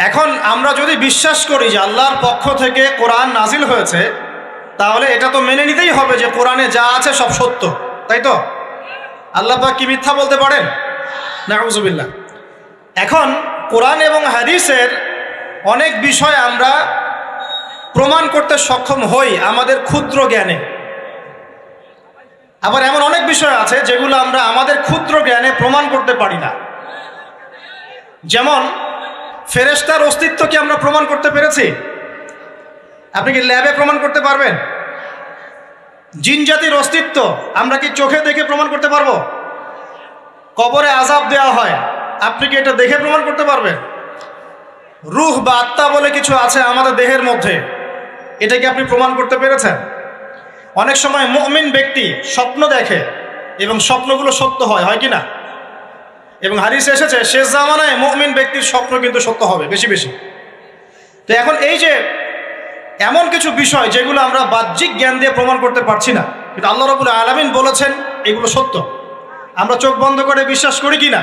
এখন আমরা যদি বিশ্বাস করি যে আল্লাহর পক্ষ থেকে কোরআন নাজিল হয়েছে, তাহলে এটা তো মেনে নিতেই হবে যে কোরআনে যা আছে সব সত্য, তাই তো? আল্লাহ পাক কি মিথ্যা বলতে পারেন? নাউযুবিল্লাহ। এখন কোরআন এবং হাদিসের অনেক বিষয় আমরা প্রমাণ করতে সক্ষম হই আমাদের ক্ষুদ্র জ্ঞানে। আবার এমন অনেক বিষয় আছে যেগুলো আমরা আমাদের ক্ষুদ্র জ্ঞানে প্রমাণ করতে পারি না। যেমন ফেরেশতার অস্তিত্ব কি আমরা প্রমাণ করতে পেরেছি? আপনি কি ল্যাবে প্রমাণ করতে পারবেন? জিন জাতির অস্তিত্ব আমরা কি চোখে দেখে প্রমাণ করতে পারবো? কবরে আযাব দেওয়া হয়, আপনি কি এটা দেখে প্রমাণ করতে পারবেন? রূহ বা আত্মা বলে কিছু আছে আমাদের দেহের মধ্যে, এটা কি আপনি প্রমাণ করতে পেরেছেন? অনেক সময় মুমিন ব্যক্তি স্বপ্ন দেখে এবং স্বপ্নগুলো সত্য হয়, হয় কি না? এবং হাদিসে এসেছে শেষ জামানায় মুমিন ব্যক্তির স্বপ্ন কিন্তু সত্য হবে বেশি বেশি। তো এখন এই যে এমন কিছু বিষয় যেগুলো আমরা বাহ্যিক জ্ঞান দিয়ে প্রমাণ করতে পারছি না, কিন্তু আল্লাহ রাব্বুল আলামিন বলেছেন এগুলো সত্য, আমরা চোখ বন্ধ করে বিশ্বাস করি কি না?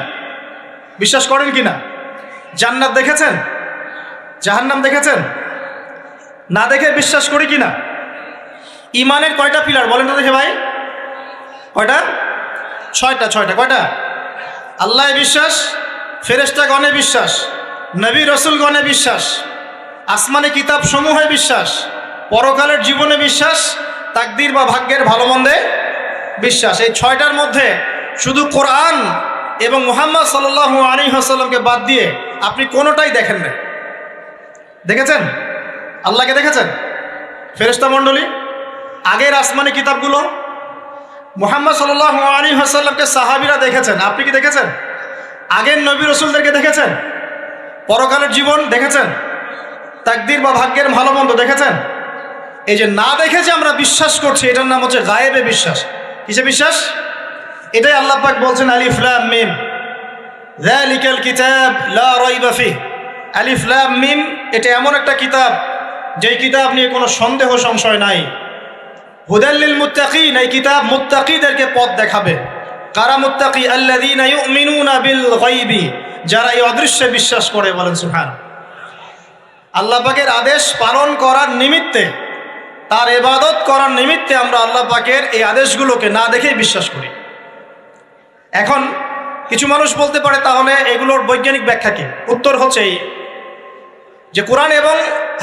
বিশ্বাস করেন কি না? জান্নাত দেখেছেন? জাহান্নাম দেখেছেন? না দেখে বিশ্বাস করি কি না? ইমানের কয়টা পিলার বলেন তো দেখে ভাই? কয়টা? ছয়টা। কয়টা? আল্লাহ বিশ্বাস, ফেরেশতাগণে বিশ্বাস, নবী রসুলগণে বিশ্বাস, আসমানি কিতাব সমূহে বিশ্বাস, পরকালের জীবনে বিশ্বাস, তাকদীর বা ভাগ্যের ভালো মন্দে বিশ্বাস। এই ছয়টার মধ্যে শুধু কোরআন এবং মুহাম্মদ সাল্লাল্লাহু আলাইহি ওয়াসাল্লামকে বাদ দিয়ে আপনি কোনোটাই দেখেন না। দেখেছেন? আল্লাহকে দেখেছেন? ফেরেশতা মণ্ডলী, আগের আসমানি কিতাবগুলো, মুহাম্মদ সাল্লাল্লাহু আলাইহি ওয়াসাল্লামকে সাহাবীরা দেখেছেন, আপনি কি দেখেছেন? আগের নবী রাসূলদেরকে দেখেছেন? পরকালের জীবন দেখেছেন? তাকদীর বা ভাগ্যের ভালো মন্দ দেখেছেন? এই যে না দেখে যে আমরা বিশ্বাস করছি, এটার নাম হচ্ছে গায়েবে বিশ্বাস। কিসে বিশ্বাস? এটাই আল্লাহ পাক বলছেন আলিফ লাম মিম যালিকাল কিতাব লা রাইবা ফিহ। আলিফ লাম মিম এটা এমন একটা কিতাব যেই কিতাব নিয়ে কোনো সন্দেহ সংশয় নাই। হুদাল লিল মুত্তাকিন, এই কিতাব মুত্তাকিদেরকে পথ দেখাবে। কারা মুত্তাকি? আল্লাযীনা ইউমিনুনা বিল গায়বি, যারা এই অদৃশ্যে বিশ্বাস করে। বলেন সুবহান। আল্লাহ পাকের আদেশ পালন করার নিমিত্তে, তার ইবাদত করার নিমিত্তে আমরা আল্লাহ পাকের এই আদেশগুলোকে না দেখেই বিশ্বাস করি। এখন কিছু মানুষ বলতে পারে তাহলে এগুলোর বৈজ্ঞানিক ব্যাখ্যা কি? উত্তর হচ্ছে এই যে কোরআন এবং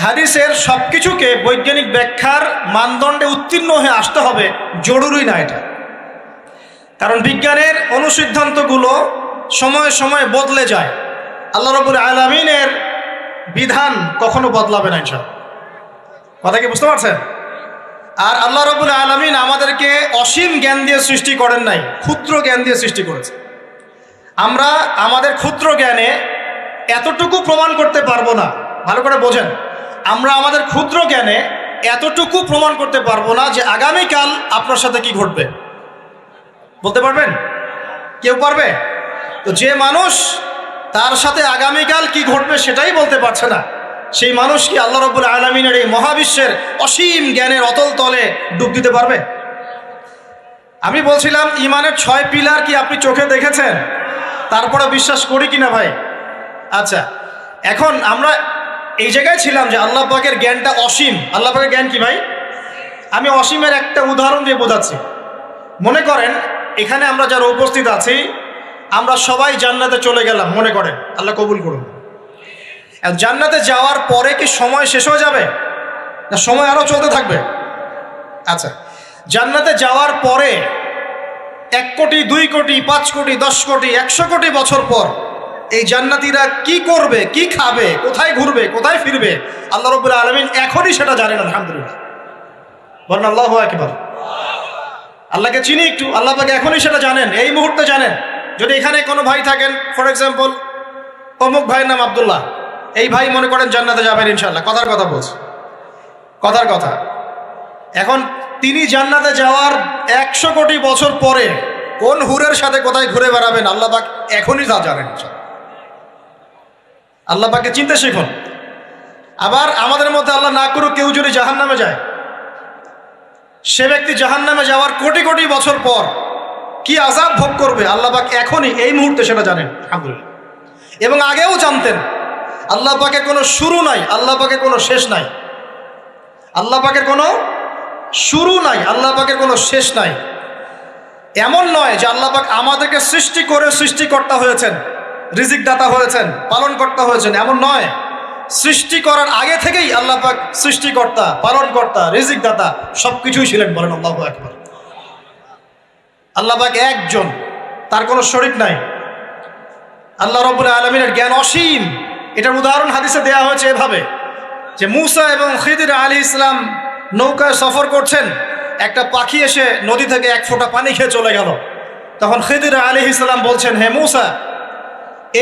হাদিসের সব কিছুকে বৈজ্ঞানিক ব্যাখ্যার মানদণ্ডে উত্তীর্ণ হয়ে আসতে হবে জরুরি না এটা। কারণ বিজ্ঞানের অনুসিদ্ধান্তগুলো সময়ে সময়ে বদলে যায়। আল্লাহ রাব্বুল আলামিনের বিধান কখনো বদলাবে না ইনশাআল্লাহ। কথা কি বুঝতে পারছেন? আর আল্লাহ রাব্বুল আলামিন আমাদেরকে অসীম জ্ঞান দিয়ে সৃষ্টি করেন নাই, ক্ষুদ্র জ্ঞান দিয়ে সৃষ্টি করেছে। আমরা আমাদের ক্ষুদ্র জ্ঞানে এতটুকু প্রমাণ করতে পারবো না। ভালো করে বোঝেন, আমরা আমাদের ক্ষুদ্র জ্ঞানে এতটুকু প্রমাণ করতে পারবো না যে আগামীকাল আপনার সাথে কি ঘটবে। বলতে পারবেন? কেউ পারবে? তো যে মানুষ তার সাথে আগামীকাল কি ঘটবে সেটাই বলতে পারছে না, সেই মানুষ কি আল্লাহ রাব্বুল আলামিনের এই মহাবিশ্বের অসীম জ্ঞানের অতল তলে ডুব দিতে পারবে? আমি বলছিলাম ইমানের 6 পিলার কি আপনি চোখে দেখেছেন? তারপরে বিশ্বাস করি কিনা ভাই? আচ্ছা, এখন আমরা এই জায়গায় ছিলাম যে আল্লাহ পাকের জ্ঞানটা অসীম। আল্লাহ পাকের জ্ঞান কি ভাই? আমি অসীমের একটা উদাহরণ দিয়ে বোঝাচ্ছি। মনে করেন এখানে আমরা যারা উপস্থিত আছি আমরা সবাই জান্নাতে চলে গেলাম, মনে করেন, আল্লাহ কবুল করুন। জান্নাতে যাওয়ার পরে কি সময় শেষ হয়ে যাবে না সময় আরো চলতে থাকবে? আচ্ছা, জান্নাতে যাওয়ার পরে 1 কোটি 2 কোটি 5 কোটি 10 কোটি 100 কোটি বছর পর এই জান্নাতীরা কি করবে, কি খাবে, কোথায় ঘুরবে, কোথায় ফিরবে, আল্লাহ রাব্বুল আলামিন এখনই সেটা জানেন। আলহামদুলিল্লাহ, বলেন আল্লাহু আকবার। আল্লাহকে চিনি একটু, আল্লাহ পাক এখনই সেটা জানেন, এই মুহূর্তে জানেন। যদি এখানে কোনো ভাই থাকেন, ফর এক্সাম্পল অমুক ভাইয়ের নাম আব্দুল্লাহ, এই ভাই মনে করেন জান্নাতে যাবেন ইনশাআল্লাহ, কথার কথা বলছি, কথার কথা। এখন তিনি জান্নাতে যাওয়ার 100 কোটি বছর পরে কোন হুরের সাথে কোথায় ঘুরে বেড়াবেন আল্লাহ পাক এখনই তা জানেন। আল্লাহ পাককে চিনতে শিখুন। আবার আমাদের মধ্যে আল্লাহ না করুক কেউ যদি জাহান্নামে যায়, সে ব্যক্তি জাহান্নামে যাওয়ার কোটি কোটি বছর পর কি আযাব ভোগ করবে আল্লাহ পাক এখনই এই মুহূর্তে সেটা জানেন। আলহামদুলিল্লাহ। এবং আগেও জানতেন। আল্লাহ পাকের কোনো শুরু নাই, আল্লাহ পাকের কোনো শেষ নাই। আল্লাহ পাকের কোনো শুরু নাই, আল্লাহ পাকের কোনো শেষ নাই। এমন নয় যে আল্লাহ পাক আমাদেরকে সৃষ্টি করে সৃষ্টিকর্তা হয়েছেন, রিজিক দাতা হয়েছেন, পালনকর্তা হয়েছেন, এমন নয়। সৃষ্টি করার আগে থেকেই আল্লাহ পাক সৃষ্টিকর্তা, পালনকর্তা, রিজিক দাতা সবকিছুই ছিলেন। বলেন আল্লাহু আকবার। আল্লাহ পাক একজন, তার কোনো শরীক নাই। আল্লাহ রাব্বুল আলামিনের জ্ঞান অসীম। এটার উদাহরণ হাদিসে দেয়া হয়েছে এভাবে যে মূসা এবং খিদির আলাইহিস সালাম নৌকায় সফর করছেন, একটা পাখি এসে নদী থেকে এক ফোঁটা পানি খেয়ে চলে গেল। তখন খিদির আলাইহিস সালাম বলছেন, হে মূসা,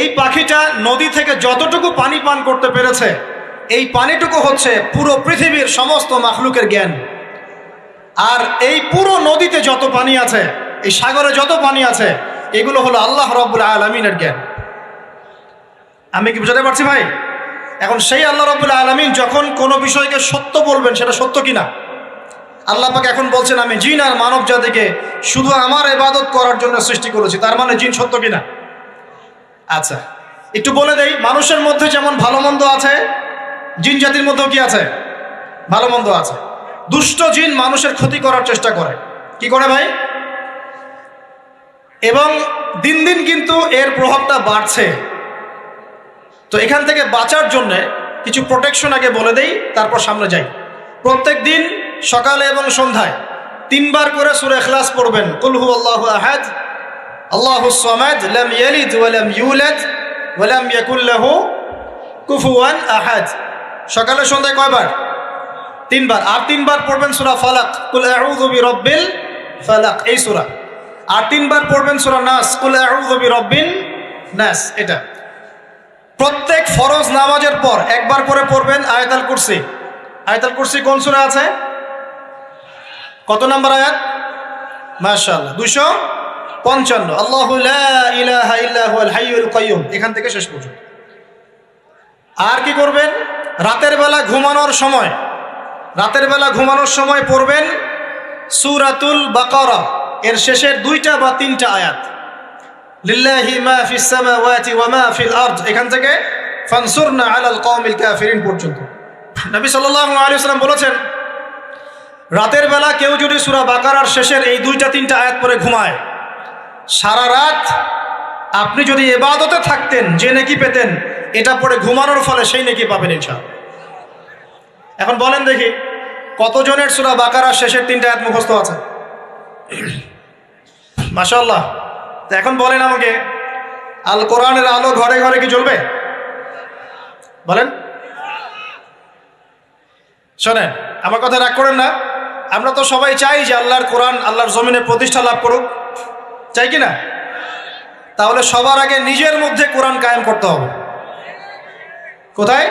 এই পাখিটা নদী থেকে যতটুকু পানি পান করতে পেরেছে, এই পানিটুকু হচ্ছে পুরো পৃথিবীর সমস্ত মাখলুকের জ্ঞান। আর এই পুরো নদীতে যত পানি আছে, এই সাগরে যত পানি আছে, এগুলো হলো আল্লাহ রাব্বুল আলামিনের জ্ঞান। আমি কি বুঝাতে পারছি ভাই? এখন সেই আল্লাহ রাব্বুল আলামিন যখন কোনো বিষয়কে সত্য বলবেন, সেটা সত্য কিনা? আল্লাহ পাক এখন বলছেন, আমি জিন আর মানব জাতিকে শুধু আমার ইবাদত করার জন্য সৃষ্টি করেছি। তার মানে জিন সত্য কিনা? আচ্ছা, একটু বলে দেই, মানুষের মধ্যে যেমন ভালো মন্দ আছে, জিন জাতির মধ্যেও কি আছে? ভালো মন্দ আছে। দুষ্ট জিন মানুষের ক্ষতি করার চেষ্টা করে। কি করে ভাই? এবং দিন দিন কিন্তু এর প্রভাবটা বাড়ছে। তো এখান থেকে বাঁচার জন্য কিছু প্রোটেকশন আগে বলে দেই, তারপর সামনে যাই। প্রত্যেক দিন সকালে এবং সন্ধ্যায় 3 বার করে সূরা ইখলাস পড়বেন। কুল হুয়াল্লাহু আহাদ, আল্লাহুস সামাদ, লাম ইয়ালিদ ওয়া লাম ইউলাদ ওয়া লাম ইয়াকুল লাহু কুফুয়ান আহাদ। সকালে সন্ধ্যায় কয়বার? 3 বার। আর 3 বার পড়বেন সূরা ফালাক, কুল আউযু বিরাব্বিল ফালাক, এই সূরা। আর 3 বার পড়বেন সূরা নাস, কুল আউযু বিরাব্বিন নাস। এটা প্রত্যেক ফরজ নামাজের পর একবার করে পড়বেন আয়াতুল কুরসি। আয়াতুল কুরসি কোন সূরা আছে? কত নম্বর আয়াত? মাশাআল্লাহ, 255। আল্লাহু লা ইলাহা ইল্লা হুয়াল হাইয়ুল কাইয়্যুম, এখান থেকে শেষ পর্যন্ত। আর কি করবেন? রাতের বেলা ঘুমানোর সময় পড়বেন সূরাতুল বাকারা, এর শেষের 2টা বা 3টা আয়াত। লিল্লাহি মা ফিস সামাওয়াতি ওয়া মা ফিল আরদ, এখান থেকে ফানসুরনা আলাল কওমিল কাফিরিন পর্যন্ত। নবী সাল্লাল্লাহু আলাইহি ওয়াসাল্লাম বলেছেন, রাতের বেলা কেউ যদি সূরা বাকারার শেষের এই 2টা 3টা আয়াত পড়ে ঘুমায়, সারা রাত আপনি যদি ইবাদতে থাকতেন যে নেকি পেতেন, এটা পড়ে ঘুমানোর ফলে সেই নেকি পাবেন ইনশাআল্লাহ। এখন বলেন দেখি, কতজনের সূরা বাকারার শেষের 3টা আয়াত মুখস্থ আছে? মাশাআল্লাহ। তো এখন বলেন আমাকে, আল কোরআনের আলো ঘরে ঘরে কি জ্বলবে? বলেন। শোনেন, আমার কথা রাগ করেন না। আমরা তো সবাই চাই যে আল্লাহর কোরআন আল্লাহর জমিনে প্রতিষ্ঠা লাভ করুক, চাই কি না? তাহলে সবার আগে নিজের মধ্যে কোরআন কায়েম করতে হবে। কোথায়?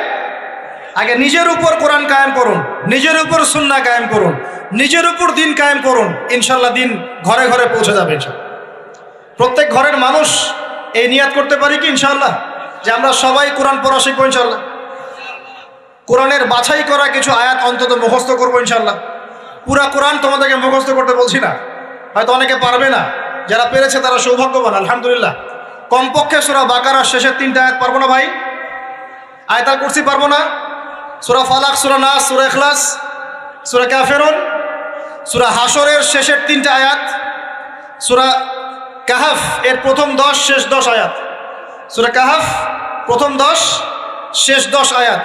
আগে নিজের উপর কোরআন কায়েম করুন, নিজের উপর সুন্নাহ কায়েম করুন, নিজের উপর দিন কায়েম করুন। ইনশাল্লাহ দিন ঘরে ঘরে পৌঁছে যাবে ইনশাল্লাহ। প্রত্যেক ঘরের মানুষ এই নিয়াত করতে পারি কি ইনশাআল্লাহ যে আমরা সবাই কোরআন পড়া শিখবো ইনশাআল্লাহ? কোরআনের বাছাই করা কিছু আয়াত অন্তত মুখস্থ করবো ইনশাআল্লাহ। পুরা কোরআন তোমাদেরকে মুখস্থ করতে বলছি না, হয়তো অনেকে পারবে না, যারা পেরেছে তারা সৌভাগ্যবান, আলহামদুলিল্লাহ। কমপক্ষে সূরা বাকারার শেষের 3টা আয়াত পারবো না ভাই? আয়াতুল কুরসি পারবো না? সূরা ফালাক, সূরা নাস, সূরা ইখলাস, সূরা কাফিরুন, সূরা হাশরের শেষের 3টা আয়াত, সূরা কাহাফ এর প্রথম 10 শেষ 10 আয়াত, সূরা কাহাফ প্রথম 10 শেষ 10 আয়াত,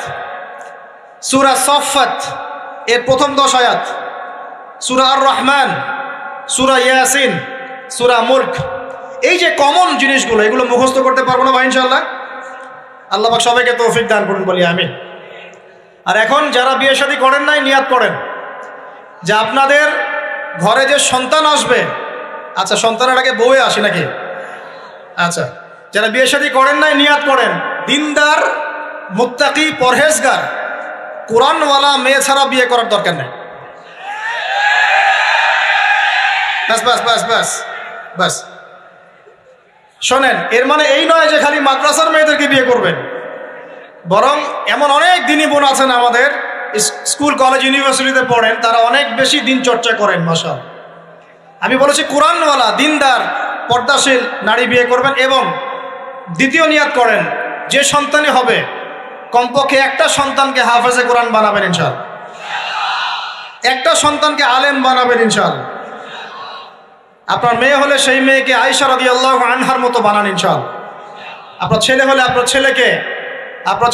সূরা সাফফাত এর প্রথম 10 আয়াত, সূরা আর রহমান, সূরা ইয়াসিন, সূরা মুলক। এই যে কমন জিনিসগুলো, এগুলো মুখস্থ করতে পারবো না ভাই ইনশাআল্লাহ? আল্লাহ পাক সবাইকে তৌফিক দান করুন, বলি আমিন। আর এখন যারা বিয়ে শাদী করেন নাই, নিয়াত করেন যে আপনাদের ঘরে যে সন্তান আসবে, আচ্ছা সন্তানের আগে বউয়ে আসে নাকি? আচ্ছা, যারা বিয়ে শাদী করেন নাই নিয়াত করেন, দিনদার, মুত্তাকি, পরহেজগার, কোরআনওয়ালা মেয়ে ছাড়া বিয়ে করার দরকার নেই। বাস বাস বাস বাস বাস। শোনেন, এর মানে এই নয় যে খালি মাদ্রাসার মেয়েদেরকে বিয়ে করবেন, বরং এমন অনেক দিনী বোন আছেন আমাদের স্কুল কলেজ ইউনিভার্সিটিতে পড়েন, তারা অনেক বেশি দিন চর্চা করেন মাশাআল্লাহ। আমি বলেছি কোরআনওয়ালা, দিনদার, পর্দাশীল নারী বিয়ে করবেন। এবং দ্বিতীয় নিয়াত করেন, যে সন্তানই হবে কমপক্ষে একটা সন্তানকে হাফেজে কোরআন বানাবেন ইনশাআল্লাহ, একটা সন্তানকে আলেম বানাবেন ইনশাআল্লাহ। আপনার মেয়ে হলে সেই মেয়েকে আয়েশা রাদিয়াল্লাহু আনহার মতো বানান ইনশাআল্লাহ। আপনার ছেলে হলে আপনার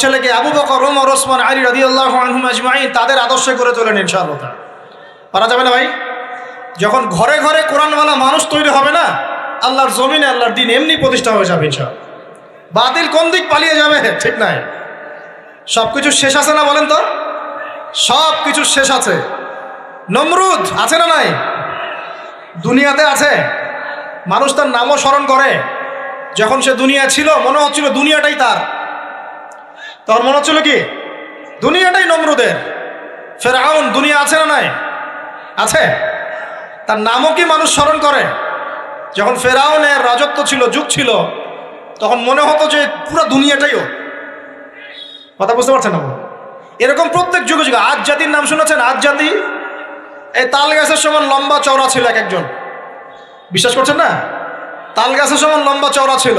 ছেলেকে আবু বকর, ওমর, ওসমান, আলী রাদিয়াল্লাহু আনহুম আজমাইন তাদের আদর্শে করে তোলেন ইনশাআল্লাহ। পারা যাবে না ভাই? যখন ঘরে ঘরে কোরআনওয়ালা মানুষ তৈরি হবে না, আল্লাহর জমিনে আল্লাহর দিন এমনি প্রতিষ্ঠা হয়ে যাবে ইনশাআল্লাহ। বাতিল কোন দিক পালিয়ে যাবে ঠিক নাই? সব কিছু শেষ আছে না বলেন তো? সব কিছু শেষ আছে। নমরুদ আছে না নাই? দুনিয়াতে আছে। মানুষ তার নামও স্মরণ করে। যখন সে দুনিয়া ছিল মনে হচ্ছিল দুনিয়াটাই তার, তখন মনে হচ্ছিল কি দুনিয়াটাই নমরুদের। ফেরাউন দুনিয়া আছে না নাই? আছে। তার নামও কি মানুষ স্মরণ করে? যখন ফেরাউনের রাজত্ব ছিল, যুগ ছিল, তখন মনে হতো যে পুরো দুনিয়াটাইও। কথা বুঝতে পারছেন না? এরকম প্রত্যেক যুগে যুগে। আজ জাতির নাম শুনেছেন? আজ জাতি এই তাল গাছের সমান লম্বা চওড়া ছিল এক একজন। বিশ্বাস করছেন না? তাল গাছের সমান লম্বা চওড়া ছিল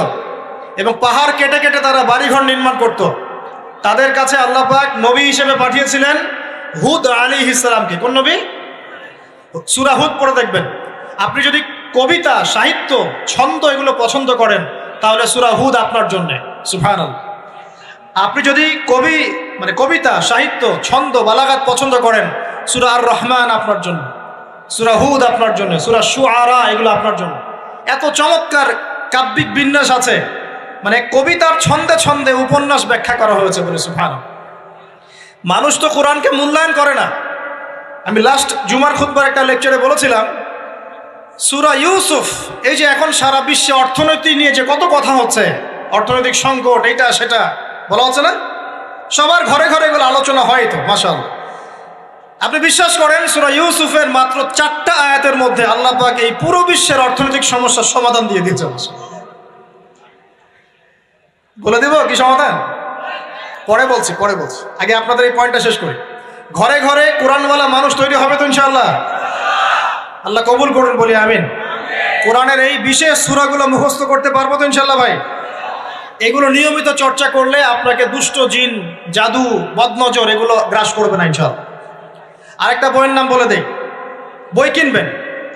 এবং পাহাড় কেটে কেটে তারা বাড়িঘর নির্মাণ করত। তাদের কাছে আল্লাহ পাক নবী হিসেবে পাঠিয়েছিলেন হুদ আলাইহিস সালামকে। কোন নবী? সূরা হুদ পড়ে দেখবেন। আপনি যদি কবিতা, সাহিত্য, ছন্দ এগুলো পছন্দ করেন তাহলে সূরা হুদ আপনার জন্য। সুবহানাল্লাহ। আপনি যদি কবিতা, সাহিত্য, ছন্দ, বালাগাত পছন্দ করেন, সূরা আর রহমান আপনার জন্য, সূরা হুদ আপনার জন্য, সূরা শুআরা এগুলো আপনার জন্য। এত চমৎকার কাব্যিক বিন্যাস আছে, কবিতার ছন্দে ছন্দে উপন্যাস ব্যাখ্যা করা হয়েছে বলে। সুবহানাল্লাহ। মানুষ তো কোরআনকে মূল্যায়ন করে না। আমি লাস্ট জুমার খুতবার একটা লেকচারে বলেছিলাম, সূরা ইউসুফ, এই যে এখন সারা বিশ্বে অর্থনীতি নিয়ে যে কত কথা হচ্ছে, অর্থনৈতিক সংকট, এইটা সেটা বলা হচ্ছে না? সবার ঘরে ঘরে এগুলো আলোচনা হয় তো, মাশাআল্লাহ। আপনি বিশ্বাস করেন সূরা ইউসুফের মাত্র 4টা আয়াতের মধ্যে আল্লাহ পাক এই পুরো বিশ্বের অর্থনৈতিক সমস্যার সমাধান দিয়ে দিয়েছে। বলে দেব কি সমাধান? পরে বলছি। আগে আপনাদের এই পয়েন্টটা শেষ করি। ঘরে ঘরে কোরআনওয়ালা মানুষ তৈরি হবে তো ইনশাআল্লাহ। আল্লাহ কবুল করুন, বলি আমিন। কোরআনের এই বিশেষ সূরাগুলো মুখস্থ করতে পারবো তো ইনশাআল্লাহ ভাই? এগুলো নিয়মিত চর্চা করলে আপনাকে দুষ্ট জিন, জাদু, বদনজর এগুলো গ্রাস করবে না ইনশাআল্লাহ। আরেকটা বইয়ের নাম বলে দেই, বই কিনবেন।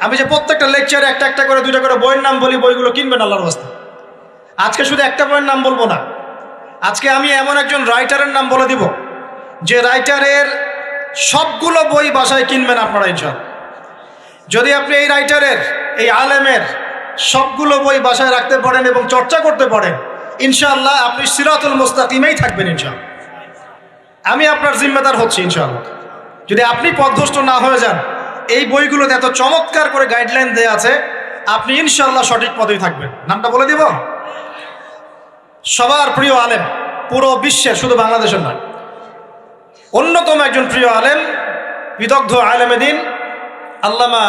আমি যে প্রত্যেকটা লেকচারে একটা একটা করে 2টা করে বইয়ের নাম বলি, বইগুলো কিনবেন আল্লাহর রাস্তায়। আজকে শুধু একটা বইয়ের নাম বলবো না, আজকে আমি এমন একজন রাইটারের নাম বলে দিব যে রাইটারের সবগুলো বই বাসায় কিনবেন আপনারা ইনশাআল্লাহ। যদি আপনি এই রাইটারের, এই আলেমের সবগুলো বই বাসায় রাখতে পারেন এবং চর্চা করতে পারেন, ইনশাআল্লাহ আপনি সিরাতুল মুস্তাকিমেই থাকবেন ইনশাআল্লাহ। আমি আপনার জিম্মেদার হচ্ছি ইনশাআল্লাহ। যদি আপনি পথভ্রষ্ট না হয়ে যান, এই বইগুলোতে এত চমৎকার করে গাইডলাইন দেয়া আছে, আপনি ইনশাআল্লাহ সঠিক পথেই থাকবেন। নামটা বলে দিব। সবার প্রিয় আলেম, পুরো বিশ্বের, শুধু বাংলাদেশের নয়, অন্যতম একজন প্রিয় আলেম, বিদগ্ধ আলেমে দ্বীন আল্লামা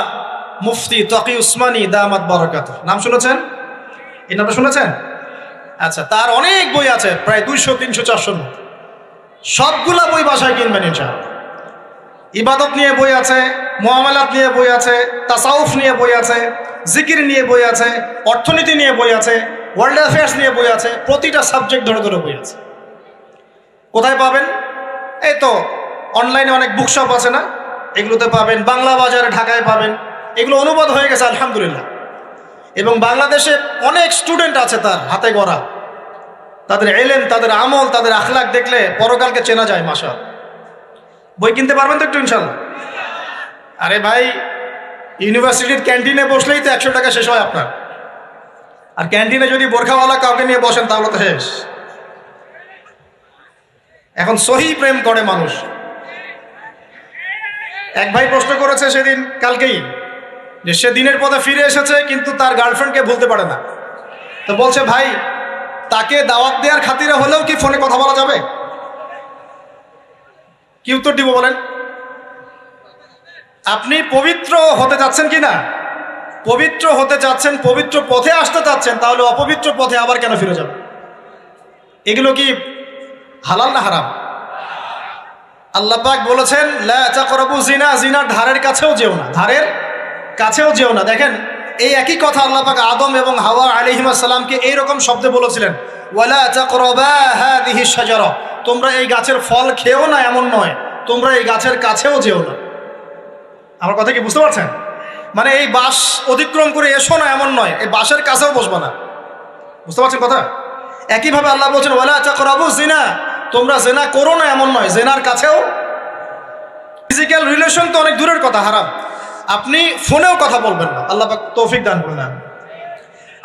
মুফতি তকি উসমানী দামাত বারাকাতুহু। নাম শুনেছেন? এই নামটা শুনেছেন? আচ্ছা, তার অনেক বই আছে, প্রায় 200, 300, 400 মতো। সবগুলা বই বাসায় কিনবেন ইনশাআল্লাহ। ইবাদত নিয়ে বই আছে, মুআমালাত নিয়ে বই আছে, তাসাউফ নিয়ে বই আছে, জিকির নিয়ে বই আছে, অর্থনীতি নিয়ে বই আছে, ওয়ার্ল্ড অ্যাফেয়ার্স নিয়ে বই আছে, প্রতিটা সাবজেক্ট ধরে ধরে বই আছে। কোথায় পাবেন? এই তো অনলাইনে অনেক বুকশপ আছে না, এগুলোতে পাবেন। বাংলা বাজারে ঢাকায় পাবেন। এগুলো অনুবাদ হয়ে গেছে আলহামদুলিল্লাহ। এবং বাংলাদেশে অনেক স্টুডেন্ট আছে তার হাতে গড়া। তাদের ইলম, তাদের আমল, তাদের আখলাক দেখলে পরকালকে চেনা যায়। মাশাআল্লাহ। বই কিনতে পারবেন তো একটু ইনশাআল্লাহ? আরে ভাই, ইউনিভার্সিটির ক্যান্টিনে বসলেই তো 100 টাকা শেষ হয় আপনার। আর ক্যান্টিনে যদি বোরখাওয়ালা কাউকে নিয়ে বসেন তাহলে তো শেষ। এখন সহি প্রেম করে মানুষ। এক ভাই প্রশ্ন করেছে সেদিন, কালকেই, যে সে দিনের পথে ফিরে এসেছে কিন্তু তার গার্লফ্রেন্ডকে ভুলতে পারে না। তো বলছে, ভাই তাকে দাওয়াত দেওয়ার খাতিরে হলেও কি ফোনে কথা বলা যাবে? কি উত্তর দিব বলেন? আপনি পবিত্র হতে যাচ্ছেন কি না? পবিত্র হতে যাচ্ছেন, পবিত্র পথে আসতে চাচ্ছেন, তাহলে অপবিত্র পথে আবার কেন ফিরে যাবেন? এগুলো কি হালাল না হারাম? আল্লাহ পাক বলেছেন, লা তাকরাবু জিনা, জিনার ধারের কাছেও যেও না, ধারের কাছেও যেও না। দেখেন, এই একই কথা আল্লাহ পাক আদম এবং হাওয়া আলাইহিস সালামকে এইরকম শব্দে বলেছিলেন, ওয়ালা তাকরাবা হাযিহি শাজারা, তোমরা এই গাছের ফল খেও না এমন নয়, তোমরা এই গাছের কাছেও যেও না। আমার কথা কি বুঝতে পারছেন? মানে এই বাঁশ অতিক্রম করে এসো না এমন নয়, এই বাঁশের কাছেও বসবা না। বুঝতে পারছেন কথা? একইভাবে আল্লাহ বলছেন ওয়ালা তাকরাবু জিনা, তোমরা জেনা করো না এমন নয়, জেনার কাছেও। ফিজিক্যাল রিলেশন তো অনেক দূরের কথা, হারাম। আপনি ফোনেও কথা বলবেন না, আল্লাহ পাক তৌফিক দান করুন।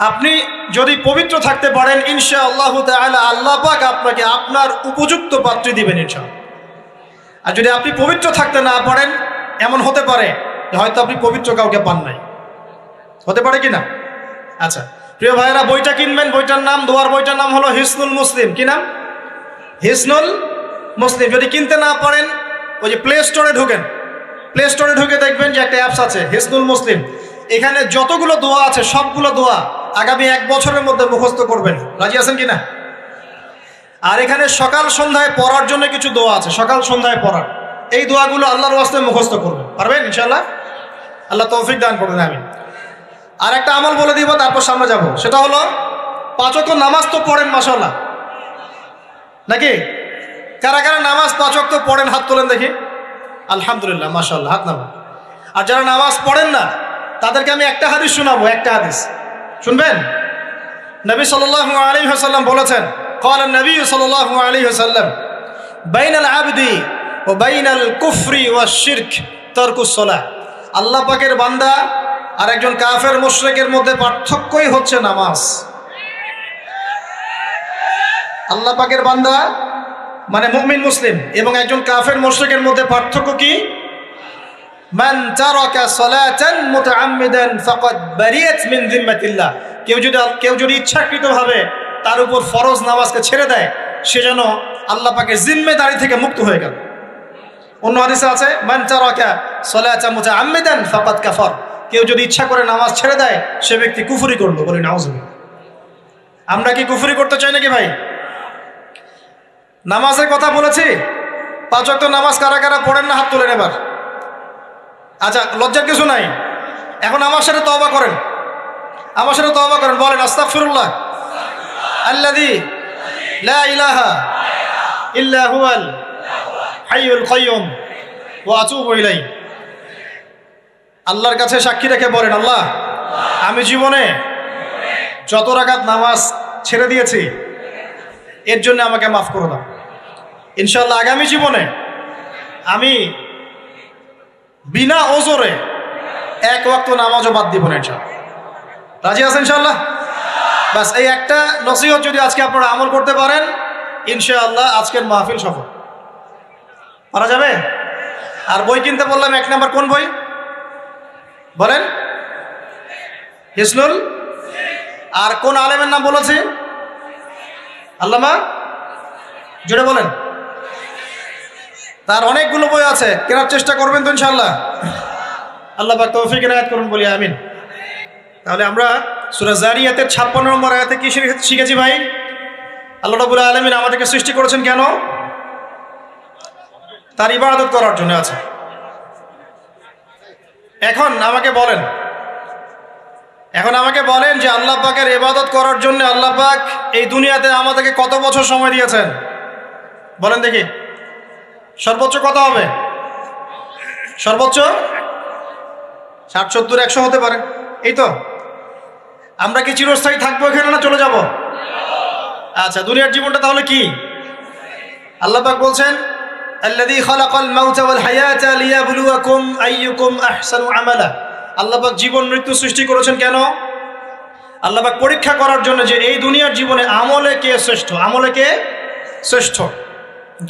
আপনি যদি পবিত্র থাকতে পারেন ইনশাআল্লাহ তাআলা আল্লাহ পাক আপনাকে আপনার উপযুক্ত পাত্রী দিবেন ইনশাআল্লাহ। আর যদি আপনি পবিত্র থাকতে না পারেন, এমন হতে পারে যে হয়তো আপনি পবিত্র কাউকে পান নাই, হতে পারে কি না? আচ্ছা প্রিয় ভাইয়েরা, বইটা কিনবেন, বইটার নাম, দোয়ার বইটার নাম হলো হিসনুল মুসলিম। কি নাম? হিসনুল মুসলিম। যদি কিনতে না পারেন, ওই যে প্লে স্টোরে ঢুকেন, প্লে স্টোরে ঢুকে দেখবেন যে একটা অ্যাপস আছে হিসনুল মুসলিম। এখানে যতগুলো দোয়া আছে সবগুলো দোয়া আগামী 1 বছরের মধ্যে মুখস্থ করবেন। রাজি আছেন কিনা? আর এখানে সকাল সন্ধ্যায় পড়ার জন্য কিছু দোয়া আছে, সকাল সন্ধ্যায় পড়ার। এই দোয়াগুলো আল্লাহর ওয়াস্তে মুখস্থ করবেন, পারবেন ইনশাআল্লাহ? আল্লাহ তৌফিক দান করবেন, আমিন। আর একটা আমল বলে দিব, তারপর সামনে যাব। সেটা হলো 5 ওয়াক্ত নামাজ তো পড়েন মাশাআল্লাহ, নাকি? কারা কারা নামাজ 5 ওয়াক্ত পড়েন হাত তোলেন দেখি। আলহামদুলিল্লাহ, মাশাআল্লাহ, হাত নামান। আর যারা নামাজ পড়েন না তাদেরকে আমি একটা হাদিস শোনাবো, একটা হাদিস শুনবেন। নবী সাল্লাল্লাহু আলাইহি ওয়াসাল্লাম বলেছেন, قال النبي صلى الله عليه وسلم بين العبد وبين الكفر والشرك ترك الصلاة। আল্লাহ পাকের বান্দা আর একজন কাফের মুশরিকের মধ্যে পার্থক্যই হচ্ছে নামাজ। আল্লাহ পাকের বান্দা মানে মুমিন মুসলিম এবং একজন কাফের মুশরিকের মধ্যে পার্থক্য কি? মান তারাকা সালাতান মুতাআম্মিদান ফাকাদ বারিয়াত মিন যিম্মাতিল্লাহ। কেউ যদি ইচ্ছাকৃতভাবে তার উপর ফরজ নামাজকে ছেড়ে দেয়, সে যেন আল্লাহ পাকের জিম্মেদারি থেকে মুক্ত হয়ে গেল। অন্য হাদিসে আছে মান তারাকা সালাতান মুতাআম্মিদান ফাকাদ কাফার। কেউ যদি ইচ্ছা করে নামাজ ছেড়ে দেয়, সে ব্যক্তি কুফরি করলো। বলি নাউজুবিল্লাহ। আমরা কি কুফরি করতে চাই নাকি ভাই? নামাজের কথা বলেছি, 5 ওয়াক্ত নামাজ কারা কারা পড়েন না হাত তোলেন এবার। আচ্ছা, লজ্জার কিছু নাই। এখন আমার সাথে তওবা করেন, আমার সাথে তওবা করেন, বলেন আস্তাগফিরুল্লাহ আল্লাযী লা ইলাহা ইল্লা হুয়াল হাইয়ুল কাইয়্যুম ওয়া আতুবু ইলাইহি। আল্লাহর কাছে সাক্ষী রেখে বলেন, আল্লাহ আমি জীবনে যত রাকাত নামাজ ছেড়ে দিয়েছি এর জন্য আমাকে মাফ করে দাও। ইনশাআল্লাহ আগামী জীবনে আমি বিনা ওজরে 1 ওয়াক্ত নামাজও বাদ দিব না ইনশাআল্লাহ। রাজি আছেন ইনশাআল্লাহ? বাস এই একটা নসিহত যদি আজকে আপনারা আমল করতে পারেন, ইনশাআল্লাহ আজকের মাহফিল সফল। পারা যাবে? আর বই কিনতে বললাম, 1 নাম্বার কোন বই বলেন? হিসনুল। আর কোন আলেমের নাম বলেছে? আল্লামা, জোরে বলেন। তার অনেকগুলো বই আছে, কেনার চেষ্টা করবেন তো ইনশাআল্লাহ। আল্লাহ পাক তৌফিক এনায়েত করুন, বলি আমিন। তাহলে আমরা সূরা যারিয়াতের 56 নম্বর আয়াতে কি শিখেছি ভাই? আল্লাহ রাব্বুল আলামিন আমাদেরকে সৃষ্টি করেছেন কেন? তার ইবাদত করার জন্য। আছে। এখন আমাকে বলেন যে আল্লাহ পাকের ইবাদত করার জন্য আল্লাহ পাক এই দুনিয়াতে আমাদেরকে কত বছর সময় দিয়েছেন? বলেন দেখি। সর্বোচ্চ কত হবে? সর্বোচ্চ 60, 70, 100 হতে পারে। এই তো। আমরা কি চিরস্থায়ী থাকবো এখানে না চলে যাব? আচ্ছা, দুনিয়ার জীবনটা তাহলে কি? আল্লাহ পাক বলছেন, আল্লাযী খালাকাল মাউতা ওয়াল হায়াতা লিয়াবলুয়াকুম আইয়ুকুম আহসানু আমালা। আল্লাহ পাক জীবন মৃত্যু সৃষ্টি করেছেন কেন? আল্লাহ পাক পরীক্ষা করার জন্য যে এই দুনিয়ার জীবনে আমলে কে শ্রেষ্ঠ, আমলে কে শ্রেষ্ঠ।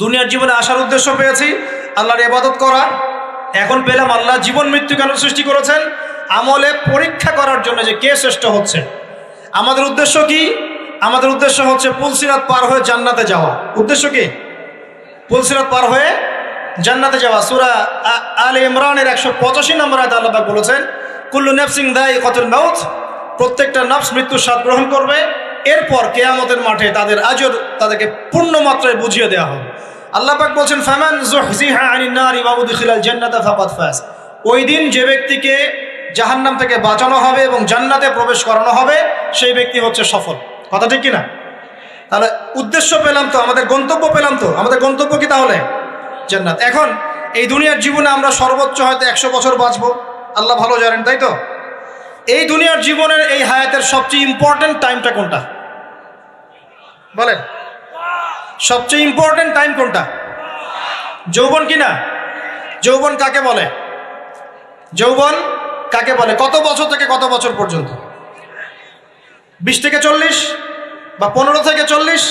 দুনিয়ার জীবনে আসার উদ্দেশ্য পেয়েছি আল্লাহর ইবাদত করা, এখন পেলাম আল্লাহ জীবন মৃত্যু কেন সৃষ্টি করেছেন? আমলে পরীক্ষা করার জন্য যে কে শ্রেষ্ঠ হচ্ছে। আমাদের উদ্দেশ্য কি? আমাদের উদ্দেশ্য হচ্ছে পুলসিরাত পার হয়ে জান্নাতে যাওয়া। উদ্দেশ্য কি? পুলসিরাত পার হয়ে জান্নাতে যাওয়া। সূরা আলে ইমরানের 185 নম্বর আয়াতে আল্লাহ পাক বলেছেন, কুল্লু নাফসিন যায়িকাতুল মাউত। প্রত্যেকটা নফস মৃত্যুর স্বাদ গ্রহণ করবে, এরপর কিয়ামতের মাঠে তাদের আজর তাদেরকে পূর্ণ মাত্রায় বুঝিয়ে দেওয়া হবে। আল্লাহ পাক বলছেন, ফামান যুহজিহা আনিন নারি ওয়া উদখিলাল জান্নাতা ফাকাদ ফাজ। ওই দিন যে ব্যক্তিকে জাহান্নাম থেকে বাঁচানো হবে এবং জান্নাতে প্রবেশ করানো হবে, সেই ব্যক্তি হচ্ছে সফল। কথা ঠিক কিনা? তাহলে উদ্দেশ্য পেলাম তো, আমাদের গন্তব্য পেলাম তো। আমাদের গন্তব্য কি তাহলে? জান্নাত। এখন এই দুনিয়ার জীবনে আমরা সর্বোচ্চ হয়তো 100 বছর বাঁচবো, আল্লাহ ভালো জানেন, তাই তো? এই দুনিয়ার জীবনের এই হায়াতের সবচেয়ে ইম্পর্টেন্ট টাইমটা কোনটা বলেন? সবচেয়ে ইম্পর্টেন্ট টাইম কোনটা? যৌবন কিনা? যৌবন কাকে বলে? যৌবন কাকে বলে? কত বছর থেকে কত বছর পর্যন্ত? 20 থেকে 40, বা 15 থেকে 40,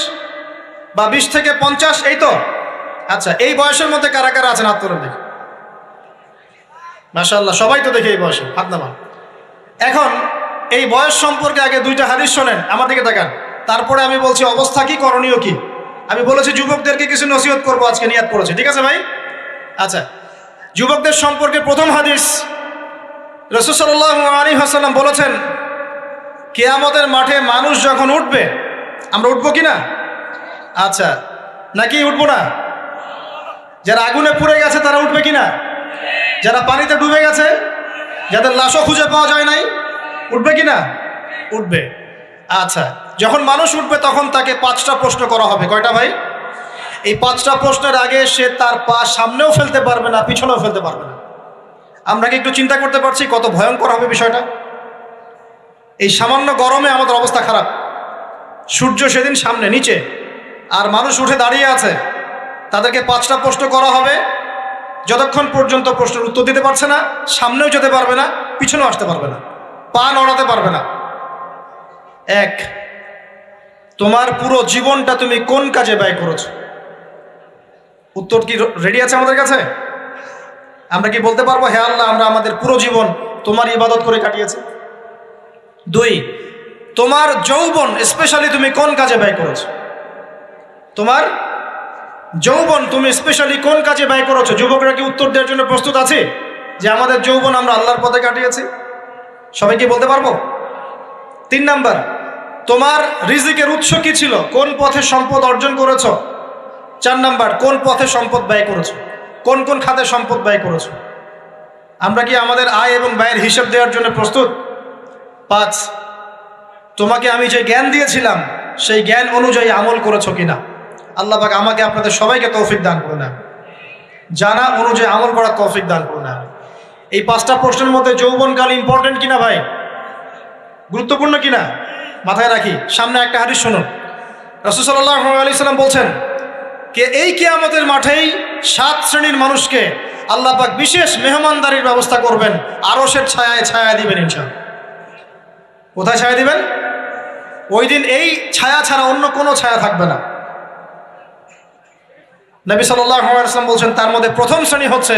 বা 20 থেকে 50, এই তো? আচ্ছা, এই বয়সের মধ্যে কারা কারা আছেন হাত তোলেন দেখি। মাশাআল্লাহ, সবাই তো দেখি এই বয়সে, হাত নামান। এখন এই বয়স সম্পর্কে আগে 2টা হাদিস শোনেন, আমার দিকে তাকান, তারপরে আমি বলছি অবস্থা কি, করণীয় কি। আমি বলেছি যুবকদেরকে কিছু নসিহত করবো আজকে, নিয়াত করেছি, ঠিক আছে ভাই? আচ্ছা, যুবকদের সম্পর্কে প্রথম হাদিস, রাসূল সাল্লাল্লাহু আলাইহি ওয়াসাল্লাম বলেছেন, কিয়ামতের মাঠে মানুষ যখন উঠবে, আমরা উঠবো কি না? আচ্ছা, নাকি উঠবো না? যারা আগুনে পুড়ে গেছে তারা উঠবে কি না? যারা পানিতে ডুবে গেছে, যাদের লাশও খুঁজে পাওয়া যায় নাই, উঠবে কি না? উঠবে। আচ্ছা, যখন মানুষ উঠবে তখন তাকে 5টা প্রশ্ন করা হবে। কয়টা ভাই? এই 5টা প্রশ্নের আগে সে তার পা সামনেও ফেলতে পারবে না, পিছনেও ফেলতে পারবে না। আমরা কি একটু চিন্তা করতে পারছি কত ভয়ঙ্কর হবে বিষয়টা? এই সামান্য গরমে আমাদের অবস্থা খারাপ, সূর্য সেদিন সামনে নিচে, আর মানুষ উঠে দাঁড়িয়ে আছে, তাদেরকে 5টা প্রশ্ন করা হবে। যতক্ষণ পর্যন্ত প্রশ্নের উত্তর দিতে পারছে না, সামনেও যেতে পারবে না, পিছনেও আসতে পারবে না, পা নড়াতে পারবে না। 1, তোমার পুরো জীবনটা তুমি কোন কাজে ব্যয় করেছো? উত্তর কি রেডি আছে আমাদের কাছে? আমরা কি বলতে পারবো, হে আল্লাহ, আমরা আমাদের পুরো জীবন তোমার ইবাদত করে কাটিয়েছি? 2, তোমার যৌবন স্পেশালি তুমি কোন কাজে ব্যয় করেছো? তোমার যৌবন তুমি স্পেশালি কোন কাজে ব্যয় করেছো? যুবকরা কি উত্তর দেওয়ার জন্য প্রস্তুত আছে যে আমাদের যৌবন আমরা আল্লাহর পথে কাটিয়েছি? সবাই কি বলতে পারবো? 3 নাম্বার, তোমার রিজিকের উৎস কি ছিল? কোন পথে সম্পদ অর্জন করেছো? 4 নাম্বার, কোন পথে সম্পদ ব্যয় করেছো? কোন কোন খাতে সম্পদ ব্যয় করেছো? আমরা কি আমাদের আয় এবং ব্যয়ের হিসাব দেওয়ার জন্য প্রস্তুত? 5, তোমাকে আমি যে জ্ঞান দিয়েছিলাম সেই জ্ঞান অনুযায়ী আমল করেছো কিনা? আল্লাহ পাক আমাকে আপনাদের সবাইকে তৌফিক দান করুন, জানা অনুযায়ী আমল করার তৌফিক দান করুন। এই 5টা প্রশ্নের মধ্যে যৌবনকাল ইম্পর্টেন্ট কিনা ভাই? গুরুত্বপূর্ণ কিনা? মাথায় রাখি। সামনে একটা হাদিস শুনুন, রাসূল সাল্লাল্লাহু আলাইহি ওয়াসাল্লাম বলছেন, কে এই কিয়ামতের মাঠেই 7 শ্রেণীর মানুষকে আল্লাহ পাক বিশেষ মেহমানদারির ব্যবস্থা করবেন, আরশের ছায়ায় ছায়া দিবেন ইনশাআল্লাহ। কোথায় ছায়া দিবেন? ওই দিন এই ছায়া ছাড়া অন্য কোনো ছায়া থাকবে না। নবী সাল্লাল্লাহু আলাইহি ওয়াসাল্লাম বলছেন, তার মধ্যে প্রথম শ্রেণী হচ্ছে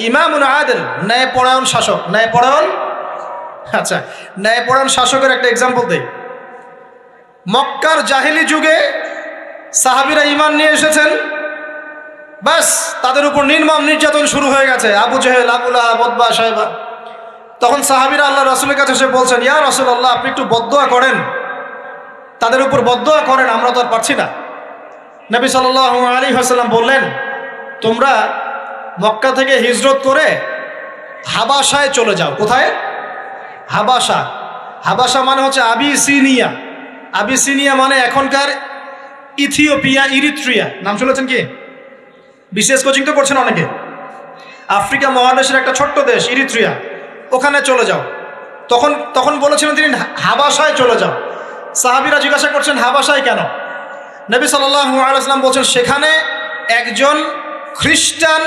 ইমামুন আদিল, ন্যায়পরায়ণ শাসক। ন্যায়পরায়ণ, আচ্ছা, ন্যায়পরায়ণ শাসকের একটা এক্সাম্পল দেই। মক্কার জাহেলি যুগে সাহাবীরা ঈমান নিয়ে এসেছেন, বাস তাদের উপর নির্মম নির্যাতন শুরু হয়ে গেছে, আবু জেহেল, আবু লাহাব, উতবা, শাইবা। তখন সাহাবীরা আল্লাহ রাসূলের কাছে এসে বলছেন, ইয়া রাসূলুল্লাহ, আপনি একটু বদদোয়া করেন, তাদের উপর বদদোয়া করেন, আমরা তো আর পারছি না। নবী সাল্লাল্লাহু আলাইহি ওয়াসাল্লাম বললেন, তোমরা মক্কা থেকে হিজরত করে হাবাসায় চলে যাও। কোথায়? হাবাসা। হাবাসা মানে হচ্ছে আবিসিনিয়া। আবিসিনিয়া মানে এখনকার ইথিওপিয়া, ইরিত্রিয়া। নাম শুনেছেন কি? বিশেষ কোচিং তো করছেন অনেকে। আফ্রিকা মহাদেশের একটা ছোট্ট দেশ ইরিত্রিয়া, ওখানে চলে যাও। তখন বলেছিলেন তিনি হাবাসায় চলে যাও। সাহাবীরা জিজ্ঞাসা করছেন, হাবাসায় কেন? নবী সাল্লাল্লাহু আলাইহি ওয়াসাল্লাম বলছেন, সেখানে একজন খ্রিস্টান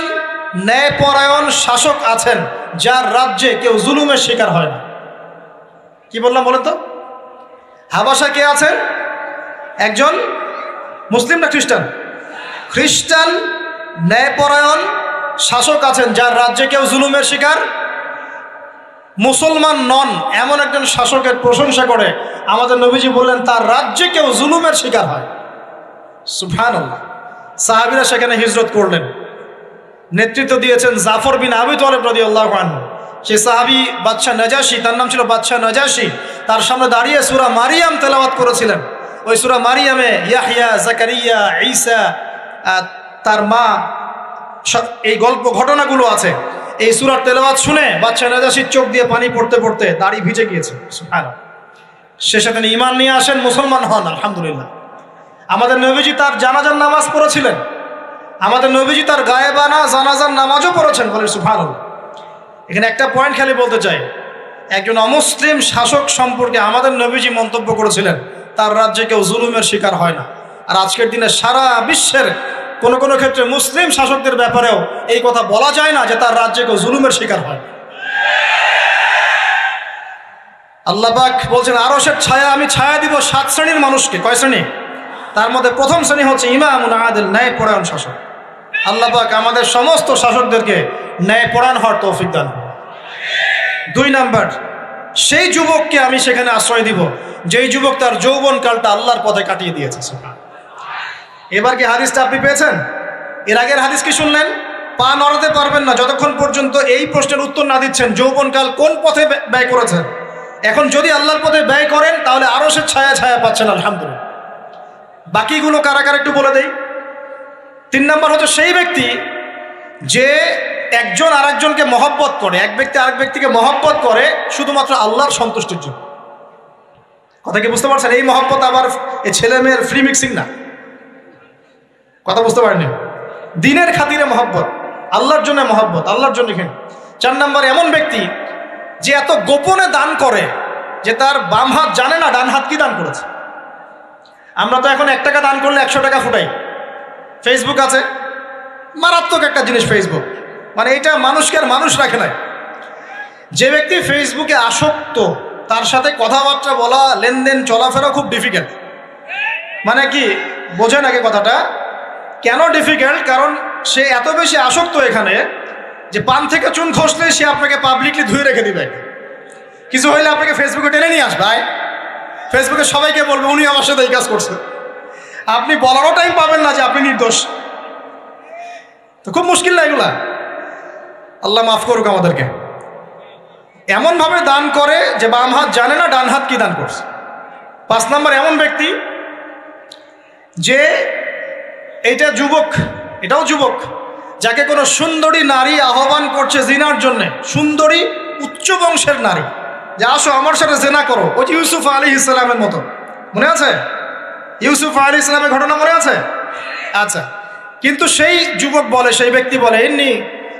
ন্যায়পরায়ণ শাসক আছেন, যার রাজ্যে কেউ জুলুমের শিকার হয় না। কি বললাম বলেন তো? হাবাসা কে আছেন? একজন মুসলিম না খ্রিস্টান? খ্রিস্টান ন্যায়পরায়ণ শাসক আছেন, যার রাজ্যে কেউ জুলুমের শিকার, মুসলমান নন এমন একজন শাসকের প্রশংসা করে আমাদের নবীজি বললেন, তার রাজ্যে কেউ জুলুমের শিকার হয়। সুবহানাল্লাহ। সাহাবীরা সেখানে হিজরত করলেন, নেতৃত্ব দিয়েছেন জাফর বিন আবি তালিব রাদিয়াল্লাহু আনহু। সেই সাহাবী বাদশাহ নাজাশী, তার নাম ছিল বাদশাহ নাজাশী, তার সামনে দাঁড়িয়ে সূরা মারিয়াম তেলাওয়াত করেছিলেন। ওই সূরা মারিয়ামে ইয়াহইয়া, জাকারিয়া, ঈসা, তার মা, এই গল্প ঘটনাগুলো আছে। এই সূরার তেলাওয়াত শুনে বাদশাহ নাজাশীর চোখ দিয়ে পানি পড়তে পড়তে দাড়ি ভিজে গিয়েছে। সুবহানাল্লাহ। শেষে তিনি ঈমান নিয়ে আসেন, মুসলমান হন, আলহামদুলিল্লাহ। আমাদের নবীজি তার জানাজার নামাজ পড়েছিলেন, আমাদের নবীজি তার গায়েবানা জানাজার নামাজও পড়েছেন, বলে সুবহানাল্লাহ। এখানে একটা পয়েন্ট খালি বলতে চাই, একজন অমুসলিম শাসক সম্পর্কে আমাদের নবীজি মন্তব্য করেছিলেন তার রাজ্যে কেউ জুলুমের শিকার হয় না। আর আজকের দিনে সারা বিশ্বের কোনো কোনো ক্ষেত্রে মুসলিম শাসকদের ব্যাপারেও এই কথা বলা যায় না যে তার রাজ্যে কেউ জুলুমের শিকার হয়। আল্লাহ পাক বলছেন আরশের ছায়া আমি ছায়া দিব 7 শ্রেণীর মানুষকে। কয় শ্রেণী? তার মধ্যে প্রথম শ্রেণী হচ্ছে ইমামুন আদিল, ন্যায়পরায়ণ শাসক। আল্লাহ পাক আমাদের সমস্ত শাসকদেরকে ন্যায়পরায়ণ হওয়ার তৌফিক দান করুন। 2 নাম্বার, সেই যুবককে আমি সেখানে আশ্রয় দিব যেই যুবক তার যৌবনকালটা আল্লাহর পথে কাটিয়ে দিয়েছে। এবার কি হাদিসটা আপনি পেয়েছেন? এর আগের হাদিস কি শুনলেন? পা নড়াতে পারবেন না যতক্ষণ পর্যন্ত এই প্রশ্নের উত্তর না দিচ্ছেন যৌবনকাল কোন পথে ব্যয় করেছেন। এখন যদি আল্লাহর পথে ব্যয় করেন তাহলে আরশের ছায়া ছায়া পাচ্ছেন, আলহামদুলিল্লাহ। বাকিগুলো কারা কারা একটু বলে দেই। 3 নাম্বার হচ্ছে সেই ব্যক্তি যে একজন আরেকজনকে মহব্বত করে, এক ব্যক্তি আরেক ব্যক্তিকে মহব্বত করে শুধুমাত্র আল্লাহর সন্তুষ্টির জন্য। কথা কি বুঝতে পারছেন? এই মহব্বত আবার এই ছেলে মেয়ের ফ্রি মিক্সিং না। কথা বুঝতে পারেননি? দিনের খাতিরে মহব্বত, আল্লাহর জন্য মহব্বত, আল্লাহর জন্য। এখানে 4 নাম্বার এমন ব্যক্তি যে এত গোপনে দান করে যে তার বাম হাত জানে না ডান হাত কি দান করেছে। আমরা তো এখন 1 টাকা দান করলে 100 টাকা ফুটাই। ফেসবুক আছে, মারাত্মক একটা জিনিস ফেসবুক, মানে এটা মানুষকে আর মানুষ রাখে নাই। যে ব্যক্তি ফেসবুকে আসক্ত তার সাথে কথাবার্তা বলা, লেনদেন, চলাফেরা খুব ডিফিকাল্ট। মানে কি বোঝেন আগে কথাটা? কেন ডিফিকাল্ট? কারণ সে এত বেশি আসক্ত এখানে যে পান থেকে চুন খসলে সে আপনাকে পাবলিকলি ধুয়ে রেখে দিবে। কিছু হইলে আপনাকে ফেসবুকে টেনে নিয়ে আসবে, ফেসবুকে সবাইকে বলবে উনি আমার সাথে এই কাজ করছে। আপনি বলারও টাইম পাবেন না যে আপনি নির্দোষ। তো খুব মুশকিল না এগুলা। আল্লাহ মাফ করুক আমাদেরকে। এমনভাবে দান করে যে বাম হাত জানে না ডান হাত কি দান করছে। 5 নাম্বার এমন ব্যক্তি যে এইটা যুবক, এটাও যুবক, যাকে কোনো সুন্দরী নারী আহ্বান করছে জিনার জন্যে, সুন্দরী উচ্চ বংশের নারী, যে আসো আমার সাথে জেনা করো। ওই যে ইউসুফ আলাইহিস সালামের মতো, মনে আছে? ইউসুফ আলাইহিস সালামের ঘটনা মনে আছে? আচ্ছা, কিন্তু সেই যুবক বলে, সেই ব্যক্তি বলে ইন্নী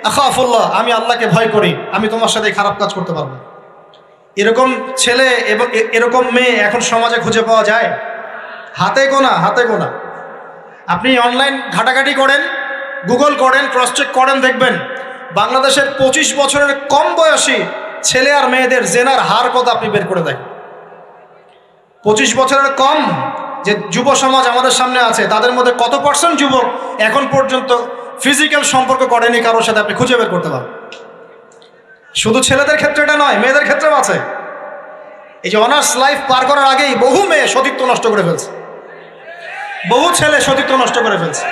আখাফুল্লাহ, আমি আল্লাহকে ভয় করি, আমি তোমার সাথে খারাপ কাজ করতে পারবো। এরকম ছেলে এবং এরকম মেয়ে এখন সমাজে খুঁজে পাওয়া যায়? হাতে গোনা, হাতে গোনা। আপনি অনলাইন ঘাটাঘাটি করেন, গুগল করেন, ক্রস চেক করেন, দেখবেন বাংলাদেশের 25 বছরের কম বয়সী ছেলে আর মেয়েদের জেনার হার কত আপনি বের করে দেন। 25 বছরের কম যে যুব সমাজ আমাদের সামনে আছে তাদের মধ্যে কত % যুবক এখন পর্যন্ত ফিজিক্যাল সম্পর্ক করেনি কারোর সাথে, আপনি খুঁজে বের করতে পারেন। শুধু ছেলেদের ক্ষেত্রে এটা নয়, মেয়েদের ক্ষেত্রেও আছে। এই যে অনার্স লাইফ পার করার আগেই বহু মেয়ে সতীত্ব নষ্ট করে ফেলছে, বহু ছেলে সতীত্ব নষ্ট করে ফেলছে।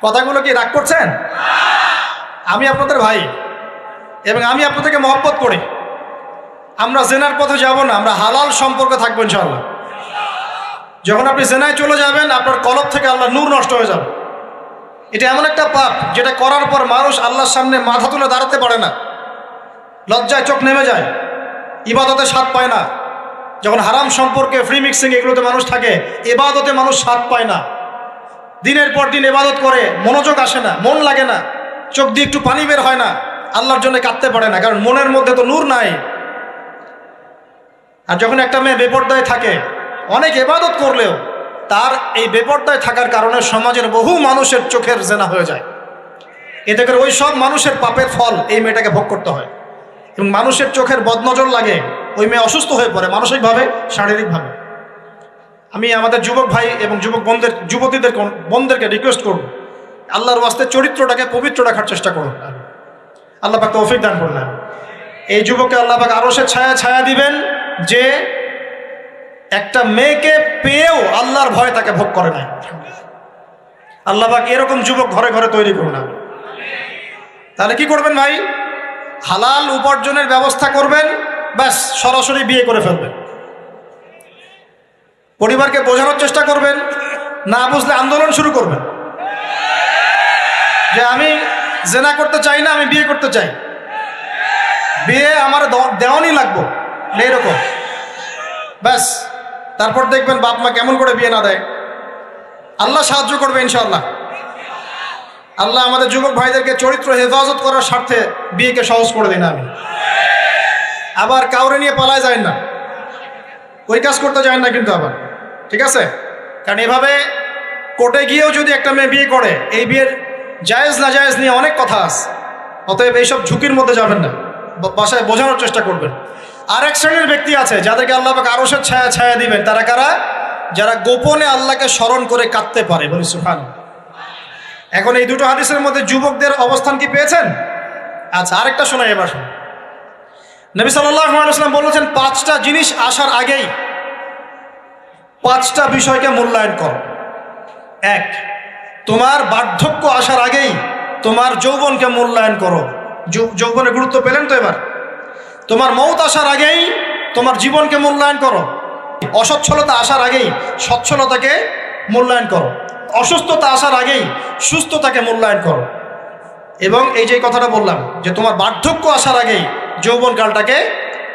কথাগুলো কি রাগ করছেন? আমি আপনাদের ভাই এবং আমি আপনাদেরকে মহব্বত করি। আমরা জেনার পথে যাব না, আমরা হালাল সম্পর্কে থাকবো ইনশাআল্লাহ। যখন আপনি জেনায় চলে যাবেন আপনার কলব থেকে আল্লাহ নূর নষ্ট হয়ে যাবে। এটা এমন একটা পাপ যেটা করার পর মানুষ আল্লাহর সামনে মাথা তুলে দাঁড়াতে পারে না, লজ্জায় চোখ নেমে যায়, ইবাদতে স্বাদ পায় না। যখন হারাম সম্পর্কে, ফ্রি মিক্সিং, এগুলোতে মানুষ থাকে, ইবাদতে মানুষ স্বাদ পায় না। দিনের পর দিন ইবাদত করে মনোযোগ আসে না, মন লাগে না, চোখ দিয়ে একটু পানি বের হয় না, আল্লাহর জন্য কাঁদতে পারে না, কারণ মনের মধ্যে তো নূর নাই। আর যখন একটা মেয়ে বেপরদায় থাকে, অনেক ইবাদত করলেও তার এই বেপরদায় থাকার কারণে সমাজের বহু মানুষের চোখের জেনা হয়ে যায়। এতে করে ওই সব মানুষের পাপের ফল এই মেয়েটাকে ভোগ করতে হয় এবং মানুষের চোখের বদনজর লাগে, ওই মেয়ে অসুস্থ হয়ে পড়ে মানসিকভাবে, শারীরিকভাবে। আমি আমাদের যুবক ভাই এবং বোনদেরকে রিকোয়েস্ট করব, আল্লাহর ওয়াস্তে চরিত্রটাকে পবিত্র রাখার চেষ্টা করুন। আল্লাহ পাক তৌফিক দান করলেন। এই যুবককে আল্লাহ পাক আরশের ছায়া ছায়া দিবেন যে একটা মেয়েকে পেয়েও আল্লাহর ভয় তাকে ভোগ করে নাই। আল্লাহ পাক এরকম যুবক ঘরে ঘরে তৈরি করুন। তাহলে কি করবেন ভাই? হালাল উপার্জনের ব্যবস্থা করবেন, ব্যাস সরাসরি বিয়ে করে ফেলবেন। পরিবারকে বোঝানোর চেষ্টা করবেন, না বুঝলে আন্দোলন শুরু করবেন যে আমি জেনা করতে চাই না, আমি বিয়ে করতে চাই, বিয়ে আমার দেওয়ানি লাগবো, এরকম ব্যাস। তারপর দেখবেন বাপ মা কেমন করে বিয়ে না দেয়। আল্লাহ সাহায্য করবে ইনশাআল্লাহ। আল্লাহ আমাদের যুবক ভাইদেরকে চরিত্র হেফাজত করার স্বার্থে বিয়েকে সহজ করে দিন। আমি আবার কাউরে নিয়ে পালায় যায় না, ওই কাজ করতে যায় না কিন্তু আবার, ঠিক আছে? কারণ এভাবে কোর্টে গিয়েও যদি একটা মেয়ে বিয়ে করে, এই বিয়ের জায়েজ না জায়েজ নিয়ে অনেক কথা আছে। অতএব এইসব ঝুঁকির মধ্যে যাবেন না, বাসায় বোঝানোর চেষ্টা করবেন। আর এক শ্রেণীর ব্যক্তি আছে যাদেরকে আল্লাহ পাক আরশের ছায়া ছায়া দিবেন। তারা কারা? যারা গোপনে আল্লাহকে স্মরণ করে কাঁদতে পারে। বলি সুবহানাল্লাহ। এখন এই দুটো হাদিসের মধ্যে যুবকদের অবস্থান কি পেয়েছেন? আচ্ছা, আরেকটা শোনাই এবার। নবী সাল্লাল্লাহু আলাইহি ওয়াসাল্লাম বলেছেন, 5টা জিনিস আসার আগেই 5টা বিষয়কে মূল্যায়ন করো। 1, তোমার বার্ধক্য আসার আগেই তোমার যৌবনকে মূল্যায়ন করো। যৌবনের গুরুত্ব পেলেন তো এবার? তোমার মৌত আসার আগেই তোমার জীবনকে মূল্যায়ন করো। অসচ্ছলতা আসার আগেই সচ্ছলতাকে মূল্যায়ন করো। অসুস্থতা আসার আগেই সুস্থতাকে মূল্যায়ন করো। এবং এই যে কথাটা বললাম যে তোমার বার্ধক্য আসার আগেই যৌবনকালটাকে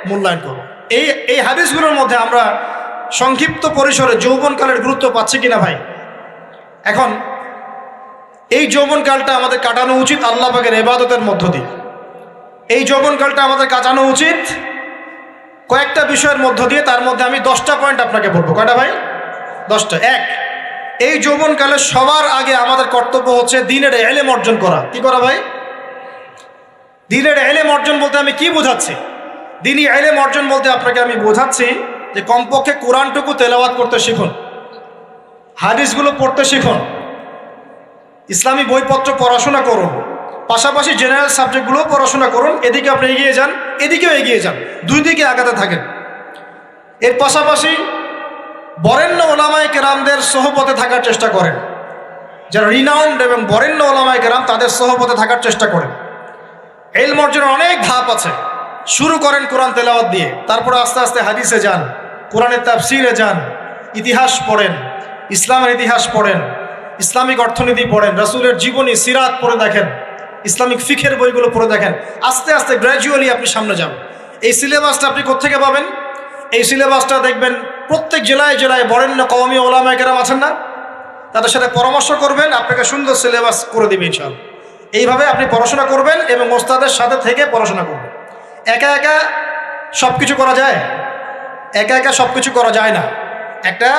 মূল্যায়ন করো। এই হাদিসগুলোর মধ্যে আমরা সংক্ষিপ্ত পরিসরে যৌবনকালের গুরুত্ব পাচ্ছি কিনা ভাই? এখন এই যৌবনকালটা আমাদের কাটানো উচিত আল্লাহ পাকের ইবাদতের মধ্য দিয়ে। এই যৌবনকালটা আমাদের কাটানো উচিত কয়েকটা বিষয়ের মধ্য দিয়ে। তার মধ্যে আমি 10টা পয়েন্ট আপনাকে বলবো। কয়টা ভাই? 10টা। 1, এই যৌবনকালে সবার আগে আমাদের কর্তব্য হচ্ছে দ্বীনের ইলম অর্জন করা। কি করা ভাই? দ্বীনের ইলম অর্জন বলতে আমি কি বোঝাচ্ছি? দ্বীনি ইলম অর্জন বলতে আপনাকে আমি বোঝাচ্ছি যে কমপক্ষে কোরআনটুকু তেলাওয়াত করতে শিখুন, হাদিসগুলো পড়তে শিখুন, ইসলামী বইপত্র পড়াশোনা করুন, পাশাপাশি জেনারেল সাবজেক্টগুলোও পড়াশোনা করুন। এদিকে আপনি এগিয়ে যান, এদিকেও এগিয়ে যান, দুই দিকে আগাতে থাকেন। এর পাশাপাশি বরেণ্য ওলামায়ে কেরামদের সোহবতে থাকার চেষ্টা করেন। যারা রিনাউন্ড এবং বরেণ্য ওলামায়ে কেরাম, তাদের সোহবতে থাকার চেষ্টা করেন। ইলম অর্জনের অনেক ধাপ আছে। শুরু করেন কোরআন তেলাওয়াত দিয়ে, তারপরে আস্তে আস্তে হাদিসে যান, কোরআনের তাফসিরে যান, ইতিহাস পড়েন, ইসলামের ইতিহাস পড়েন, ইসলামিক অর্থনীতি পড়েন, রাসূলের জীবনী সিরাত পড়ে দেখেন, ইসলামিক ফিখের বইগুলো পড়ে দেখেন। আস্তে আস্তে গ্র্যাজুয়ালি আপনি সামনে যান। এই সিলেবাসটা আপনি কোত্থেকে পাবেন? এই সিলেবাসটা দেখবেন প্রত্যেক জেলায় জেলায় বরেণ্য কওমি ওলামায়ে কেরাম আছেন না, তাদের সাথে পরামর্শ করবেন, আপনাকে সুন্দর সিলেবাস করে দেবে ইনশাআল্লাহ। এইভাবে আপনি পড়াশোনা করবেন এবং ওস্তাদের সাথে থেকে পড়াশোনা করবেন। একা একা সব কিছু করা যায়? একা একা সব কিছু করা যায় না। একটা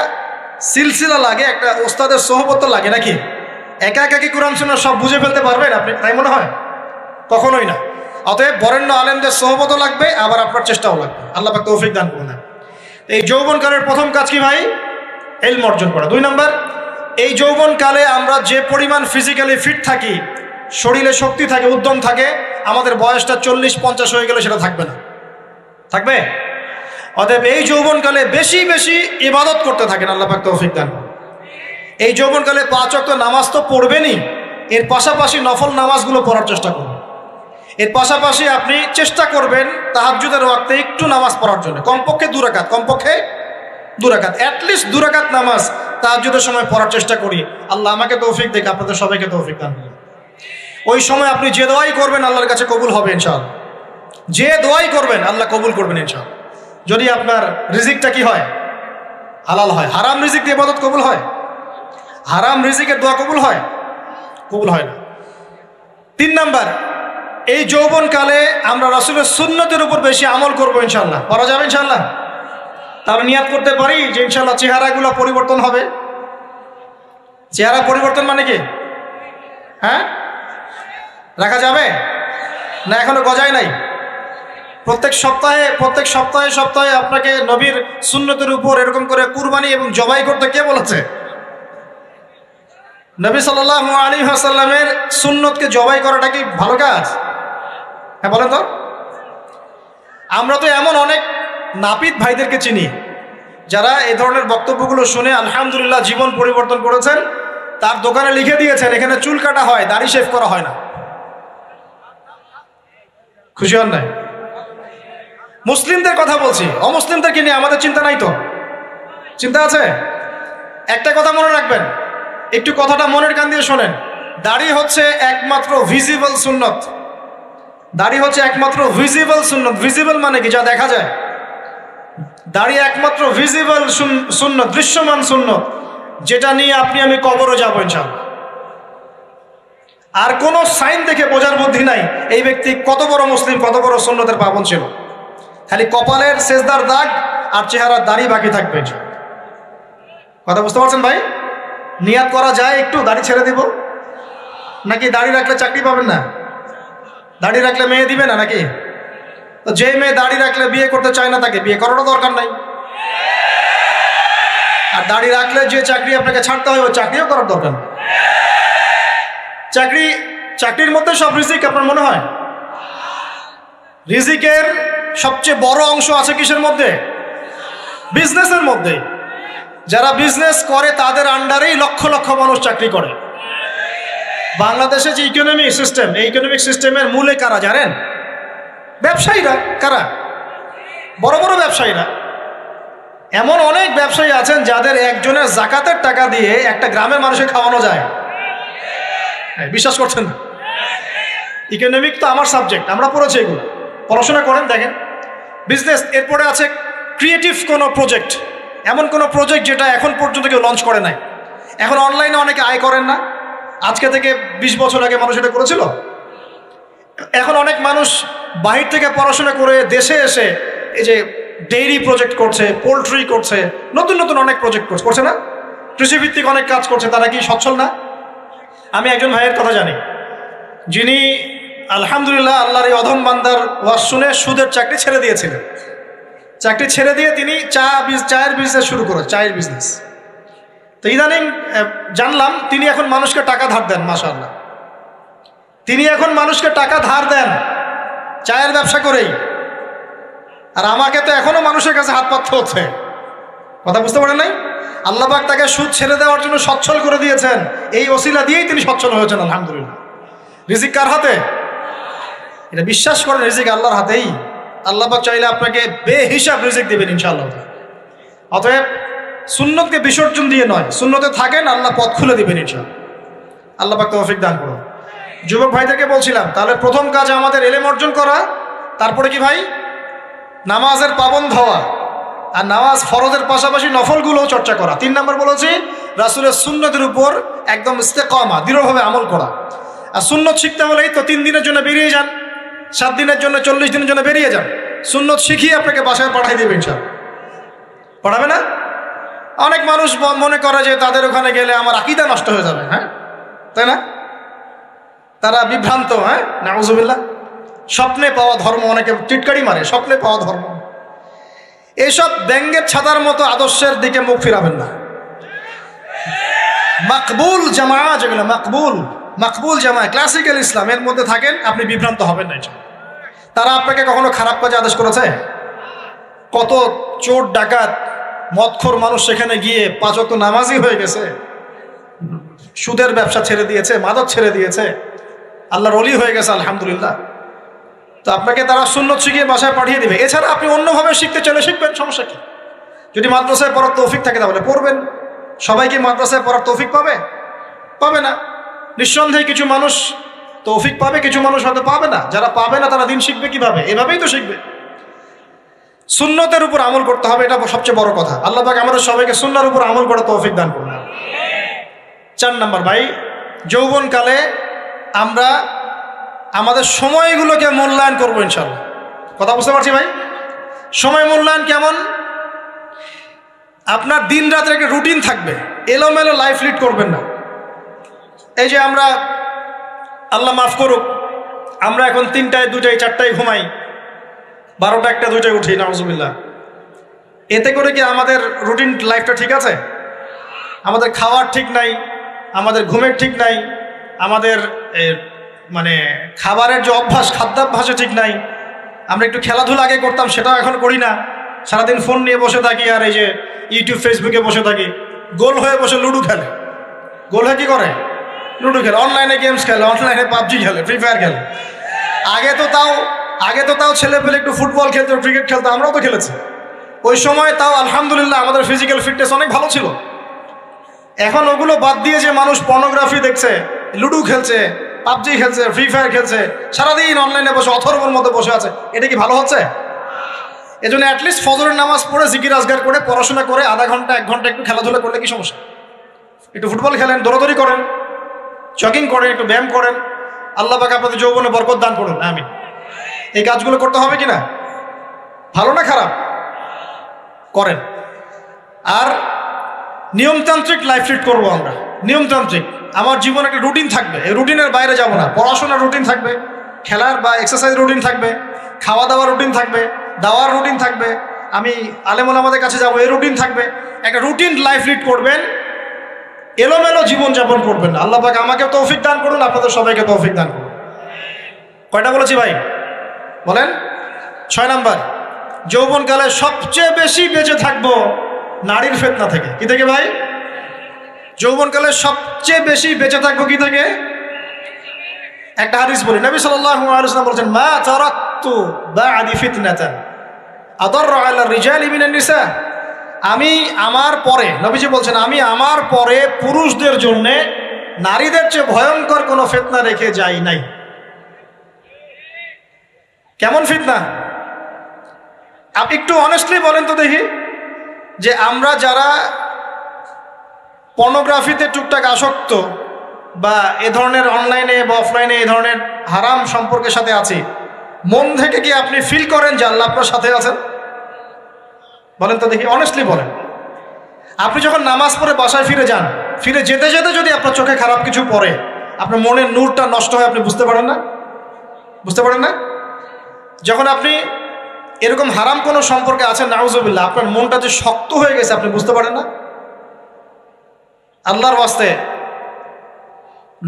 সিলসিলা লাগে, একটা ওস্তাদের সোহবত লাগে নাকি? একা একা কি কোরআন সুন্নাহ সব বুঝে ফেলতে পারবেন আপনি? তাই মনে হয়? কখনোই না। অতএব বরেণ্য আলেমদের সোহবতও লাগবে, আবার আপনার চেষ্টাও লাগবে। আল্লাহ পাক তৌফিক দান করুন। এই যৌবনকালের প্রথম কাজ কি ভাই? ইলম অর্জন করা। 2 নম্বর, এই যৌবনকালে আমরা যে পরিমাণ ফিজিক্যালি ফিট থাকি, শরীরে শক্তি থাকে, উদ্যম থাকে, আমাদের বয়সটা 40-50 হয়ে গেলে সেটা থাকবে না। থাকবে? অতএব এই যৌবনকালে বেশি বেশি ইবাদত করতে থাকেন। আল্লাহ পাক তৌফিক দান করুন। এই যৌবনকালে 5 ওয়াক্ত নামাজ তো পড়বেনই, এর পাশাপাশি নফল নামাজগুলো পড়ার চেষ্টা করুন। এর পাশাপাশি আপনি চেষ্টা করবেন তাহাজ্জুদের ওয়াক্তে একটু নামাজ পড়ার জন্য, কমপক্ষে 2 রাকাত, কমপক্ষে 2 রাকাত, অ্যাটলিস্ট 2 রাকাত নামাজ তাহাজ্জুদের সময় পড়ার চেষ্টা করি। আল্লাহ আমাকে তৌফিক দিক, আপনাদের সবাইকে তৌফিক দান করুন। ওই সময় আপনি যে দোয়াই করবেন আল্লাহর কাছে কবুল হবে ইনশাআল্লাহ। যে দোয়াই করবেন আল্লাহ কবুল করবেন ইনশাআল্লাহ। যদি আপনার রিজিকটা কি হয়? হালাল হয়। হারাম রিজিক দিয়ে ইবাদত কবুল হয়? হারাম রিজিকের দোয়া কবুল হয়? কবুল হয় না। 3 নাম্বার, এই যৌবনকালে আমরা রাসূলের সুন্নতের উপর বেশি আমল করবো ইনশাআল্লাহ। করা যাবে ইনশাআল্লাহ? তাহলে নিয়াত করতে পারি যে ইনশাআল্লাহ চেহারাগুলো পরিবর্তন হবে। চেহারা পরিবর্তন মানে কি? হ্যাঁ, রাখা যাবে না? এখনো গজায় নাই। প্রত্যেক সপ্তাহে আপনাকে নবীর সুন্নতের উপর এরকম করে কুরবানি এবং জবাই করতে কে বলেছে? নবী সাল্লাল্লাহু আলাইহি ওয়াসাল্লামের সুন্নতকে জবাই করাটা কি ভালো কাজ? হ্যাঁ বলেন তো। আমরা তো এমন অনেক নাপিত ভাইদেরকে চিনি যারা এই ধরনের বক্তব্যগুলো শুনে আলহামদুলিল্লাহ জীবন পরিবর্তন করেছেন। তার দোকানে লিখে দিয়েছেন এখানে চুল কাটা হয়, দাড়ি শেভ করা হয় না। খুশি হন নাই? মুসলিমদের কথা বলছি, অমুসলিমদেরকে নিয়ে আমাদের চিন্তা নাই তো? চিন্তা আছে। একটা কথা মনে রাখবেন, একটু কথাটা মনের কান দিয়ে শোনেন। দাড়ি হচ্ছে একমাত্র ভিজিবল সুন্নত। দাড়ি হচ্ছে একমাত্র ভিজিবল সুন্নত। ভিজিবল মানে কি? যা দেখা যায়। দাড়ি একমাত্র ভিজিবল সুন্নত, দৃশ্যমান সুন্নত, যেটা নিয়ে আপনি আমি কবরে যাবো ইনশাআল্লাহ। আর কোনো সাইন দেখে বোঝার বুদ্ধি নাই এই ব্যক্তি কত বড় মুসলিম, কত বড় সুন্নতের পাবন ছিল। খালি কপালের সেজদার দাগ আর চেহারার দাড়ি বাকি থাকবে। কথা বুঝতে পারছেন ভাই? নিয়াত করা যায় একটু দাড়ি ছেড়ে দিব, নাকি দাড়ি রাখলে চাকরি পাবেন না? দাড়ি রাখলে মেয়ে দিবে না নাকি? তো যে মেয়ে দাড়ি রাখলে বিয়ে করতে চায় না তাকে বিয়ে করারও দরকার নাই। আর দাড়ি রাখলে যে চাকরি আপনাকে ছাড়তে হয় ওই চাকরিও করার দরকার নেই। চাকরির মধ্যে সব রিজিক আপনার মনে হয়? রিজিকের সবচেয়ে বড় অংশ আছে কিসের মধ্যে? বিজনেসের মধ্যে। যারা বিজনেস করে তাদের আন্ডারেই লক্ষ লক্ষ মানুষ চাকরি করে। বাংলাদেশে যে ইকোনমিক সিস্টেম, এই ইকোনমিক সিস্টেমের মূলে কারা জানেন? ব্যবসায়ীরা। কারা? বড় বড় ব্যবসায়ীরা। এমন অনেক ব্যবসায়ী আছেন যাদের একজনের জাকাতের টাকা দিয়ে একটা গ্রামের মানুষকে খাওয়ানো যায়। বিশ্বাস করছেন না? ইকোনমিক তো আমার সাবজেক্ট, আমরা পড়েছি এগুলো, পড়াশোনা করেন দেখেন। বিজনেস, এরপরে আছে ক্রিয়েটিভ কোনো প্রজেক্ট, এমন কোনো প্রজেক্ট যেটা এখন পর্যন্ত কেউ লঞ্চ করে নাই। এখন অনলাইনে অনেকে আয় করেন না, আজকে থেকে 20 বছর আগে মানুষ এটা করেছিল। এখন অনেক মানুষ বাহির থেকে পড়াশোনা করে দেশে এসে এই যে ডেইরি প্রজেক্ট করছে, পোলট্রি করছে, নতুন নতুন অনেক প্রজেক্ট করছে না? কৃষিভিত্তিক অনেক কাজ করছে। তারা কি সচ্ছল না? আমি একজন ভাইয়ের কথা জানি, যিনি আলহামদুলিল্লাহ আল্লাহর এই অধম বান্দার ওয়াজ শুনে সুদের চাকরি ছেড়ে দিয়েছিলেন। চাকরি ছেড়ে দিয়ে তিনি চায়ের বিজনেস শুরু করে, চায়ের বিজনেস। তো ইদানিং জানলাম তিনি এখন মানুষকে টাকা ধার দেন। মাশাআল্লাহ, তিনি এখন মানুষকে টাকা ধার দেন চায়ের ব্যবসা করেই। আর আমাকে তো এখনো মানুষের কাছে হাত পাততে হচ্ছে। কথা বুঝতে পারেন নাই? আল্লাহ পাক তাকে সুদ ছেড়ে দেওয়ার জন্য সচ্ছল করে দিয়েছেন। এই ওসিলা দিয়েই তিনি সচ্ছল হয়েছেন আলহামদুলিল্লাহ। রিজিক কার হাতে? এটা বিশ্বাস করেন, রিজিক আল্লাহর হাতেই। আল্লাহ পাক চাইলে আপনাকে বেহিসাব রিজিক দিবেন ইনশাআল্লাহ। অতএব সুন্নতকে বিসর্জন দিয়ে নয়, সুন্নতে থাকেন, আল্লাহ পথ খুলে দিবেন ইনশাআল্লাহ। আল্লাহ পাক তৌফিক দান করুন। যুবক ভাইদেরকে বলছিলাম, তাহলে প্রথম কাজ আমাদের ইলম অর্জন করা, তারপরে কি ভাই? নামাজের পাবন্দ হওয়া, আর নামাজ ফরজের পাশাপাশি নফলগুলোও চর্চা করা। 3 নম্বর বলেছি রাসূলের সুন্নতের উপর একদম ইস্তেকামা, দৃঢ়ভাবে আমল করা। আর সুন্নত শিখতে হলেই তো 3 দিনের জন্য বেরিয়ে যান, 7 দিনের জন্য, 40 দিনের জন্য বেরিয়ে যান। সুন্নত শিখিয়ে আপনাকে বাসায় পাঠাই দেবে ইনশাআল্লাহ। পড়াবে না? অনেক মানুষ মনে করে যে তাদের ওখানে গেলে আমার আকীদা নষ্ট হয়ে যাবে। হ্যাঁ, তাই না? তারা বিভ্রান্ত। হ্যাঁ, নাউজুবিল্লাহ। স্বপ্নে পাওয়া ধর্ম, অনেকে টিটকারি মারে, স্বপ্নে পাওয়া ধর্ম। এইসব ব্যঙ্গের ছাতার মতো আদর্শের দিকে মুখ ফিরাবেন না। মাকবুল জামা, যেগুলো মাকবুল জামা, ক্লাসিক্যাল ইসলামের মধ্যে থাকেন, আপনি বিভ্রান্ত হবেন না। তারা আপনাকে কখনো খারাপ কাজে আদেশ করেছে? কত চোর ডাকাত মদখোর মানুষ সেখানে গিয়ে 5 ওয়াক্ত নামাজি হয়ে গেছে, সুদের ব্যবসা ছেড়ে দিয়েছে, মাদক ছেড়ে দিয়েছে, আল্লাহর ওলি হয়ে গেছে আলহামদুলিল্লাহ। তো আপনাকে তারা সুন্নত শিখিয়ে বাসায় পাঠিয়ে দিবে। এছাড়া আপনি অন্যভাবে শিখতে চলে শিখবেন, সমস্যা কি? যদি মাদ্রাসায় পড়ার তৌফিক থাকে তাহলে পড়বেন। সবাই কি মাদ্রাসায় পড়ার তৌফিক পাবে? পাবে না। নিঃসন্দেহে কিছু মানুষ তৌফিক পাবে, কিছু মানুষ হয়তো পাবে না। যারা পাবে না তারা দিন শিখবে কিভাবে? এভাবেই তো শিখবে। সুন্নতের উপর আমল করতে হবে, এটা সবচেয়ে বড় কথা। আল্লাহ পাক আমাদের সবাইকে সুন্নাহর উপর আমল করার তৌফিক দান করুন। 4 নম্বর ভাই, যৌবনকালে আমরা আমাদের সময়গুলোকে মূল্যায়ন করবো ইনশাআল্লাহ। কথা বুঝতে পারছি ভাই? সময় মূল্যায়ন কেমন? আপনার দিন রাতের একটা রুটিন থাকবে, এলোমেলো লাইফ লিড করবেন না। এই যে আমরা, আল্লাহ মাফ করুক, আমরা এখন 3টায় 2টায় 4টায় ঘুমাই, 12টা 1টা 2টায় উঠি, নাউজুবিল্লাহ। এতে করে কি আমাদের রুটিন লাইফটা ঠিক আছে? আমাদের খাওয়ার ঠিক নাই, আমাদের ঘুমের ঠিক নাই, আমাদের মানে খাবারের যে অভ্যাস, খাদ্যাভ্যাসও ঠিক নাই। আমরা একটু খেলাধুলা আগে করতাম, সেটাও এখন করি না। সারাদিন ফোন নিয়ে বসে থাকি, আর এই যে ইউটিউব ফেসবুকে বসে থাকি। গোল হয়ে বসে লুডো খেলে। গোল হয়ে কি করে? লুডো খেলে, অনলাইনে গেমস খেলে, অনলাইনে পাবজি খেলে, ফ্রি ফায়ার খেলে। আগে তো তাও ছেলে পেলে একটু ফুটবল খেলতো, ক্রিকেট খেলতো, আমরাও তো খেলেছি। ওই সময় তাও আলহামদুলিল্লাহ আমাদের ফিজিক্যাল ফিটনেস অনেক ভালো ছিল। এখন ওগুলো বাদ দিয়ে যে মানুষ পর্নোগ্রাফি দেখছে, লুডো খেলছে, পাবজি খেলছে, ফ্রি ফায়ার খেলছে, সারাদিন অনলাইনে বসে অথর্বর মধ্যে বসে আছে, এটা কি ভালো হচ্ছে? এজন্য অ্যাটলিস্ট ফজরের নামাজ পড়ে জিকির আজগার করে পড়াশোনা করে আধা ঘন্টা 1 ঘন্টা একটু খেলাধুলা করলে কি সমস্যা? একটু ফুটবল খেলেন, দৌড়াদৌড়ি করেন, জগিং করেন, একটু ব্যায়াম করেন। আল্লাহ পাক আপনাদের যৌবনে বরকত দান করুন, আমিন। এই কাজগুলো করতে হবে কিনা? ভালো না খারাপ? করেন। আর নিয়মতান্ত্রিক লাইফ লিড করবো আমরা, নিয়মতান্ত্রিক। আমার জীবনে একটা রুটিন থাকবে, এই রুটিনের বাইরে যাব না। পড়াশোনার রুটিন থাকবে, খেলার বা এক্সারসাইজ রুটিন থাকবে, খাওয়া দাওয়ার রুটিন থাকবে, দাওয়ার রুটিন থাকবে, আমি আলেমুল আমাদের কাছে যাবো, এই রুটিন থাকবে। একটা রুটিন লাইফ লিড করবেন, এলোমেলো জীবনযাপন করবেন না। আল্লাহ পাক আমাকে তৌফিক দান করুন, আপনাদের সবাইকে তৌফিক দান করুন। কয়টা বলেছি ভাই? বলেন। 6 নাম্বার, যৌবনকালে সবচেয়ে বেশি বেঁচে থাকবো নারীর ফিতনা থেকে। কি থেকে ভাই? যৌবনকালে সবচেয়ে বেশি বেঁচে থাকবো কি থেকে? একটা হাদিস বলি, নবী সাল্লাল্লাহু আলাইহি ওয়াসাল্লাম বলেছেন, মা তারাকতু বা'দি ফিতনাতান আদাররু আলা রিজালি মিনান নিসা। আমি আমার পরে, নবীজি বলছেন, আমি আমার পরে পুরুষদের জন্য নারীদের চেয়ে ভয়ঙ্কর কোনো ফিতনা রেখে যাই নাই। কেমন ফিতনা? আপনি একটু অনেস্টলি বলেন তো দেখি, যে আমরা যারা পর্নোগ্রাফিতে টুকটাক আসক্ত বা এ ধরনের অনলাইনে বা অফলাইনে এই ধরনের হারাম সম্পর্কের সাথে আছি, মন থেকে কি আপনি ফিল করেন যে আল্লাহ আপনার সাথে আছেন? বলেন তো দেখি, অনেস্টলি বলেন। আপনি যখন নামাজ পড়ে বাসায় ফিরে যান, ফিরে যেতে যেতে যদি আপনার চোখে খারাপ কিছু পড়ে, আপনার মনের নূরটা নষ্ট হয়, আপনি বুঝতে পারেন না? বুঝতে পারেন না? যখন আপনি এরকম হারাম কোনো সম্পর্কে আছেন, নাউজুবিল্লাহ, আপনার মনটা যে শক্ত হয়ে গেছে, আপনি বুঝতে পারেন না? আল্লাহর ওয়াস্তে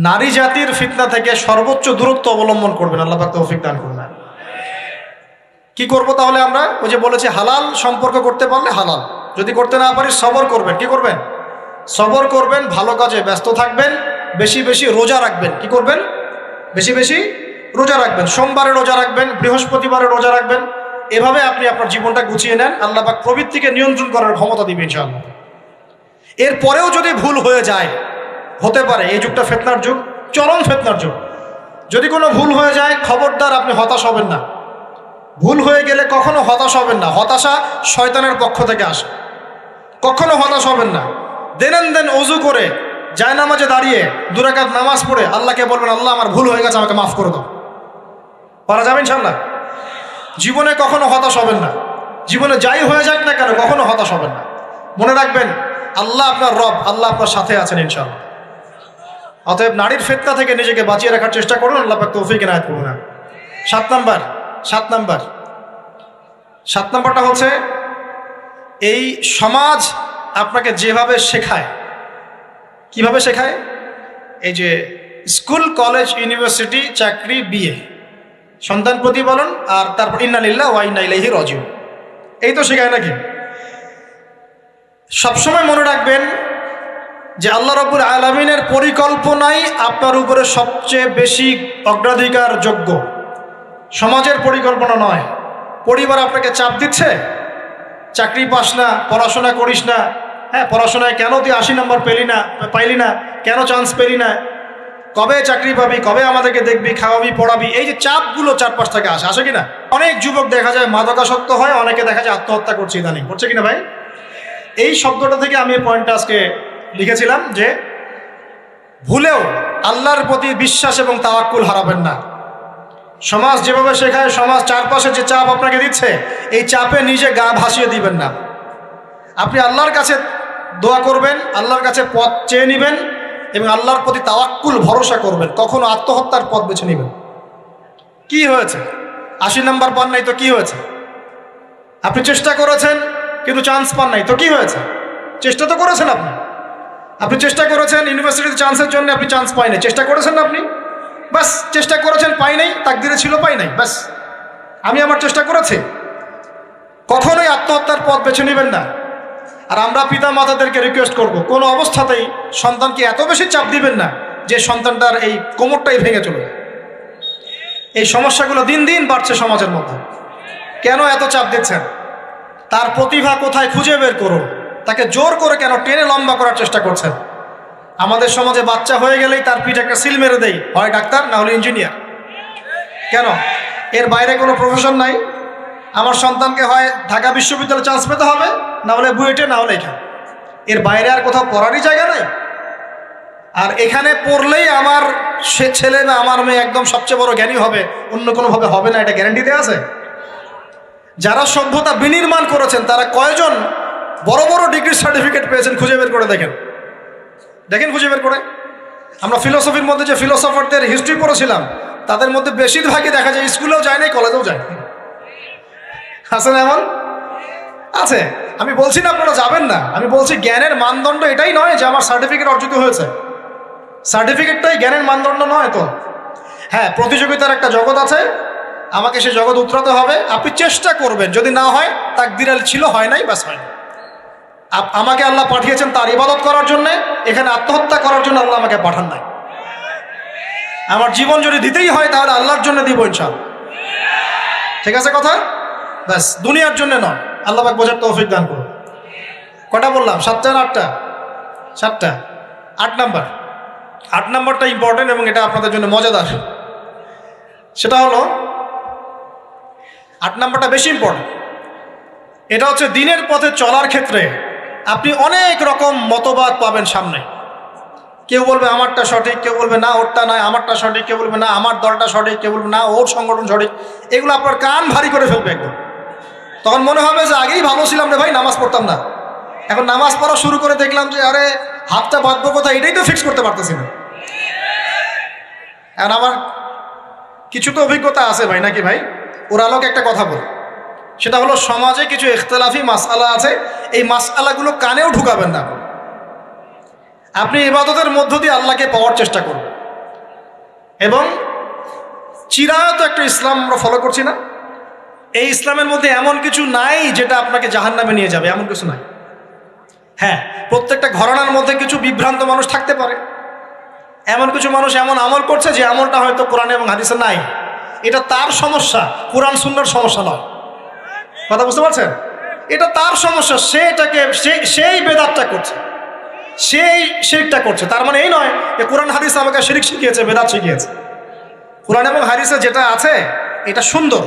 নারী জাতির ফিতনা থেকে সর্বোচ্চ দূরত্ব অবলম্বন করবেন। আল্লাহ পাক তৌফিক দান করুন। কি করব তাহলে আমরা? ওই যে বলেছি, হালাল সম্পর্ক করতে পারলে হালাল, যদি করতে না পারি সবর করবেন। কি করবেন? সবর করবেন, ভালো কাজে ব্যস্ত থাকবেন, বেশি বেশি রোজা রাখবেন। কি করবেন? বেশি বেশি রোজা রাখবেন। সোমবারে রোজা রাখবেন, বৃহস্পতিবারে রোজা রাখবেন। এভাবে আপনি আপনার জীবনটা গুছিয়ে নেন, আল্লাহ পাক প্রবৃত্তিকে নিয়ন্ত্রণ করার ক্ষমতা দিবেন ইনশাআল্লাহ। এরপরেও যদি ভুল হয়ে যায়, হতে পারে এই যুগটা ফিতনার যুগ, চরম ফিতনার যুগ। যদি কোনো ভুল হয়ে যায়, খবরদার আপনি হতাশ হবেন না। ভুল হয়ে গেলে কখনো হতাশ হবেন না। হতাশা শয়তানের পক্ষ থেকে আসে, কখনো হতাশ হবেন না। দেন ওযু করে জায়নামাজে দাঁড়িয়ে 2 রাকাত নামাজ পড়ে আল্লাহকে বলবেন, আল্লাহ আমার ভুল হয়ে গেছে, আমাকে মাফ করে দাও। পারা যাবে ইনশাআল্লাহ। জীবনে কখনো হতাশ হবেন না। জীবনে যাই হয়ে যাক না কেন, কখনো হতাশ হবেন না। মনে রাখবেন, আল্লাহ আপনার রব, আল্লাহ আপনার সাথে আছেন ইনশাআল্লাহ। অতএব নারীর ফিতনা থেকে নিজেকে বাঁচিয়ে রাখার চেষ্টা করুন, আল্লাহ পাক তৌফিক এনায়েত করুন। 7 নাম্বারটা হচ্ছে, এই সমাজ আপনাকে যেভাবে শেখায়, কিভাবে শেখায়? এই যে স্কুল, কলেজ, ইউনিভার্সিটি, চাকরি, বিয়ে, সন্তান প্রতিপালন, আর তারপর ইন্না লিল্লাহি ওয়া ইন্না ইলাইহি রাজিউন, এই তো শেখায় নাকি? সবসময় মনে রাখবেন যে আল্লাহ রাব্বুল আলামিনের পরিকল্পনাই আপনার উপরে সবচেয়ে বেশি অগ্রাধিকার যোগ্য, সমাজের পরিকল্পনা নয়। পরিবার আপনাকে চাপ দিচ্ছে, চাকরি পাস না, পড়াশোনা করিস না, হ্যাঁ পড়াশোনায় কেন তুই 80 নম্বর পাইলি না, কেন চান্স পেলি না, কবে চাকরি পাবি, কবে আমাদেরকে দেখবি, খাওয়াবি, পড়াবি, এই যে চাপগুলো চারপাশ থেকে আসে কিনা? অনেক যুবক দেখা যায় মাদকাসক্ত হয়, অনেকে দেখা যায় আত্মহত্যা করছে ইদানিং, করছে কিনা ভাই? এই শব্দটা থেকে আমি এই পয়েন্টটা আজকে লিখেছিলাম যে ভুলেও আল্লাহর প্রতি বিশ্বাস এবং তাওয়াক্কুল হারাবেন না। সমাজ যেভাবে শেখায়, সমাজ চারপাশে যে চাপ আপনাকে দিচ্ছে, এই চাপে নিজে গা ভাসিয়ে দিবেন না। আপনি আল্লাহর কাছে দোয়া করবেন, আল্লাহর কাছে পথ চেয়ে নেবেন এবং আল্লাহর প্রতি তাওয়াক্কুল ভরসা করবেন। কখনো আত্মহত্যার পথ বেছে নেবেন। কি হয়েছে? 80 নাম্বার পান নাই তো কি হয়েছে? আপনি চেষ্টা করেছেন কিন্তু চান্স পান নাই তো কি হয়েছে? চেষ্টা তো করেছেন আপনি চেষ্টা করেছেন ইউনিভার্সিটিতে চান্সের জন্য, আপনি চান্স পাই নাই, চেষ্টা করেছেন না আপনি? বাস, চেষ্টা করেছেন, পাই নাই, তাকদিরে ছিল পাই নাই, বাস। আমি আমার চেষ্টা করেছি। কখনোই আত্মহত্যার পথ বেছে নেবেন না। আর আমরা পিতা মাতাদেরকে রিকোয়েস্ট করব, কোনো অবস্থাতেই সন্তানকে এত বেশি চাপ দিবেন না যে সন্তানটার এই কোমরটাই ভেঙে চলে। এই সমস্যাগুলো দিন দিন বাড়ছে সমাজের মধ্যে। কেন এত চাপ দিচ্ছেন? তার প্রতিভা কোথায় খুঁজে বের করুন। তাকে জোর করে কেন টেনে লম্বা করার চেষ্টা করছেন? আমাদের সমাজে বাচ্চা হয়ে গেলেই তার পিঠে একটা সিল মেরে দেয়, হয় ডাক্তার না হলে ইঞ্জিনিয়ার। কেন? এর বাইরে কোনো প্রফেশন নাই? আমার সন্তানকে হয় ঢাকা বিশ্ববিদ্যালয়ে চান্স পেতে হবে, না হলে বুয়েটে, না হলে এখানে। এর বাইরে আর কোথাও পড়ারই জায়গা নাই। আর এখানে পড়লেই আমার সে ছেলে বা আমার মেয়ে একদম সবচেয়ে বড় জ্ঞানী হবে, অন্য কোনোভাবে হবে না, এটা গ্যারান্টি দেওয়া আছে? যারা সভ্যতা বিনির্মাণ করেছেন তারা কয়জন বড় বড় ডিগ্রি সার্টিফিকেট পেয়েছেন খুঁজে বের করে দেখেন, দেখেন খুঁজে বের করে। আমরা ফিলোসফির মধ্যে যে ফিলোসফারদের হিস্ট্রি পড়েছিলাম তাদের মধ্যে বেশিরভাগই দেখা যায় স্কুলেও যায় নাই, কলেজেও যায়। আছে না এমন? আছে। আমি বলছি না আপনারা যাবেন না, আমি বলছি জ্ঞানের মানদণ্ড এটাই নয় যে আমার সার্টিফিকেট অর্জিত হয়েছে, সার্টিফিকেটটাই জ্ঞানের মানদণ্ড নয় তো। হ্যাঁ, প্রতিযোগিতার একটা জগৎ আছে, আমাকে সে জগৎ উতরাতে হবে। আপনি চেষ্টা করবেন, যদি না হয় তাকদীরে ছিল, হয় নাই, বাস হয় না। আমাকে আল্লাহ পাঠিয়েছেন তার ইবাদত করার জন্য, এখানে আত্মহত্যা করার জন্য আল্লাহ আমাকে পাঠান নাই। আমার জীবন যদি দিতেই হয় তাহলে আল্লাহর জন্য দিব ইনশাআল্লাহ। ঠিক আছে কথা? ব্যাস, দুনিয়ার জন্য নয়। আল্লাহ পাক বোঝার তৌফিক দান করুন। কটা বললাম? 7টা না 8টা? 7টা। 8 নাম্বারটা ইম্পর্টেন্ট এবং এটা আপনাদের জন্য মজাদার। সেটা হলো 8 নাম্বারটা বেশি ইম্পর্টেন্ট। এটা হচ্ছে দিনের পথে চলার ক্ষেত্রে আপনি অনেক রকম মতবাদ পাবেন সামনে। কেউ বলবে আমারটা সঠিক, কেউ বলবে না ওরটা নয়, আমারটা সঠিক, কেউ বলবে না আমার দলটা সঠিক, কেউ বলবে না ওর সংগঠন সঠিক। এগুলো আপনার কান ভারী করে ফেলবে একদম। তখন মনে হবে যে আগেই ভালো ছিলাম রে ভাই, নামাজ পড়তাম না, এখন নামাজ পড়া শুরু করে দেখলাম যে আরে হাতটা বাঁধবো কোথায় এটাই তো ফিক্স করতে পারতেছি না। এখন আমার কিছু তো অভিজ্ঞতা আছে ভাই, নাকি ভাই? ওর আলোকে একটা কথা বল, সেটা হলো সমাজে কিছু ইখতিলাফি মাসআলা আছে, এই মাসআলাগুলো কানেও ঢুকাবেন না। আপনি ইবাদতের মধ্য দিয়ে আল্লাহকে পাওয়ার চেষ্টা করুন। এবং চিরায়ত একটা ইসলাম আমরা ফলো করছি না, এই ইসলামের মধ্যে এমন কিছু নাই যেটা আপনাকে জাহান্নামে নিয়ে যাবে, এমন কিছু নাই। হ্যাঁ, প্রত্যেকটা ঘরানার মধ্যে কিছু বিভ্রান্ত মানুষ থাকতে পারে, এমন কিছু মানুষ এমন আমল করছে যে আমলটা হয়তো কোরআন এবং হাদিসে নাই। এটা তার সমস্যা, কোরআন সুন্নাহর সমস্যা নয়। কথা বুঝতে পারছেন? এটা তার সমস্যা, সে এটাকে সেই বেদাতটা করছে, সেই শিরকটা করছে। তার মানে এই নয় যে কোরআন হাদিস আমাকে শিরক শিখিয়েছে, বেদাত শিখিয়েছে। কোরআন এবং হাদিসে যেটা আছে এটা সুন্দর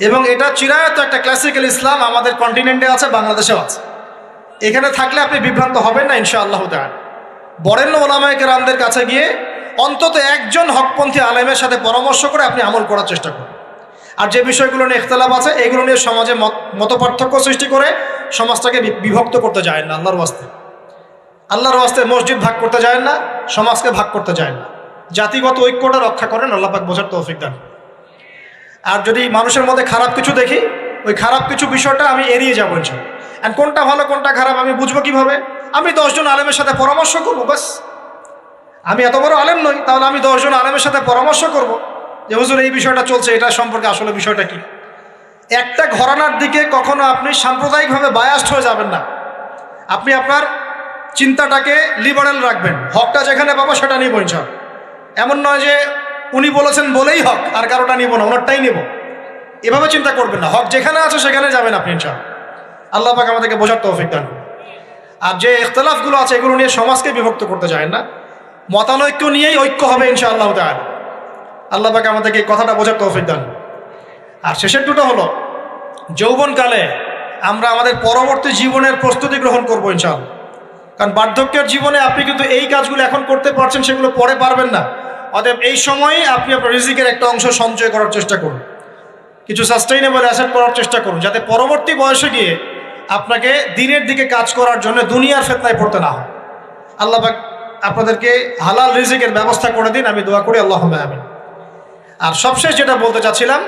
এবং এটা চিরায়ত একটা ক্লাসিক্যাল ইসলাম আমাদের কন্টিনেন্টে আছে, বাংলাদেশেও আছে। এখানে থাকলে আপনি বিভ্রান্ত হবেন না ইনশাআল্লাহ তাআলা। বরেণ্য ওলামায়ে কেরামদের কাছে গিয়ে অন্তত একজন হকপন্থী আলেমের সাথে পরামর্শ করে আপনি আমল করার চেষ্টা করুন। আর যে বিষয়গুলো নিয়ে ইখতিলাফ আছে এগুলো নিয়ে সমাজে মত পার্থক্য সৃষ্টি করে সমাজটাকে বিভক্ত করতে যায় না। আল্লাহর ওয়াস্তে মসজিদ ভাগ করতে যায় না, সমাজকে ভাগ করতে যায় না। জাতিগত ঐক্যটা রক্ষা করেন, আল্লাহ পাক বোঝার তৌফিক দান। আর যদি মানুষের মধ্যে খারাপ কিছু দেখি, ওই খারাপ কিছু বিষয়টা আমি এড়িয়ে যাবো ইনশাআল্লাহ। আর কোনটা ভালো কোনটা খারাপ আমি বুঝবো কিভাবে? আমি 10 জন আলেমের সাথে পরামর্শ করবো, বাস। আমি এত বড় আলেম নই, তাহলে আমি 10 জন আলেমের সাথে পরামর্শ করব যে হুজুর এই বিষয়টা চলছে, এটা সম্পর্কে আসলে বিষয়টা কি। একটা ঘরানার দিকে কখনো আপনি সাম্প্রদায়িকভাবে বায়াস্ট হয়ে যাবেন না। আপনি আপনার চিন্তাটাকে লিবারেল রাখবেন, হকটা যেখানে পাবো সেটা নিব ইনশাআল্লাহ। এমন নয় যে উনি বলেছেন বলেই হক আর কারোটা নিব না, ওনারটাই নিব, এভাবে চিন্তা করবেন না। হক যেখানে আছে সেখানে যাবেন আপনি ইনশাআল্লাহ। আল্লাহ পাক আমাদেরকে বোঝার তৌফিক দান। আর যে ইখতিলাফগুলো আছে এগুলো নিয়ে সমাজকে বিভক্ত করতে যায় না, মতানৈক্য নিয়েই ঐক্য হবে ইনশাআল্লাহ তাআলা। আল্লাহ পাক আমাদেরকে কথাটা বোঝার তৌফিক দান। আর শেষের দুটো হলো যৌবনকালে আমরা আমাদের পরবর্তী জীবনের প্রস্তুতি গ্রহণ করবো ইনশাআল্লাহ। কারণ বার্ধক্যের জীবনে আপনি কিন্তু এই কাজগুলো এখন করতে পারছেন, সেগুলো পরে পারবেন না। অতএব এই সময়ে আপনি আপনার রিজিকের একটা অংশ সঞ্চয় করার চেষ্টা করুন, কিছু সাস্টেইনেবল অ্যাসেট করার চেষ্টা করুন, যাতে পরবর্তী বয়সে গিয়ে আপনাকে দিনের দিকে কাজ করার জন্য দুনিয়ার ফিতনায় পড়তে না হয়। আল্লাহ পাক আপনাদেরকে হালাল রিজিকের ব্যবস্থা করে দিন, আমি দোয়া করি আল্লাহুম্মা আমিন। আর সবশেষ যেটা বলতে চাচ্ছিলাম,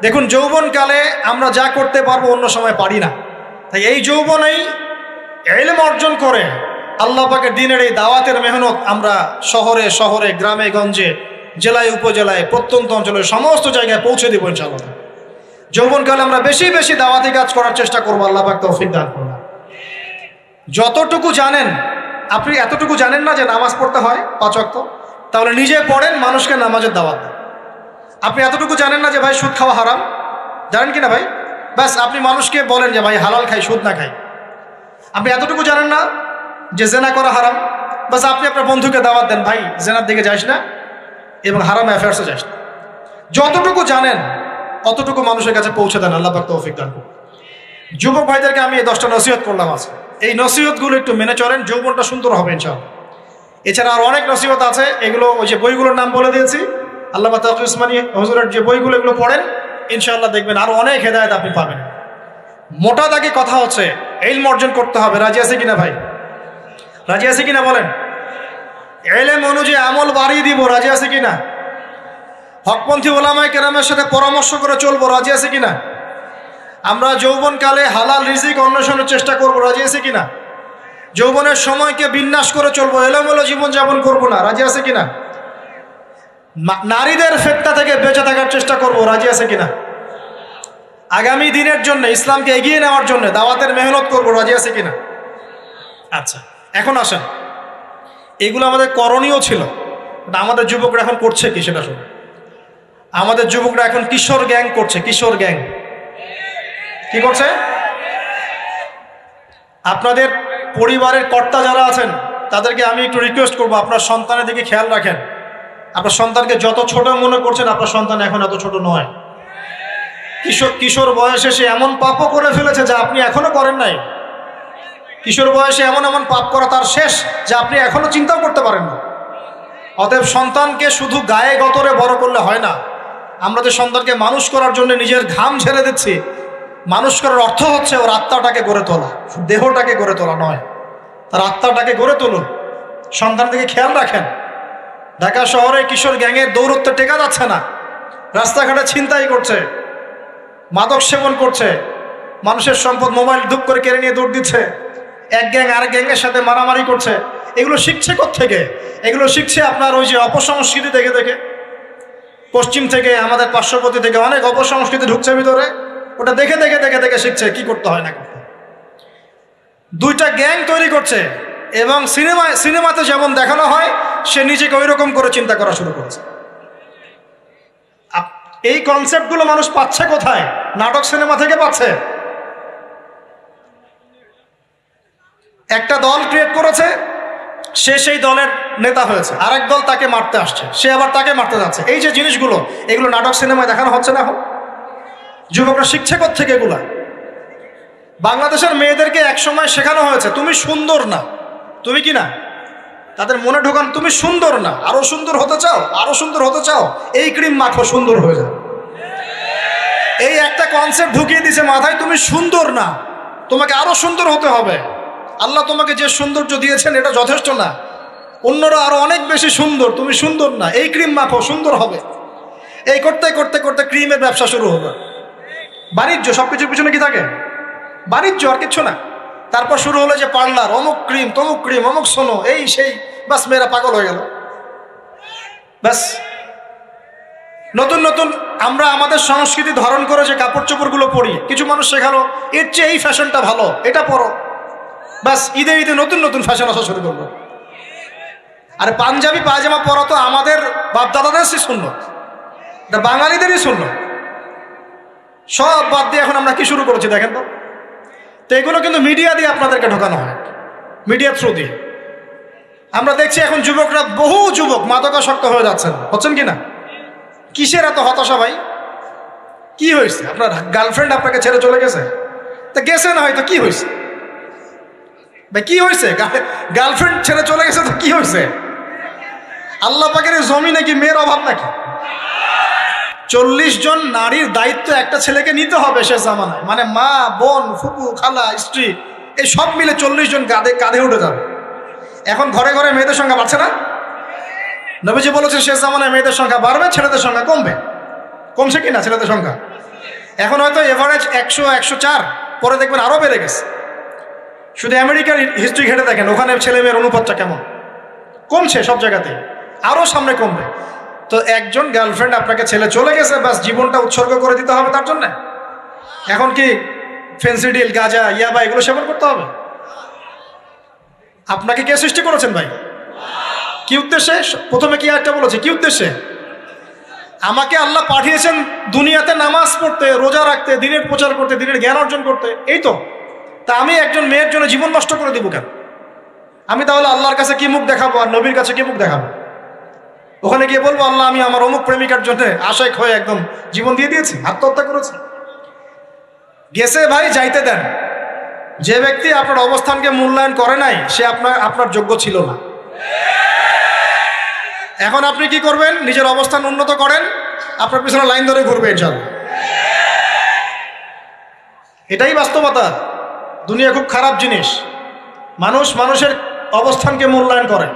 দেখুন যৌবনকালে আমরা যা করতে পারবো অন্য সময় পারি না। তাই এই যৌবনেই ইলম অর্জন করে আল্লাহ পাকের দিনের এই দাওয়াতের মেহনত আমরা শহরে শহরে, গ্রামে গঞ্জে, জেলায় উপজেলায়, প্রত্যন্ত অঞ্চলে সমস্ত জায়গায় পৌঁছে দেবো ইনশাআল্লাহ। যৌবনকালে আমরা বেশি বেশি দাওয়াতি কাজ করার চেষ্টা করবো, আল্লাহ পাক তৌফিক দান করুন। যতটুকু জানেন, আপনি এতটুকু জানেন না যে নামাজ পড়তে হয় 5 ওয়াক্ত, তাহলে নিজে পড়েন, মানুষকে নামাজের দাওয়াত দেন। আপনি এতটুকু জানেন না যে ভাই সুদ খাওয়া হারাম, জানেন কি না ভাই? ব্যাস আপনি মানুষকে বলেন যে ভাই হালাল খাই, সুদ না খাই। আপনি এতটুকু জানেন না যে জেনা করা হারাম, বাস আপনি আপনার বন্ধুকে দাওয়াত দেন, ভাই জেনার দিকে যাস না এবং হারাম অ্যাফেয়ার্সে যাস না। যতটুকু জানেন অতটুকু মানুষের কাছে পৌঁছে দেন। আল্লাহ পাক তৌফিক দান করুন। যুবক ভাইদেরকে আমি এই 10টা নসিহত করলাম আজকে, এই নসিহতগুলো একটু মেনে চলেন, যৌবনটা সুন্দর হবে ইনশাআল্লাহ। এছাড়া আর অনেক নসিহত আছে, এগুলো ওই যে বইগুলোর নাম বলে দিয়েছি, আল্লামা তাকি উসমানী হুজুরের যে বইগুলো, এগুলো পড়েন, ইনশাআল্লাহ দেখবেন আরো অনেক হেদায়েত আপনি পাবেন। মোটা দাগে কথা হচ্ছে ইলম অর্জন করতে হবে। রাজি আছে কিনা ভাই? রাজি আছে কিনা বলেন? ইলম অনুযায়ী আমল বাড়িয়ে দিব। রাজি আছে কিনা? হকপন্থী ওলামায়ে কেরামের সাথে পরামর্শ করে চলবো। রাজি আছে কিনা? আমরা যৌবনকালে হালাল রিজিক অন্বেষণের চেষ্টা করবো। রাজি আছে কিনা? যৌবনের সময়কে বিন্যাস করে চলবো, এলোমেলো জীবনযাপন করবো না। রাজি আছে কিনা? নারীদের ফিতনা থেকে বেঁচে থাকার চেষ্টা করব। রাজি আছে কিনা? আগামী দিনের জন্য, ইসলামকে এগিয়ে নেওয়ার জন্য দাওয়াতের মেহনত করব। রাজি আছে কিনা? আচ্ছা, এখন আসেন, এগুলো আমাদের করণীয় ছিল, আমাদের যুবকরা এখন করছে কি সেটা শুনুন। আমাদের যুবকরা এখন কিশোর গ্যাং করছে। কিশোর গ্যাং কি করছে? আপনাদের পরিবারের কর্তা যারা আছেন তাদেরকে আমি একটু রিকোয়েস্ট করবো, আপনার সন্তানের দিকে খেয়াল রাখেন। আপনার সন্তানকে যত ছোট মনে করছেন, আপনার সন্তান এখন এত ছোট নয়। কিশোর বয়সে সে এমন পাপও করে ফেলেছে যা আপনি এখনো করেন নাই। কিশোর বয়সে এমন এমন পাপ করা তার শেষ, যা আপনি এখনো চিন্তাও করতে পারেন না। অতএব সন্তানকে শুধু গায়ে গতরে বড় করলে হয় না। আমরা যে সন্তানকে মানুষ করার জন্য নিজের ঘাম ঝেড়ে দিচ্ছি, মানুষ করার অর্থ হচ্ছে ওর আত্মাটাকে গড়ে তোলা, দেহটাকে গড়ে তোলা নয়, তার আত্মাটাকে গড়ে তুলুন। সন্তান থেকে খেয়াল রাখেন। ঢাকা শহরে কিশোর গ্যাংয়ের দৌরত্বে টেকা যাচ্ছে না। রাস্তাঘাটে ছিনতাই করছে, মাদক সেবন করছে, মানুষের সম্পদ মোবাইল ধুপ করে কেড়ে নিয়ে দৌড় দিচ্ছে, এক গ্যাং আরেক গ্যাংয়ের সাথে মারামারি করছে। এগুলো শিখছে কোত্থেকে? এগুলো শিখছে আপনার ওই যে অপসংস্কৃতি দেখে দেখে। পশ্চিম থেকে, আমাদের পার্শ্ববর্তী থেকে অনেক অপসংস্কৃতি ঢুকছে ভিতরে, ওটা দেখে দেখে দেখে দেখে শিখছে কি করতে হয় না করতে। দুইটা গ্যাং তৈরি করছে, এবং সিনেমাতে যেমন দেখানো হয় সে নিজেকে ওই রকম করে চিন্তা করা শুরু করেছে। এই কনসেপ্টগুলো মানুষ পাচ্ছে কোথায়? নাটক সিনেমা থেকে পাচ্ছে। একটা দল ক্রিয়েট করেছে, সে সেই দলের নেতা হয়েছে, আরেক দল তাকে মারতে আসছে, সে আবার তাকে মারতে যাচ্ছে। এই যে জিনিসগুলো, এগুলো নাটক সিনেমায় দেখানো হচ্ছে না এখন? যুবকরা শিখছে কোত্থেকে এগুলা? বাংলাদেশের মেয়েদেরকে একসময় শেখানো হয়েছে তুমি সুন্দর না, তুমি কি না, তাদের মনে ঢোকান তুমি সুন্দর না, আরো সুন্দর হতে চাও, আরো সুন্দর হতে চাও, এই ক্রিম মাখো সুন্দর হয়ে যাও। এই একটা কনসেপ্ট ঢুকিয়ে দিছে মাথায়, তুমি সুন্দর না, তোমাকে আরো সুন্দর হতে হবে। আল্লাহ তোমাকে যে সৌন্দর্য দিয়েছেন এটা যথেষ্ট না, অন্যরা আরো অনেক বেশি সুন্দর, তুমি সুন্দর না, এই ক্রিম মাখো সুন্দর হবে। এই করতে করতে করতে ক্রিমের ব্যবসা শুরু হবে। বাণিজ্য, সবকিছুর পিছনে কি থাকে? বাণিজ্য, আর কিচ্ছু না। তারপর শুরু হলো যে পার্লার, অমুক ক্রিম তমুক ক্রিম, অমুক সোনো, এই সেই, বাস মেয়েরা পাগল হয়ে গেল। ব্যাস নতুন নতুন আমরা আমাদের সংস্কৃতি ধারণ করে যে কাপড় চোপড়গুলো পরি, কিছু মানুষ শেখালো এর চেয়ে এই ফ্যাশনটা ভালো, এটা পরো। ব্যাস ঈদে ঈদে নতুন নতুন ফ্যাশন আসা শুরু করলো। আর পাঞ্জাবি পায়জামা পরা তো আমাদের বাপ দাদাদেরই সুন্নত, এটা বাঙালিদেরই সুন্নত। সব বাদ দিয়ে এখন আমরা কি শুরু করেছি দেখেন তো। তো এগুলো কিন্তু মিডিয়া দিয়ে আপনাদেরকে ঢোকানো হয়, মিডিয়া থ্রু দিয়ে। আমরা দেখছি এখন যুবকরা, বহু যুবক মাদকাসক্ত হয়ে যাচ্ছেন, হচ্ছেন কি না? কিসের এত হতাশা ভাই? কি হয়েছে? আপনার গার্লফ্রেন্ড আপনাকে ছেড়ে চলে গেছে? তা গেছে না হয়তো, কি হয়েছে ভাই? কি হয়েছে? গার্লফ্রেন্ড ছেড়ে চলে গেছে তো কি হয়েছে? আল্লাহ পাকের জমিনে কি মেয়ের অভাব নাকি? 40 জন নারীর দায়িত্ব একটা ছেলেকে নিতে হবে সে জামানায়, মানে মা, বোন, ফুপু, খালা, স্ত্রী, এই সব মিলে 40 জন কাঁধে উঠে যাবে। এখন ঘরে ঘরে মেয়েদের সংখ্যা বাড়ছে না? নবীজি বলেছেন শেষ জামানায় মেয়েদের সংখ্যা বাড়বে, ছেলেদের সংখ্যা কমবে। কমছে কি না ছেলেদের সংখ্যা? এখন হয়তো এভারেজ 100, 104, পরে দেখবেন আরো বেড়ে গেছে। শুধু আমেরিকার হিস্ট্রি ঘেটে দেখেন, ওখানে ছেলে মেয়ের অনুপাতটা কেমন, কমছে সব জায়গাতে, আরো সামনে কমবে। তো একজন গার্লফ্রেন্ড আপনাকে ছেলে চলে গেছে, বাস জীবনটা উৎসর্গ করে দিতে হবে তার জন্য? এখন কি ফেন্সিডিল, গাঁজা, ইয়াবা এগুলো সেবন করতে হবে? আপনাকে কে সৃষ্টি করেছেন ভাই? কি উদ্দেশ্যে? প্রথমে কি একটা বলেছে, কি উদ্দেশ্যে? আমাকে আল্লাহ পাঠিয়েছেন দুনিয়াতে নামাজ পড়তে, রোজা রাখতে, দিনের প্রচার করতে, দিনের জ্ঞান অর্জন করতে, এই তো। তা আমি একজন মেয়ের জন্য জীবন নষ্ট করে দিব কেন? আমি তাহলে আল্লাহর কাছে কি মুখ দেখাবো আর নবীর কাছে কি মুখ দেখাবো? ওখানে গিয়ে বলবো আল্লাহ আমি আমার অমুক প্রেমিকার জন্য আশেক হয়ে একদম জীবন দিয়ে দিয়েছি, আত্মহত্যা করেছি? গেছে ভাই, যাইতে দেন। যে ব্যক্তি আপনার অবস্থানকে মূল্যায়ন করে নাই সে আপনার যোগ্য ছিল না। এখন আপনি কি করবেন? নিজের অবস্থান উন্নত করেন, আপনার পিছনে লাইন ধরে ঘুরবে ইনশাআল্লাহ। এটাই বাস্তবতা। দুনিয়া খুব খারাপ জিনিস। মানুষ মানুষের অবস্থানকে মূল্যায়ন করে,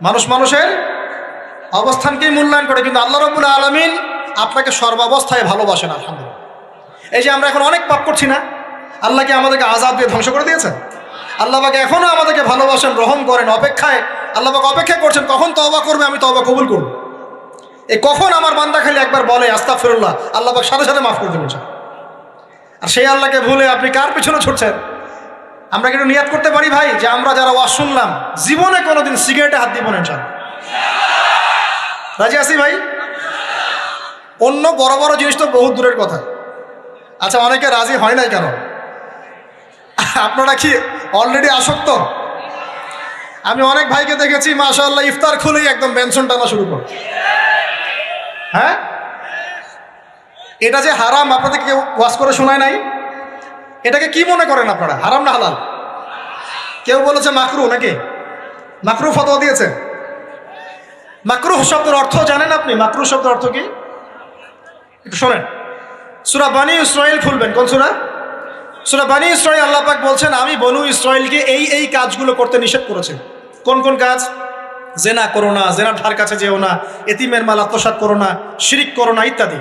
মানুষ মানুষের অবস্থানকেই মূল্যায়ন করে, কিন্তু আল্লাহ রাব্বুল আলামিন আপনাকে সর্বাবস্থায় ভালোবাসেন। আলহামদুলিল্লাহ। এই যে আমরা এখন অনেক পাপ করছি না, আল্লাহ কি আমাদেরকে আযাব দিয়ে ধ্বংস করে দিয়েছেন? আল্লাহ পাক এখনো আমাদেরকে ভালোবাসেন, রহম করেন, অপেক্ষায় আল্লাহ পাক অপেক্ষা করছেন কখন তওবা করবে, আমি তওবা কবুল করব। এই কখন আমার বান্দা খালি একবার বলে আস্তাগফিরুল্লাহ, আল্লাহ পাক সাথে সাথে মাফ করে দেবেন। আর সেই আল্লাহকে ভুলে আপনি কার পিছনে ছুটছেন? আমরা কিন্তু নিয়াত করতে পারি ভাই যে আমরা যারা ওয়াজ শুনলাম জীবনে কোনোদিন সিগারেটে হাত দিব না ইনশাআল্লাহ। রাজি আছি ভাই? অন্য বড় বড় জিনিস তো বহুত দূরের কথা। আচ্ছা, অনেকে রাজি হয় নাই কেন? আপনারা কি অলরেডি আসক্ত? আমি অনেক ভাইকে দেখেছি মাশাআল্লাহ ইফতার খুলেই একদম বেনসন টানা শুরু করে। হ্যাঁ, এটা যে হারাম আপনাদের কেউ ওয়াজ করে শোনায় নাই? এটাকে কি মনে করেন আপনারা, হারাম না হালাল? কেউ বলেছে মাকরু, নাকি মাকরু ফতোয়া দিয়েছে? মাকরুহ শব্দের অর্থ জানেন আপনি? মাকরুহ শব্দের অর্থ কি একটু শোনেন। সূরা বনী ইসরাইল খুলবেন। কোন সূরা? সূরা বনী ইসরাইল। আল্লাহ পাক বলছেন আমি বনু ইসরাইলকে এই কাজগুলো করতে নিষেধ করেছি। কোন কোন কাজ? জেনা করো না, জেনার ধার কাছে যেও না, এতিমের মাল আত্মসাৎ করো না, শিরিক করো না ইত্যাদি।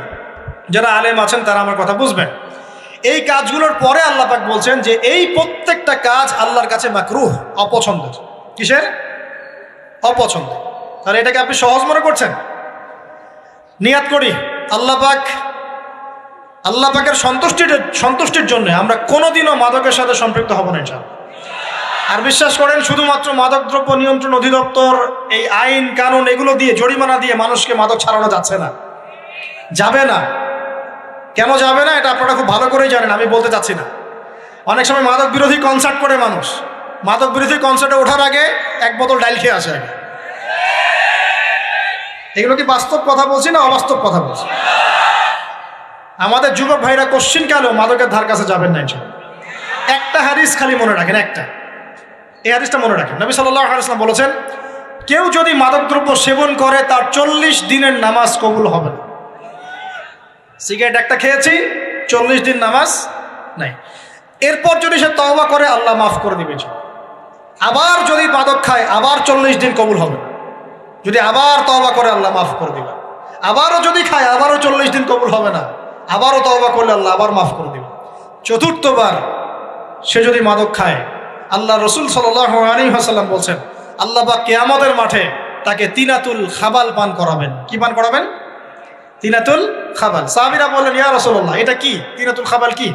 যারা আলেম আছেন তারা আমার কথা বুঝবেন। এই কাজগুলোর পরে আল্লাহ পাক বলছেন যে এই প্রত্যেকটা কাজ আল্লাহর কাছে মাকরুহ, অপছন্দের। কিসের? অপছন্দ। তাহলে এটাকে আপনি সহজ মনে করছেন? নিয়াত করি আল্লাহ পাকের সন্তুষ্টির জন্য আমরা কোনোদিনও মাদকের সাথে সম্পৃক্ত হব না ইনশাআল্লাহ। আর বিশ্বাস করেন, শুধুমাত্র মাদকদ্রব্য নিয়ন্ত্রণ অধিদপ্তর এই আইন কানুন এগুলো দিয়ে, জরিমানা দিয়ে মানুষকে মাদক ছাড়ানো যাচ্ছে না, যাবে না। কেন যাবে না এটা আপনারা খুব ভালো করেই জানেন, আমি বলতে চাচ্ছি না। অনেক সময় মাদক বিরোধী কনসার্ট করে মানুষ, মাদক বিরোধী কনসার্টে ওঠার আগে এক বোতল ডাইল খেয়ে আসে। এগুলো কি বাস্তব কথা বলছি না অবাস্তব কথা বলছি? আমাদের যুবক ভাইরা কোশ্চিন কালেও মাদকের ধার কাছে যাবেন না ইনশাআল্লাহ। একটা হাদিস খালি মনে রাখেন, একটা, এই হাদিসটা মনে রাখেন। নবী সাল্লাল্লাহু আলাইহি ওয়াসাল্লাম বলেছেন কেউ যদি মাদকদ্রব্য সেবন করে তার 40 দিনের নামাজ কবুল হবে না। সিগারেট একটা খেয়েছি, 40 দিন নামাজ নাই। এরপর যদি সে তওবা করে আল্লাহ মাফ করে দিবে। আবার যদি মাদক খায় আবার 40 দিন কবুল হবে। যদি আবার তওবা করে আল্লাহ মাফ করে দিবে। আবারও যদি খায় আবারও 40 দিন কবুল হবে না। আবারও তওবা করলে আল্লাহ আবার মাফ করে দিবে। চতুর্থবার সে যদি মাদক খায়, আল্লাহ রসুল সাল্লাল্লাহু আলাইহি ওয়াসাল্লাম বলছেন আল্লাহ পাক কিয়ামতের মাঠে তাকে তিনাতুল খাবাল পান করাবেন। কি পান করাবেন? তিনাতুল খাবাল। সাহাবীরা বললেন ইয়া রাসূলুল্লাহ এটা কি? তিনাতুল খাবাল কি?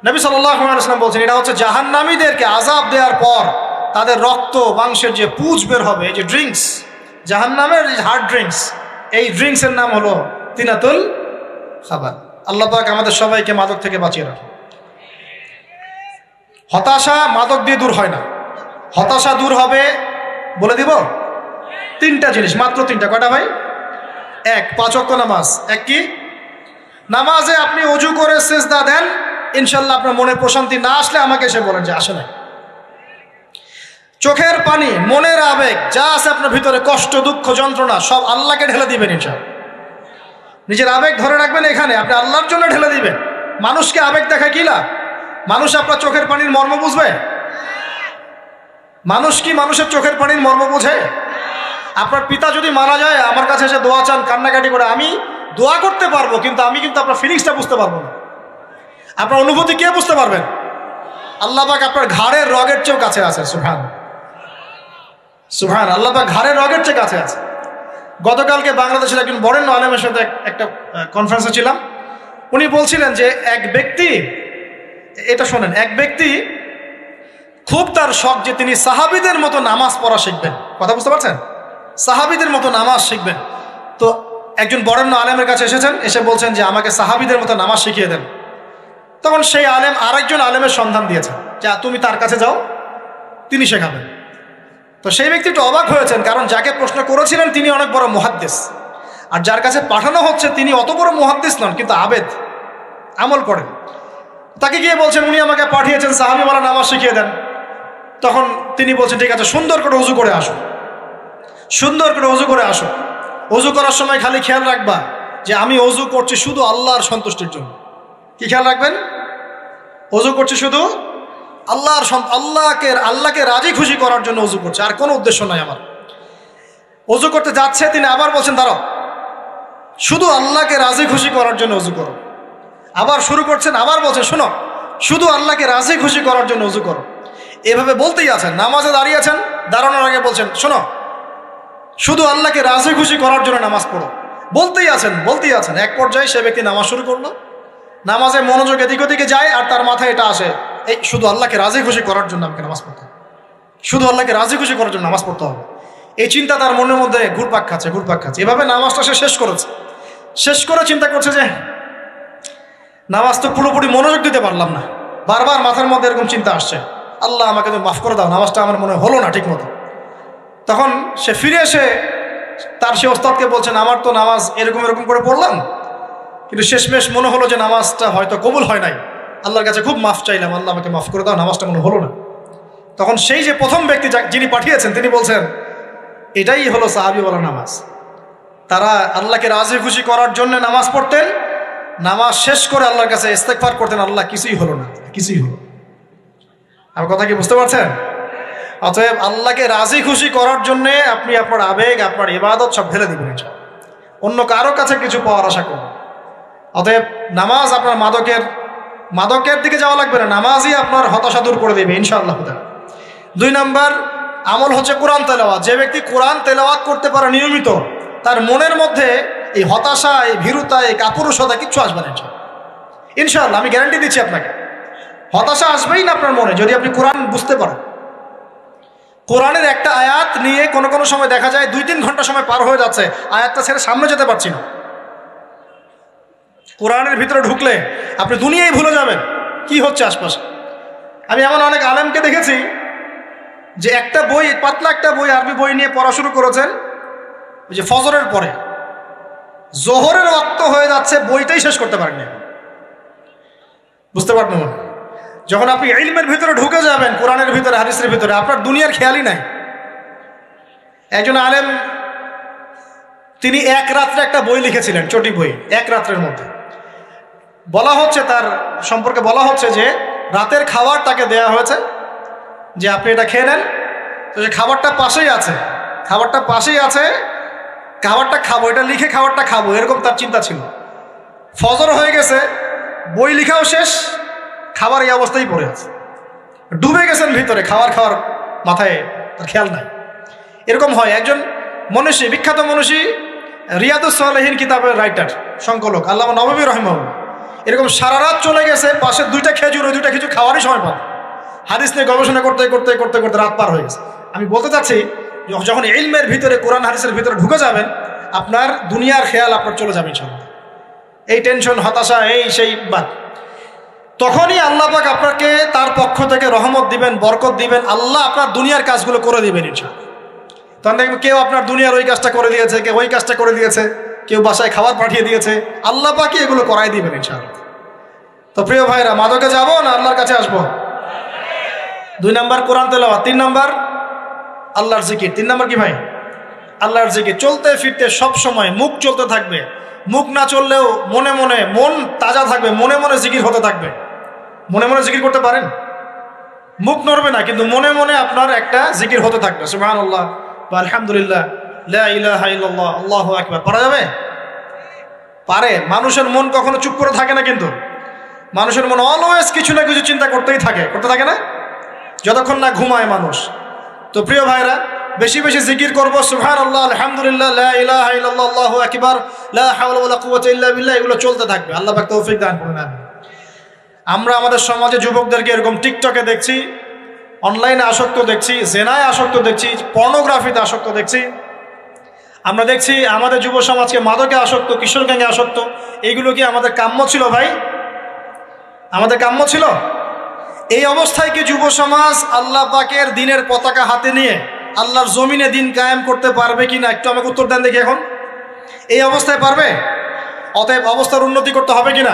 নবী সাল্লাল্লাহু আলাইহি ওয়াসাল্লাম বলছেন এটা হচ্ছে জাহান্নামীদেরকে আযাব দেওয়ার পর তাদের রক্ত মাংসের যে পুঁজ বের হবে, এই যে ড্রিঙ্কস, জাহান্নামের যে হার্ড ড্রিঙ্কস, এই ড্রিঙ্কসের নাম হলো তিনাতুল খাবাল। আল্লাহ পাক আমাদের সবাইকে মাদক থেকে বাঁচিয়ে রাখুন। হতাশা মাদক দিয়ে দূর হয় না। হতাশা দূর হবে, বলে দিব, 3টা জিনিস, মাত্র 3টা। কয়টা ভাই? 1, 5 ওয়াক্ত নামাজ। এক কি? নামাজে আপনি ওযু করে সিজদা দেন, ইনশাআল্লাহ আপনার মনে প্রশান্তি না আসলে আমাকে এসে বলেন যে আসে না। চোখের পানি, মনের আবেগ যা আছে আপনার ভিতরে, কষ্ট, দুঃখ, যন্ত্রণা সব আল্লাহকে ঢেলে দিবেন ইনশাআল্লাহ। নিজের আবেগ ধরে রাখবেন এখানে, আপনি আল্লাহর জন্য ঢেলে দিবেন। মানুষকে আবেগ দেখায় কি লাভ? মানুষ আপনার চোখের পানির মর্ম বুঝবে? মানুষ কি মানুষের চোখের পানির মর্ম বুঝে? আপনার পিতা যদি মারা যায় আমার কাছে এসে দোয়া চান, কান্নাকাটি করে, আমি দোয়া করতে পারবো কিন্তু আমি কিন্তু আপনার ফিলিংসটা বুঝতে পারবো না। আপনার অনুভূতি কে বুঝতে পারবেন? আল্লাহ পাক আপনার ঘাড়ের রগের চেয়েও কাছে আছে। সুবহান সুবহান, আল্লাহ পাক ঘাড়ের রগের চেয়ে কাছে আছে। গতকালকে বাংলাদেশের একজন বরেণ্য আলেমের সাথে একটা কনফারেন্সে ছিলাম। উনি বলছিলেন যে এক ব্যক্তি, এটা শোনেন, এক ব্যক্তি খুব তার শখ যে তিনি সাহাবীদের মতো নামাজ পড়া শিখবেন। কথা বুঝতে পারছেন? সাহাবীদের মতো নামাজ শিখবেন। তো একজন বরেণ্য আলেমের কাছে এসেছেন, এসে বলছেন যে আমাকে সাহাবীদের মতো নামাজ শিখিয়ে দেন। তখন সেই আলেম আরেকজন আলেমের সন্ধান দিয়েছেন যে তুমি তার কাছে যাও, তিনি শেখাবেন। তো সেই ব্যক্তি একটু অবাক হয়েছেন, কারণ যাকে প্রশ্ন করেছিলেন তিনি অনেক বড় মুহাদ্দিস, আর যার কাছে পাঠানো হচ্ছে তিনি অত বড় মুহাদ্দিস নন, কিন্তু আবেদ, আমল করেন। তাকে গিয়ে বলছেন উনি আমাকে পাঠিয়েছেন সাহাবীওয়ালা নামাজ শিখিয়ে দেন। তখন তিনি বলছেন ঠিক আছে, সুন্দর করে উজু করে আসো, সুন্দর করে উজু করে আসো। অজু করার সময় খালি খেয়াল রাখবা যে আমি অজু করছি শুধু আল্লাহর সন্তুষ্টির জন্য। কি খেয়াল রাখবেন? অজু করছি শুধু আল্লাহকে রাজি খুশি করার জন্য অজু করছে, আর কোনো উদ্দেশ্য নাই আমার। অজু করতে যাচ্ছে, তিনি আবার বলছেন দাঁড়াও, শুধু আল্লাহকে রাজি খুশি করার জন্য অজু করো। আবার শুরু করছেন, আবার বলছেন শোনো, শুধু আল্লাহকে রাজি খুশি করার জন্য অজু করো। এভাবে বলতেই আছেন, নামাজে দাঁড়িয়েছেন, দাঁড়ানোর আগে বলছেন শোনো, শুধু আল্লাহকে রাজি খুশি করার জন্য নামাজ পড়ো। বলতেই আছেন। এক পর্যায়ে সে ব্যক্তি নামাজ শুরু করলো, নামাজে মনোযোগ এদিক ওদিকে যায়, আর তার মাথায় এটা আসে, এই শুধু আল্লাহকে রাজি খুশি করার জন্য আমাকে নামাজ পড়তে হবে, শুধু আল্লাহকে রাজি খুশি করার জন্য নামাজ পড়তে হবে। এই চিন্তা তার মনের মধ্যে ঘুরপাক খাচ্ছে। এভাবে নামাজটা সে শেষ করেছে। শেষ করে চিন্তা করছে যে নামাজ তো পুরোপুরি মনোযোগ দিতে পারলাম না, বারবার মাথার মধ্যে এরকম চিন্তা আসছে, আল্লাহ আমাকে তুমি মাফ করে দাও, নামাজটা আমার মনে হলো না ঠিক মতো। তখন সে ফিরে এসে তার সে ওস্তাদকে বলছেন আমার তো নামাজ এরকম করে পড়লাম, কিন্তু শেষমেশ মনে হলো যে নামাজটা হয়তো কবুল হয় নাই, আল্লাহর কাছে খুব মাফ চাইলাম, আল্লাহ আমাকে মাফ করে দাও, নামাজটা মনে হলো না। তখন সেই যে প্রথম ব্যক্তি যিনি পাঠিয়েছেন তিনি বলছেন এটাই হলো সাহাবীওয়ালা নামাজ। তারা আল্লাহকে রাজি খুশি করার জন্য নামাজ পড়তেন, নামাজ শেষ করে আল্লাহর কাছে ইস্তেগফার করতেন, আল্লাহ কিছুই হলো না, কিছুই হলো। আমার কথা কি বুঝতে পারছেন? অতএব আল্লাহকে রাজি খুশি করার জন্য আপনি আপনার আবেগ, আপনার ইবাদত সব ঢেলে দিবেন, অন্য কারো কাছে কিছু পাওয়ার আশা করবেন। অতএব নামাজ আপনার মাদকের দিকে যাওয়া লাগবে না, নামাজই আপনার হতাশা দূর করে দেবে ইনশাআল্লাহ। 2 নম্বর আমল হচ্ছে কোরআন তেলাওয়াত। যে ব্যক্তি কোরআন তেলাওয়াত করতে পারে নিয়মিত, তার মনের মধ্যে এই হতাশা, এই ভীরুতা, এই কাপুরুষতা কিচ্ছু আসবে না ইনশাআল্লাহ। আমি গ্যারান্টি দিচ্ছি আপনাকে, হতাশা আসবেই না আপনার মনে যদি আপনি কোরআন বুঝতে পারেন। কোরআনের একটা আয়াত নিয়ে কোনো সময় দেখা যায় 2-3 ঘন্টা সময় পার হয়ে যাচ্ছে, আয়াতটা ছেড়ে সামনে যেতে পারছি না। কোরআনের ভিতরে ঢুকলে আপনি দুনিয়ায় ভুলে যাবেন কি হচ্ছে আশপাশে। আমি এমন অনেক আলেমকে দেখেছি যে একটা বই, পাতলা একটা বই, আরবি বই নিয়ে পড়া শুরু করেছেন, ওই যে ফজরের পরে জোহরের ওয়াক্ত হয়ে যাচ্ছে, বইটাই শেষ করতে পারেননি। বুঝতে পারবেন? যখন আপনি ইলমের ভিতরে ঢুকে যাবেন, কোরআনের ভিতরে, হাদিসের ভিতরে, আপনার দুনিয়ার খেয়ালই নাই। একজন আলেম তিনি এক রাত্রে একটা বই লিখেছিলেন, চটি বই, এক রাত্রের মধ্যে। বলা হচ্ছে তার সম্পর্কে বলা হচ্ছে যে রাতের খাবার তাকে দেয়া হয়েছে যে আপনি এটা খেয়ে নেন। তো যে খাবারটা পাশেই আছে, খাবারটা খাবো, এটা লিখে খাবারটা খাবো, এরকম তার চিন্তা ছিল। ফজর হয়ে গেছে, বই লিখাও শেষ, খাবার এই অবস্থায় পড়ে আছে, ডুবে গেছেন ভিতরে, খাওয়ার মাথায় তার খেয়াল নাই। এরকম হয়। একজন মনীষী, বিখ্যাত মনীষী, রিয়াদুস সালেহীন কিতাবের রাইটার, সংকলক আল্লামা নববী রাহিমাহুল্লাহ, এরকম সারা রাত চলে গেছে, পাশে 2টা খেজুর, ওই 2টা খেজুর খাওয়ারই সময় পান। হাদিস নিয়ে গবেষণা করতে রাত পার হয়ে গেছে। আমি বলতে চাচ্ছি যখন ইলমের ভিতরে, কোরআন হাদিসের ভিতরে ঢুকে যাবেন, আপনার দুনিয়ার খেয়াল আপনার চলে যাবে ইনশাআল্লাহ। এই টেনশন, হতাশা, এই সেই বাদ, তখনই আল্লাহ পাক আপনাকে তার পক্ষ থেকে রহমত দিবেন, বরকত দিবেন, আল্লাহ আপনার দুনিয়ার কাজগুলো করে দিবেন ইনশাআল্লাহ। তখন দেখবেন কেউ আপনার দুনিয়ার ওই কাজটা করে দিয়েছে, কেউ ওই কাজটা করে দিয়েছে, কেউ বাসায় খাবার পাঠিয়ে দিয়েছে, আল্লাহ পাকই এগুলো করাই দিবেন ইনশাআল্লাহ। তো প্রিয় ভাইরা, মাদকে যাব না আল্লাহর কাছে আসবো? 2 নম্বর কোরআন তেলাওয়াত, 3 নম্বর আল্লাহর জিকির। 3 নম্বর কি ভাই? আল্লাহর জিকির। চলতে ফিরতে সব সময় মুখ চলতে থাকবে, মুখ না চললেও মনে মনে মন তাজা থাকবে, মনে মনে জিকির হতে থাকবে। মনে মনে জিকির করতে পারেন? মুখ নড়বে না, কিন্তু মনে মনে আপনার একটা জিকির হতে থাকবে, সুবহানাল্লাহ বা আলহামদুলিল্লাহ, লা ইলাহা ইল্লাল্লাহ, আল্লাহু আকবার। পারা যাবে? পারে। মানুষের মন কখনো চুপ করে থাকে না, কিন্তু মানুষের মন অলওয়েজ কিছু না কিছু চিন্তা করতে থাকে না, যতক্ষণ না ঘুমায় মানুষ। তো প্রিয় ভাইরা, বেশি বেশি জিকির করবো, সুবহানাল্লাহ, আলহামদুলিল্লাহ, লা ইলাহা ইল্লাল্লাহ, আল্লাহু আকবার, লা হাওলা ওয়ালা কুওয়াতা ইল্লা বিল্লাহ, এগুলো চলতে থাকবে। আল্লাহ পাক তৌফিক দান করুন। আমরা আমাদের সমাজে যুবকদেরকে এরকম টিকটকে দেখছি, অনলাইনে আসক্ত দেখছি, জেনায় আসক্ত দেখছি, পর্নোগ্রাফিতে আসক্ত দেখছি। আমরা দেখছি আমাদের যুব সমাজকে মাদকে আসক্ত, কিশোর গ্যাংয়ে আসক্ত। এইগুলো কি আমাদের কাম্য ছিল ভাই? আমাদের কাম্য ছিল? এই অবস্থায় কি যুব সমাজ আল্লাহ পাকের দ্বীনের পতাকা হাতে নিয়ে আল্লাহর জমিনে দিন কায়েম করতে পারবে কি না একটু আমাকে উত্তর দেন দেখি। এখন এই অবস্থায় পারবে? অতএব অবস্থার উন্নতি করতে হবে কিনা?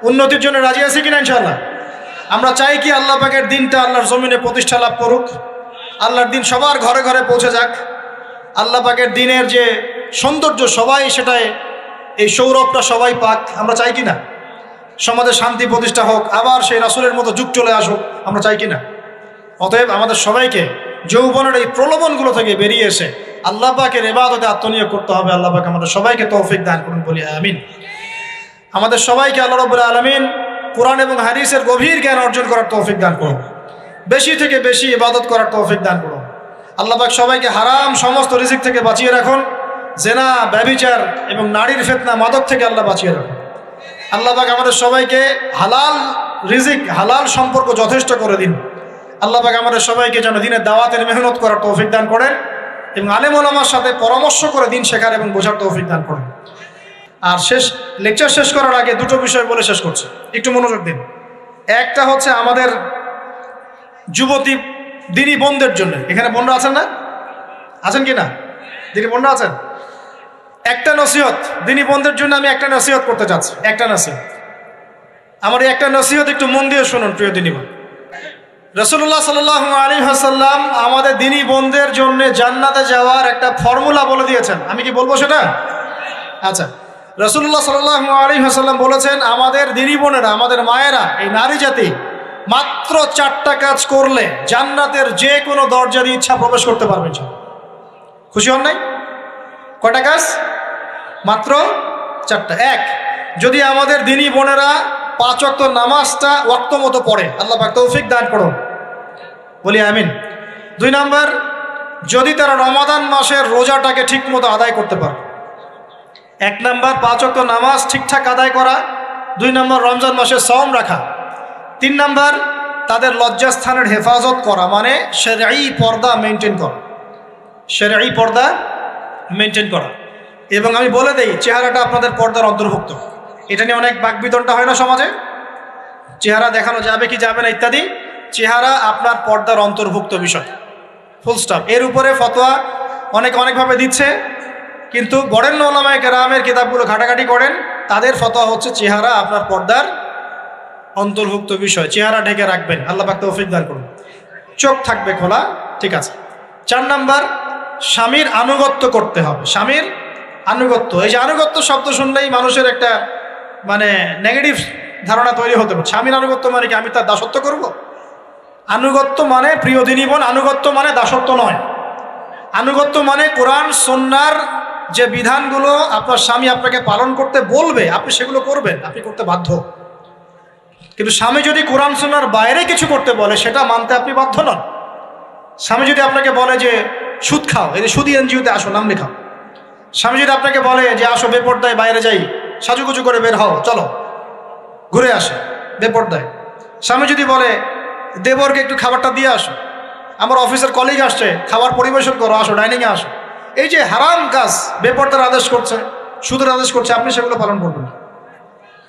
উন্নতির জন্য রাজি আছি কিনা ইনশাআল্লাহ? আমরা চাই কি আল্লাহ পাকের দিনটা আল্লাহর জমিনে প্রতিষ্ঠা লাভ করুক, আল্লাহর দিন সবার ঘরে ঘরে পৌঁছে যাক, আল্লাহ পাকের দিনের যে সৌন্দর্য সবাই সেটাই, এই সৌরভটা সবাই পাক। আমরা চাই কিনা সমাজে শান্তি প্রতিষ্ঠা হোক, আবার সেই রাসূলের মতো যুগ চলে আসুক? আমরা চাই কিনা? অতএব আমাদের সবাইকে যৌবনের এই প্রলোভনগুলো থেকে বেরিয়ে এসে আল্লাহ পাকের ইবাদতে আত্মনিয়োগ করতে হবে। আল্লাহ পাক আমাদের সবাইকে তৌফিক দান করুন, বলি আমিন। আমাদের সবাইকে আল্লাহ রাব্বুল আলামিন কোরআন এবং হাদিসের গভীর জ্ঞান অর্জন করার তৌফিক দান করুন, বেশি থেকে বেশি ইবাদত করার তৌফিক দান করুন। আল্লাহ পাক সবাইকে হারাম সমস্ত রিজিক থেকে বাঁচিয়ে রাখুন, জেনা, ব্যভিচার এবং নারীর ফিতনা, মাদক থেকে আল্লাহ বাঁচিয়ে রাখুন। আল্লাহ পাক আমাদের সবাইকে হালাল রিজিক, হালাল সম্পর্ক যথেষ্ট করে দিন। আল্লাহ পাক আমাদের সবাইকে যেন দিনের দাওয়াতের মেহনত করার তৌফিক দান করেন এবং আলেম ওলামার সাথে পরামর্শ করে দিন শেখার এবং বোঝার তৌফিক দান করেন। আর লেকচার শেষ করার আগে দুটো বিষয় বলে শেষ করছি, একটু মনোযোগ দিন। একটা হচ্ছে আমাদের যুবতী দিনী বোনদের জন্য, এখানে বোনরা আছেন না? আছেন কি না? দিনী বোনরা আছেন? একটা নসিহত দিনী বোনদের জন্য আমি একটা নসিহত করতে চাচ্ছি, একটা নসিহত। আমার এই একটা নসিহত একটু মন দিয়ে শুনুন প্রিয় দিনী বোন। রাসূলুল্লাহ সাল্লাল্লাহু আলাইহি ওয়াসাল্লাম আমাদের দিনী বোনদের জন্য জান্নাতে যাওয়ার একটা ফর্মুলা বলে দিয়েছেন। আমি কি বলবো সেটা? আচ্ছা, রাসূলুল্লাহ সাল্লাল্লাহু আলাইহি ওয়াসাল্লাম বলেছেন আমাদের দিনী বোনেরা, আমাদের মায়েরা, এই নারী জাতি মাত্র 4টা কাজ করলে জান্নাতের যে কোনো দরজা দিয়ে ইচ্ছা প্রবেশ করতে পারবেন। খুশি হন নাই? কয়টা কাজ? মাত্র 4টা। এক, যদি আমাদের দিনী বোনেরা 5 ওয়াক্ত নামাজটা ওয়াক্ত মতো পড়ে, আল্লাহ পাক তৌফিক দান করুন, বলি আমিন। 2 নাম্বার, যদি তারা রমাদান মাসের রোজাটাকে ঠিক মতো আদায় করতে পারে। 1 নাম্বার 5 ওয়াক্ত নামাজ ঠিকঠাক আদায় করা, 2 নাম্বার রমজান মাসে সওম রাখা, 3 নাম্বার তাদের লজ্জাস্থানের হেফাজত করা, মানে শরঈ পর্দা মেনটেন করা, শরঈ পর্দা মেনটেন করা। এবং আমি বলে দেই, চেহারাটা আপনাদের পর্দার অন্তর্ভুক্ত। এটা নিয়ে অনেক বাকবিতণ্ডা হয় না সমাজে, চেহারা দেখানো যাবে কি যাবে না ইত্যাদি। চেহারা আপনার পর্দার অন্তর্ভুক্ত বিষয়, ফুল স্টপ। এর উপরে ফতোয়া অনেকভাবে দিচ্ছে, কিন্তু বরেণ্য উলামায়ে কেরামের কিতাবগুলো ঘাটাঘাটি করেন, তাদের ফতোয়া হচ্ছে চেহারা আপনার পর্দার অন্তর্ভুক্ত বিষয়, চেহারা ঢেকে রাখবেন, আল্লাহ পাক তৌফিক দান করুন। চোখ থাকবে খোলা, ঠিক আছে। 4 নাম্বার, স্বামীর আনুগত্য করতে হবে। স্বামীর আনুগত্য, এই যে আনুগত্য শব্দ শুনলেই মানুষের একটা মানে নেগেটিভ ধারণা তৈরি হতে পারে। স্বামীর আনুগত্য মানে কি আমি তার দাসত্ব করব? আনুগত্য মানে, প্রিয় দিনী বোন, আনুগত্য মানে দাসত্ব নয়। আনুগত্য মানে কোরআন সুন্নাহর যে বিধানগুলো আপনার স্বামী আপনাকে পালন করতে বলবে, আপনি সেগুলো করবেন, আপনি করতে বাধ্য। কিন্তু স্বামী যদি কোরআন সুন্নাহর বাইরে কিছু করতে বলে, সেটা মানতে আপনি বাধ্য নন। স্বামী যদি আপনাকে বলে যে সুদ খাও, এই যে সুদী এনজিওতে আসো, নাম লেখাও। স্বামী যদি আপনাকে বলে যে আসো বেপর্দায় বাইরে যাই, সাজুগুজু করে বের হও, চলো ঘুরে আসে বেপর্দায়। স্বামী যদি বলে দেবরকে একটু খাবারটা দিয়ে আসো, আমার অফিসের কলিগ আসছে, খাবার পরিবেশন করো, আসো ডাইনিংয়ে আসো। এই যে হারাম কাজ, বেপর্দার আদেশ করছে, সুদের আদেশ করছে, আপনি সেগুলো পালন করবেন।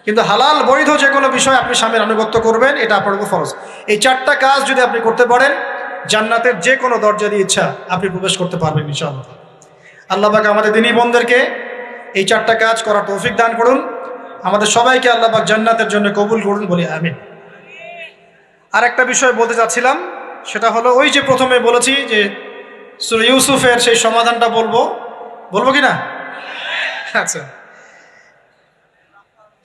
কিন্তু হালাল বৈধ যে কোনো বিষয় আপনি স্বামীর আনুগত্য করবেন, এটা আপনার উপর ফরজ। এই 4টা কাজ যদি আপনি করতে পারেন, জান্নাতের যে কোনো দরজা দিয়ে ইচ্ছা আপনি প্রবেশ করতে পারবেন ইনশাআল্লাহ। আল্লাহ পাক আমাদের দিনী বোনদেরকে এই 4টা কাজ করার তৌফিক দান করুন। আমাদের সবাইকে আল্লাহ পাক জান্নাতের জন্য কবুল করুন, বলি আমিন। আর একটা বিষয় বলতে চাচ্ছিলাম, সেটা হলো ওই যে প্রথমে বলেছি যে সূরা ইউসুফের সেই সমাধানটা বলবো কি না? আচ্ছা,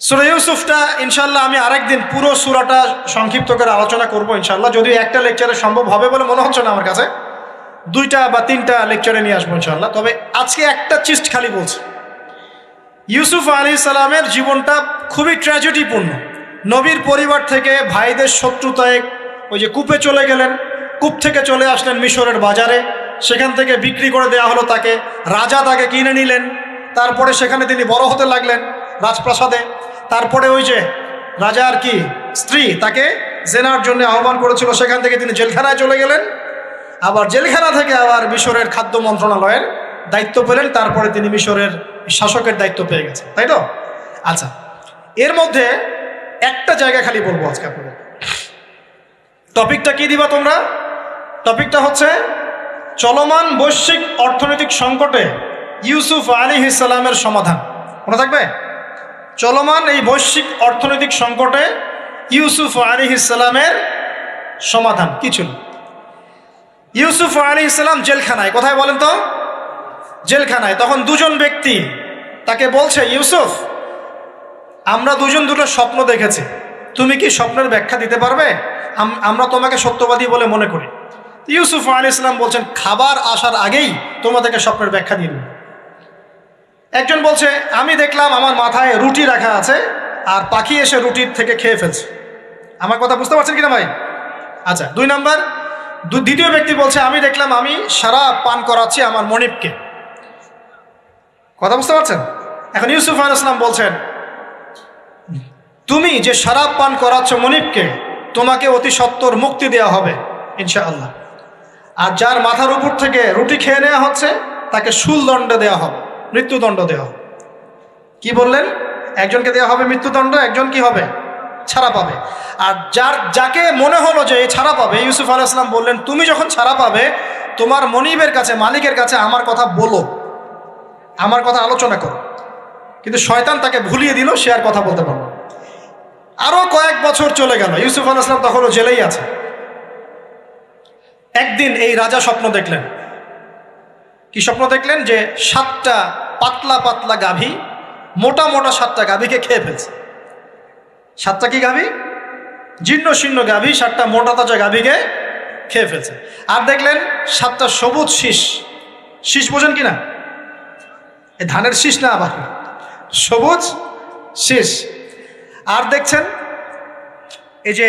সূরা ইউসুফটা ইনশাআল্লাহ আমি আরেকদিন পুরো সূরাটা সংক্ষিপ্ত করে আলোচনা করব ইনশাআল্লাহ। যদিও একটা লেকচারে সম্ভব হবে বলে মনে হচ্ছে না আমার কাছে, 2টা বা 3টা লেকচারে নিয়ে আসবো ইনশাআল্লাহ। তবে আজকে একটা চিস্ট খালি বলছি। ইউসুফ আলাইহিস সালামের জীবনটা খুবই ট্র্যাজেডিপূর্ণ। নবীর পরিবার থেকে ভাইদের শত্রুতায় ওই যে কূপে চলে গেলেন, কূপ থেকে চলে আসলেন মিশরের বাজারে, সেখান থেকে বিক্রি করে দেওয়া হলো তাকে, রাজা তাকে কিনে নিলেন, তারপরে সেখানে তিনি বড় হতে লাগলেন রাজপ্রাসাদে। তারপরে ওই যে রাজার কি স্ত্রী তাকে জেনার জন্য আহ্বান করেছিল, সেখান থেকে তিনি জেলখানায় চলে গেলেন, আবার জেলখানা থেকে আবার মিশরের খাদ্য মন্ত্রণালয়ের দায়িত্ব পেলেন, তারপরে তিনি মিশরের শাসকের দায়িত্ব পেয়ে গেছেন, তাই তো? আচ্ছা, এর মধ্যে একটা জায়গা খালি বলবো আজকে আপনাদের। টপিকটা কি দিবা তোমরা? টপিকটা হচ্ছে চলমান বৈশ্বিক অর্থনৈতিক সংকটে ইউসুফ আলাইহিস সালামের সমাধান। মনে থাকবে? চলমান এই বৈশ্বিক অর্থনৈতিক সংকটে ইউসুফ আলাইহিস সালামের সমাধান কি ছিল? ইউসুফ আলাইহিস সালাম জেলখানায়। কোথায় বলেন তো? জেলখানায়। তখন দুজন ব্যক্তি তাকে বলছে, ইউসুফ, আমরা দুজন দুটো স্বপ্ন দেখেছি, তুমি কি স্বপ্নের ব্যাখ্যা দিতে পারবে? আমরা তোমাকে সত্যবাদী বলে মনে করি। ইউসুফ আলাইহিস সালাম বলছেন, খাবার আসার আগেই তোমাদেরকে স্বপ্নের ব্যাখ্যা দিয়ে দেব। একজন বলছে, আমি দেখলাম আমার মাথায় রুটি রাখা আছে আর পাখি এসে রুটির থেকে খেয়ে ফেলছে। আমার কথা বুঝতে পারছেন কিনা ভাই? আচ্ছা, দুই নাম্বার, দ্বিতীয় ব্যক্তি বলছে, আমি দেখলাম আমি শরাব পান করাচ্ছি আমার মনিবকে। কথা বুঝতে পারছেন? এখন ইউসুফ আলাইহিস সালাম বলছেন, তুমি যে শরাব পান করাচ্ছ মনিবকে, তোমাকে অতি সত্বর মুক্তি দেওয়া হবে ইনশাআল্লাহ। আর যার মাথার উপর থেকে রুটি খেয়ে নেওয়া হচ্ছে তাকে শুলদণ্ড দেওয়া হবে, মৃত্যুদণ্ড দেওয়া হবে। কি বললেন? একজনকে দেওয়া হবে মৃত্যুদণ্ড, একজন কি হবে? ছাড়া পাবে। আর যাকে মনে হলো যে এই ছাড়া পাবে, ইউসুফ আলাইহিস সালাম বললেন, তুমি যখন ছাড়া পাবে তোমার মনিবের কাছে, মালিকের কাছে আমার কথা বলো, আমার কথা আলোচনা করো। কিন্তু শয়তান তাকে ভুলিয়ে দিল, সে আর কথা বলতে পারল। আরো কয়েক বছর চলে গেল, ইউসুফ আলাইহিস সালাম তখনও জেলেই আছে। একদিন এই রাজা স্বপ্ন দেখলেন। কি স্বপ্ন দেখলেন? যে 7টা পাতলা পাতলা গাভী, মোটা মোটা 7টা গাভীকে খেয়ে ফেলছে। 7টা কি গাভী? জীর্ণ শীর্ণ গাভী 7টা মোটা তাজা গাভীকে খেয়ে ফেলছে। আর দেখলেন 7টা সবুজ শীষ। শীষ বোঝেন কিনা? এই ধানের শীষ না, আবার সবুজ শীষ। আর দেখছেন এই যে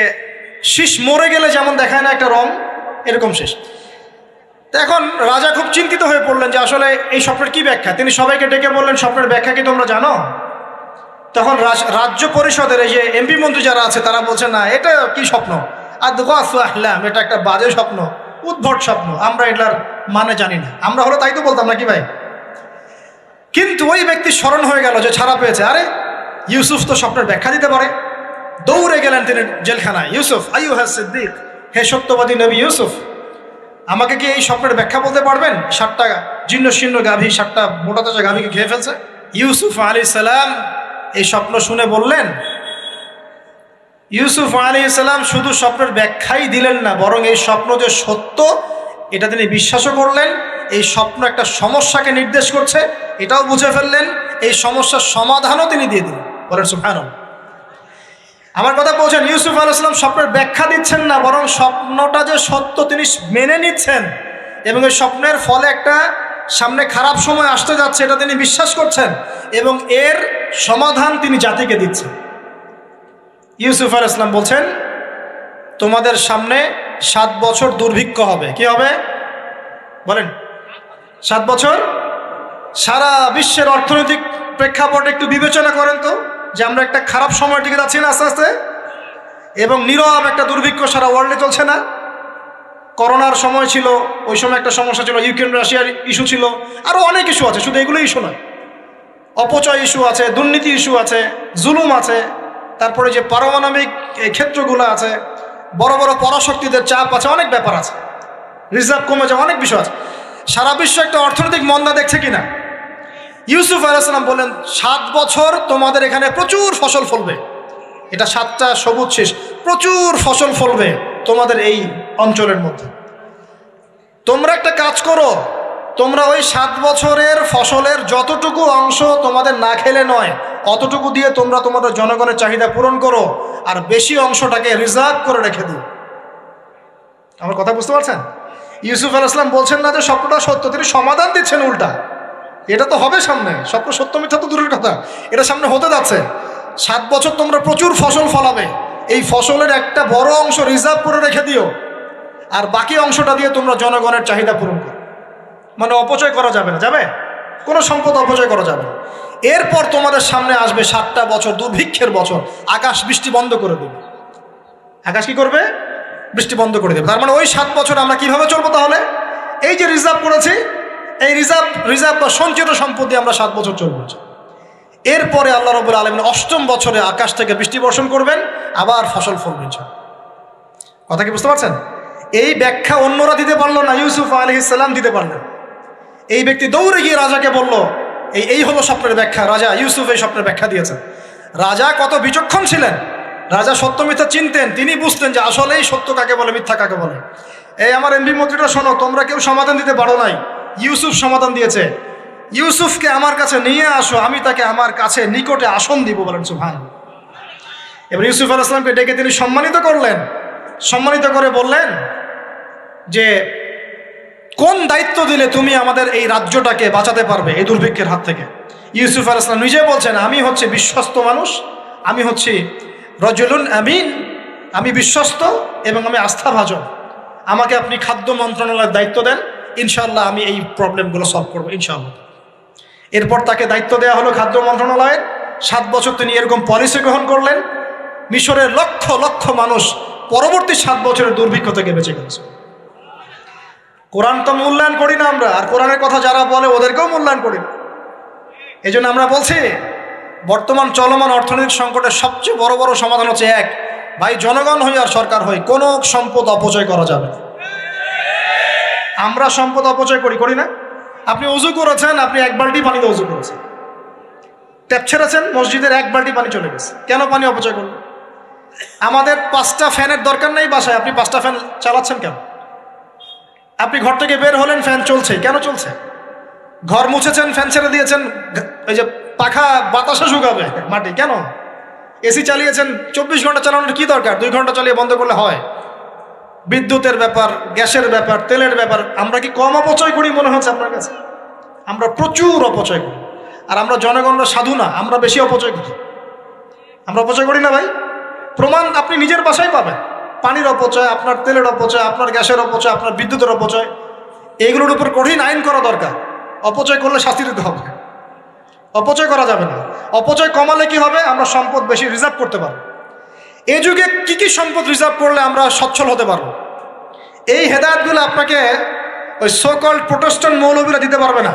শীষ মরে গেলে যেমন দেখায় না একটা রং, এরকম শীষ। তো এখন রাজা খুব চিন্তিত হয়ে পড়লেন যে আসলে এই স্বপ্নের কি ব্যাখ্যা। তিনি সবাইকে ডেকে বললেন, স্বপ্নের ব্যাখ্যা কি তোমরা জানো? তখন রাজ্য পরিষদের এই যে এমপি মন্ত্রী যারা আছে তারা বলছে, না, এটা কি স্বপ্ন, আর আহলাম, এটা একটা বাজে স্বপ্ন, উদ্ভট স্বপ্ন, আমরা এটার মানে জানি না। আমরা হলো তাই তো বলতাম নাকি ভাই? কিন্তু ওই ব্যক্তি স্মরণ হয়ে গেল যে ছাড়া পেয়েছে, আরে ইউসুফ তো স্বপ্নের ব্যাখ্যা দিতে পারে। দৌড়ে গেলেন তিনি জেলখানায়। ইউসুফ আইয়ুহা সিদ্দিক, হে সত্যবাদী নবী ইউসুফ, আমাকে কি এই স্বপ্নের ব্যাখ্যা বলতে পারবেন? 7টা জীর্ণ শীর্ণ গাভী 7টা মোটা তাজা গাভীকে খেয়ে ফেলছে। ইউসুফ আলাইহিস সালাম এই স্বপ্ন শুনে বললেন, ইউসুফ আলাইহিস সালাম শুধু স্বপ্নের ব্যাখ্যাই দিলেন না, বরং এই স্বপ্ন যে সত্য এটা তিনি বিশ্বাসও করলেন। এই স্বপ্ন একটা সমস্যাকে নির্দেশ করছে এটাও বুঝে ফেললেন। এই সমস্যার সমাধানও তিনি দিয়ে দিলেন। বলেন সুবহানাল্লাহ। আমার কথা বলছেন, ইউসুফ আলাইহিস সালাম স্বপ্নের ব্যাখ্যা দিচ্ছেন না, বরং স্বপ্নটা যে সত্য তিনি মেনে নিচ্ছেন এবং এই স্বপ্নের ফলে একটা সামনে খারাপ সময় আসতে যাচ্ছে এটা তিনি বিশ্বাস করছেন এবং এর সমাধান তিনি জাতিকে দিচ্ছেন। ইউসুফ আলাইহিস সালাম বলছেন, তোমাদের সামনে 7 বছর দুর্ভিক্ষ হবে। কি হবে বলেন? 7 বছর। সারা বিশ্বের অর্থনৈতিক প্রেক্ষাপটে একটু বিবেচনা করেন তো, যে আমরা একটা খারাপ সময়ের দিকে যাচ্ছি না আস্তে আস্তে, এবং নীরব একটা দুর্ভিক্ষ সারা ওয়ার্ল্ডে চলছে না? করোনার সময় ছিল, ওই সময় একটা সমস্যা ছিল, ইউক্রেন রাশিয়ার ইস্যু ছিল, আরও অনেক ইস্যু আছে, শুধু এগুলো ইস্যু নয়। অপচয় ইস্যু আছে, দুর্নীতি ইস্যু আছে, জুলুম আছে, তারপরে যে পারমাণবিক ক্ষেত্রগুলো আছে, বড় বড় পরাশক্তিদের চাপ আছে, অনেক ব্যাপার আছে, রিজার্ভ কমে যাওয়া, অনেক বিষয় আছে। সারা বিশ্ব একটা অর্থনৈতিক মন্দা দেখছে কিনা? ইউসুফ আলাইহিস সালাম বললেন, 7 বছর তোমাদের এখানে প্রচুর ফসল ফলবে। এটা 7টা সবুজ শীষ, প্রচুর ফসল ফলবে তোমাদের এই অঞ্চলের মধ্যে। তোমরা একটা কাজ করো, তোমরা ওই 7 বছরের ফসলের যতটুকু অংশ তোমাদের না খেলে নয়, অতটুকু দিয়ে তোমরা তোমাদের জনগণের চাহিদা পূরণ করো, আর বেশি অংশটাকে রিজার্ভ করে রেখে দিও। আমার কথা বুঝতে পারছেন? ইউসুফ আলাইহিস সালাম বলছেন না যে স্বপ্নটা সত্য, তিনি সমাধান দিচ্ছেন উল্টা। এটা তো হবে সামনে, স্বপ্ন সত্য মিথ্যা তো দূরের কথা, এটা সামনে হতে যাচ্ছে। 7 বছর তোমরা প্রচুর ফসল ফলাবে, এই ফসলের একটা বড় অংশ রিজার্ভ করে রেখে দিও, আর বাকি অংশটা দিয়ে তোমরা জনগণের চাহিদা পূরণ করো। মানে অপচয় করা যাবে না, যাবে কোনো সম্পদ অপচয় করা যাবে না। এরপর তোমাদের সামনে আসবে 7টা বছর দুর্ভিক্ষের বছর, আকাশ বৃষ্টি বন্ধ করে দেবে। আকাশ কি করবে? বৃষ্টি বন্ধ করে দেবে। তার মানে ওই 7 বছর আমরা কিভাবে চলবো তাহলে? এই যে রিজার্ভ করেছি, এই রিজার্ভ বা সঞ্চিত সম্পদ দিয়ে আমরা 7 বছর চলবো। এরপরে আল্লাহ রাব্বুল আলামিন 8ম বছরে আকাশ থেকে বৃষ্টি বর্ষণ করবেন, আবার ফসল ফলবে। কথা কি বুঝতে পারছেন? এই ব্যাখ্যা অন্যরা দিতে পারলো না, ইউসুফ আলাইহিস সালাম দিতে পারলেন। এই ব্যক্তি দৌড়ে গিয়ে রাজাকে বলল, এই হলো স্বপ্নের ব্যাখ্যা। রাজা ইউসুফ এই স্বপ্নের ব্যাখ্যা দিয়েছেন। রাজা কত বিচক্ষণ ছিলেন, রাজা সত্য মিথ্যা চিনতেন। তিনি বুঝতেন যে আসলেই সত্য কাকে বলে, মিথ্যা কাকে বলে। এই আমার এমপি মন্ত্রীরা শোনো, তোমরা কেউ সমাধান দিতে পারো নাই, ইউসুফ সমাধান দিয়েছে। ইউসুফকে আমার কাছে নিয়ে আসো, আমি তাকে আমার কাছে নিকটে আসন দিব, বলেন সুবহানাল্লাহ। এবার ইউসুফ আলাইহিস সালামকে ডেকে তিনি সম্মানিত করলেন। সম্মানিত করে বললেন যে কোন দায়িত্ব দিলে তুমি আমাদের এই রাজ্যটাকে বাঁচাতে পারবে এই দুর্ভিক্ষের হাত থেকে। ইউসুফ আলাইহিস সালাম নিজে বলছেন, আমি হচ্ছে বিশ্বস্ত মানুষ, আমি হচ্ছি রজুলুন আমিন, আমি বিশ্বস্ত এবং আমি আস্থাভাজন। আমাকে আপনি খাদ্য মন্ত্রণালয়ের দায়িত্ব দেন, ইনশাআল্লাহ আমি এই প্রবলেমগুলো সলভ করবো ইনশাআল্লাহ। এরপর তাকে দায়িত্ব দেওয়া হলো খাদ্য মন্ত্রণালয়ের। 7 বছর তিনি এরকম পলিসি গ্রহণ করলেন। মিশরের লক্ষ লক্ষ মানুষ পরবর্তী 7 বছরের দুর্ভিক্ষ থেকে বেঁচে গেছে। কোরআন তো মূল্যায়ন করি না আমরা, আর কোরআনের কথা যারা বলে ওদেরকেও মূল্যায়ন করি না। এই জন্য আমরা বলছি, বর্তমান চলমান অর্থনৈতিক সংকটের সবচেয়ে বড় বড় সমাধান হচ্ছে এক, ভাই জনগণ হই আর সরকার হই, কোনো সম্পদ অপচয় করা যাবে না। আমরা সম্পদ অপচয় করি না? আপনি উজু করেছেন, আপনি 1 বালতি পানিতে উজু করেছেন, ট্যাপ ছেড়েছেন, মসজিদের 1 বালতি পানি চলে গেছে, কেন পানি অপচয় করবেন? আমাদের 5টা ফ্যানের দরকার নেই বাসায়, আপনি 5টা ফ্যান চালাচ্ছেন কেন? আপনি ঘর থেকে বের হলেন, ফ্যান চলছে, কেন চলছে? ঘর মুছেছেন, ফ্যান ছেড়ে দিয়েছেন, ওই যে পাখা বাতাসে শুকাবে মাটি, কেন? এসি চালিয়েছেন, 24 ঘন্টা চালানোর কি দরকার? 2 ঘন্টা চালিয়ে বন্ধ করলে হয়। বিদ্যুতের ব্যাপার, গ্যাসের ব্যাপার, তেলের ব্যাপার, আমরা কি কম অপচয় করি মনে হচ্ছে আপনার কাছে? আমরা প্রচুর অপচয় করি। আর আমরা জনগণরা সাধু না, আমরা বেশি অপচয় করি। আমরা অপচয় করি না ভাই? প্রমাণ আপনি নিজের বাসায় পাবেন। পানির অপচয়, আপনার তেলের অপচয়, আপনার গ্যাসের অপচয়, আপনার বিদ্যুতের অপচয়, এইগুলোর উপর কঠিন আইন করা দরকার। অপচয় করলে শাস্তি দিতে হবে, অপচয় করা যাবে না। অপচয় কমালে কি হবে? আমরা সম্পদ বেশি রিজার্ভ করতে পারবো। এই যুগে কি কি সম্পদ রিজার্ভ করলে আমরা সচ্ছল হতে পারবো, এই হেদায়েতগুলো আপনাকে ওই সোকল প্রোটেস্ট্যান্ট মৌলবীরা দিতে পারবে না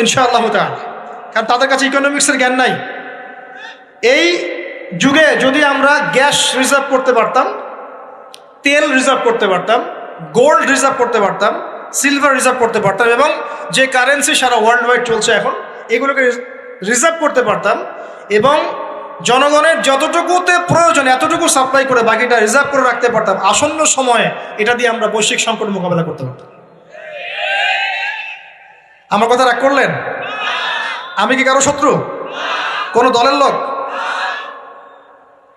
ইনশাআল্লাহ তাআলা, কারণ তাদের কাছে ইকোনমিক্সের জ্ঞান নাই। এই যুগে যদি আমরা গ্যাস রিজার্ভ করতে পারতাম, তেল রিজার্ভ করতে পারতাম, গোল্ড রিজার্ভ করতে পারতাম, সিলভার রিজার্ভ করতে পারতাম, এবং যে কারেন্সি সারা ওয়ার্ল্ড ওয়াইড চলছে এখন, এগুলোকে রিজার্ভ করতে পারতাম, এবং জনগণের যতটুকুতে প্রয়োজন এতটুকু সাপ্লাই করে বাকিটা রিজার্ভ করে রাখতে পারতাম, আসন্ন সময়ে এটা দিয়ে আমরা বৈশ্বিক সংকট মোকাবেলা করতে পারতাম। আমার কথা রাগ করলেন? আমি কি কারো শত্রু? কোন দলের লোক?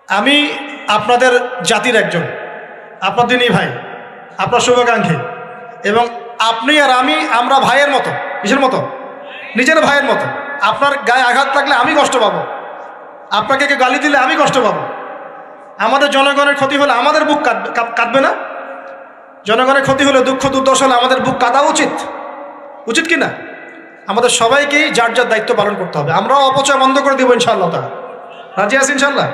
আমি আপনাদের জাতির একজন, আপনার দিনই ভাই, আপনার শুভাকাঙ্ক্ষী, এবং আপনি আর আমরা ভাইয়ের মতো। কিসের মতো? নিজের ভাইয়ের মতো। আপনার গায়ে আঘাত লাগলে আমি কষ্ট পাবো, আপনাকে কে গালি দিলে আমি কষ্ট পাবো। আমাদের জনগণের ক্ষতি হলে আমাদের বুক কাঁদবে না? জনগণের ক্ষতি হলে, দুঃখ দুর্দশা হলে আমাদের বুক কাঁদা উচিত, উচিত কি না? আমাদের সবাইকেই যার যার দায়িত্ব পালন করতে হবে। আমরাও অপচয় বন্ধ করে দেবো ইনশাআল্লাহ তাআলা। রাজি আছি ইনশাআল্লাহ?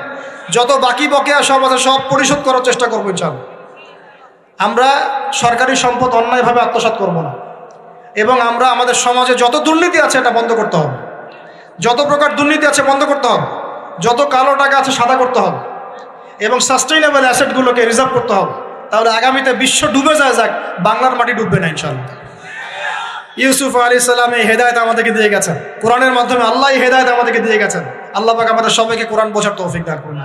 যত বাকি বকেয়া সব আছে সব পরিশোধ করার চেষ্টা করবো ইনশাআল্লাহ। আমরা সরকারি সম্পদ অন্যায়ভাবে আত্মসাৎ করব না, এবং আমরা আমাদের সমাজে যত দুর্নীতি আছে এটা বন্ধ করতে হবে। যত প্রকার দুর্নীতি আছে বন্ধ করতে হবে, যত কালো টাকা আছে সাদা করতে হবে, এবং সাস্টেইনেবল অ্যাসেটগুলোকে রিজার্ভ করতে হবে। তাহলে আগামীতে বিশ্ব ডুবে যায়, যাক, বাংলার মাটি ডুববে না ইনশাআল্লাহ। ইউসুফ আলাইহিস সালাম এই হেদায়েত আমাদেরকে দিয়ে গেছেন, কোরআনের মাধ্যমে আল্লাহ এই হেদায়েত আমাদেরকে দিয়ে গেছেন। আল্লাহ পাক আমাদের সবাইকে কোরআন বোঝার তৌফিক দান করুন।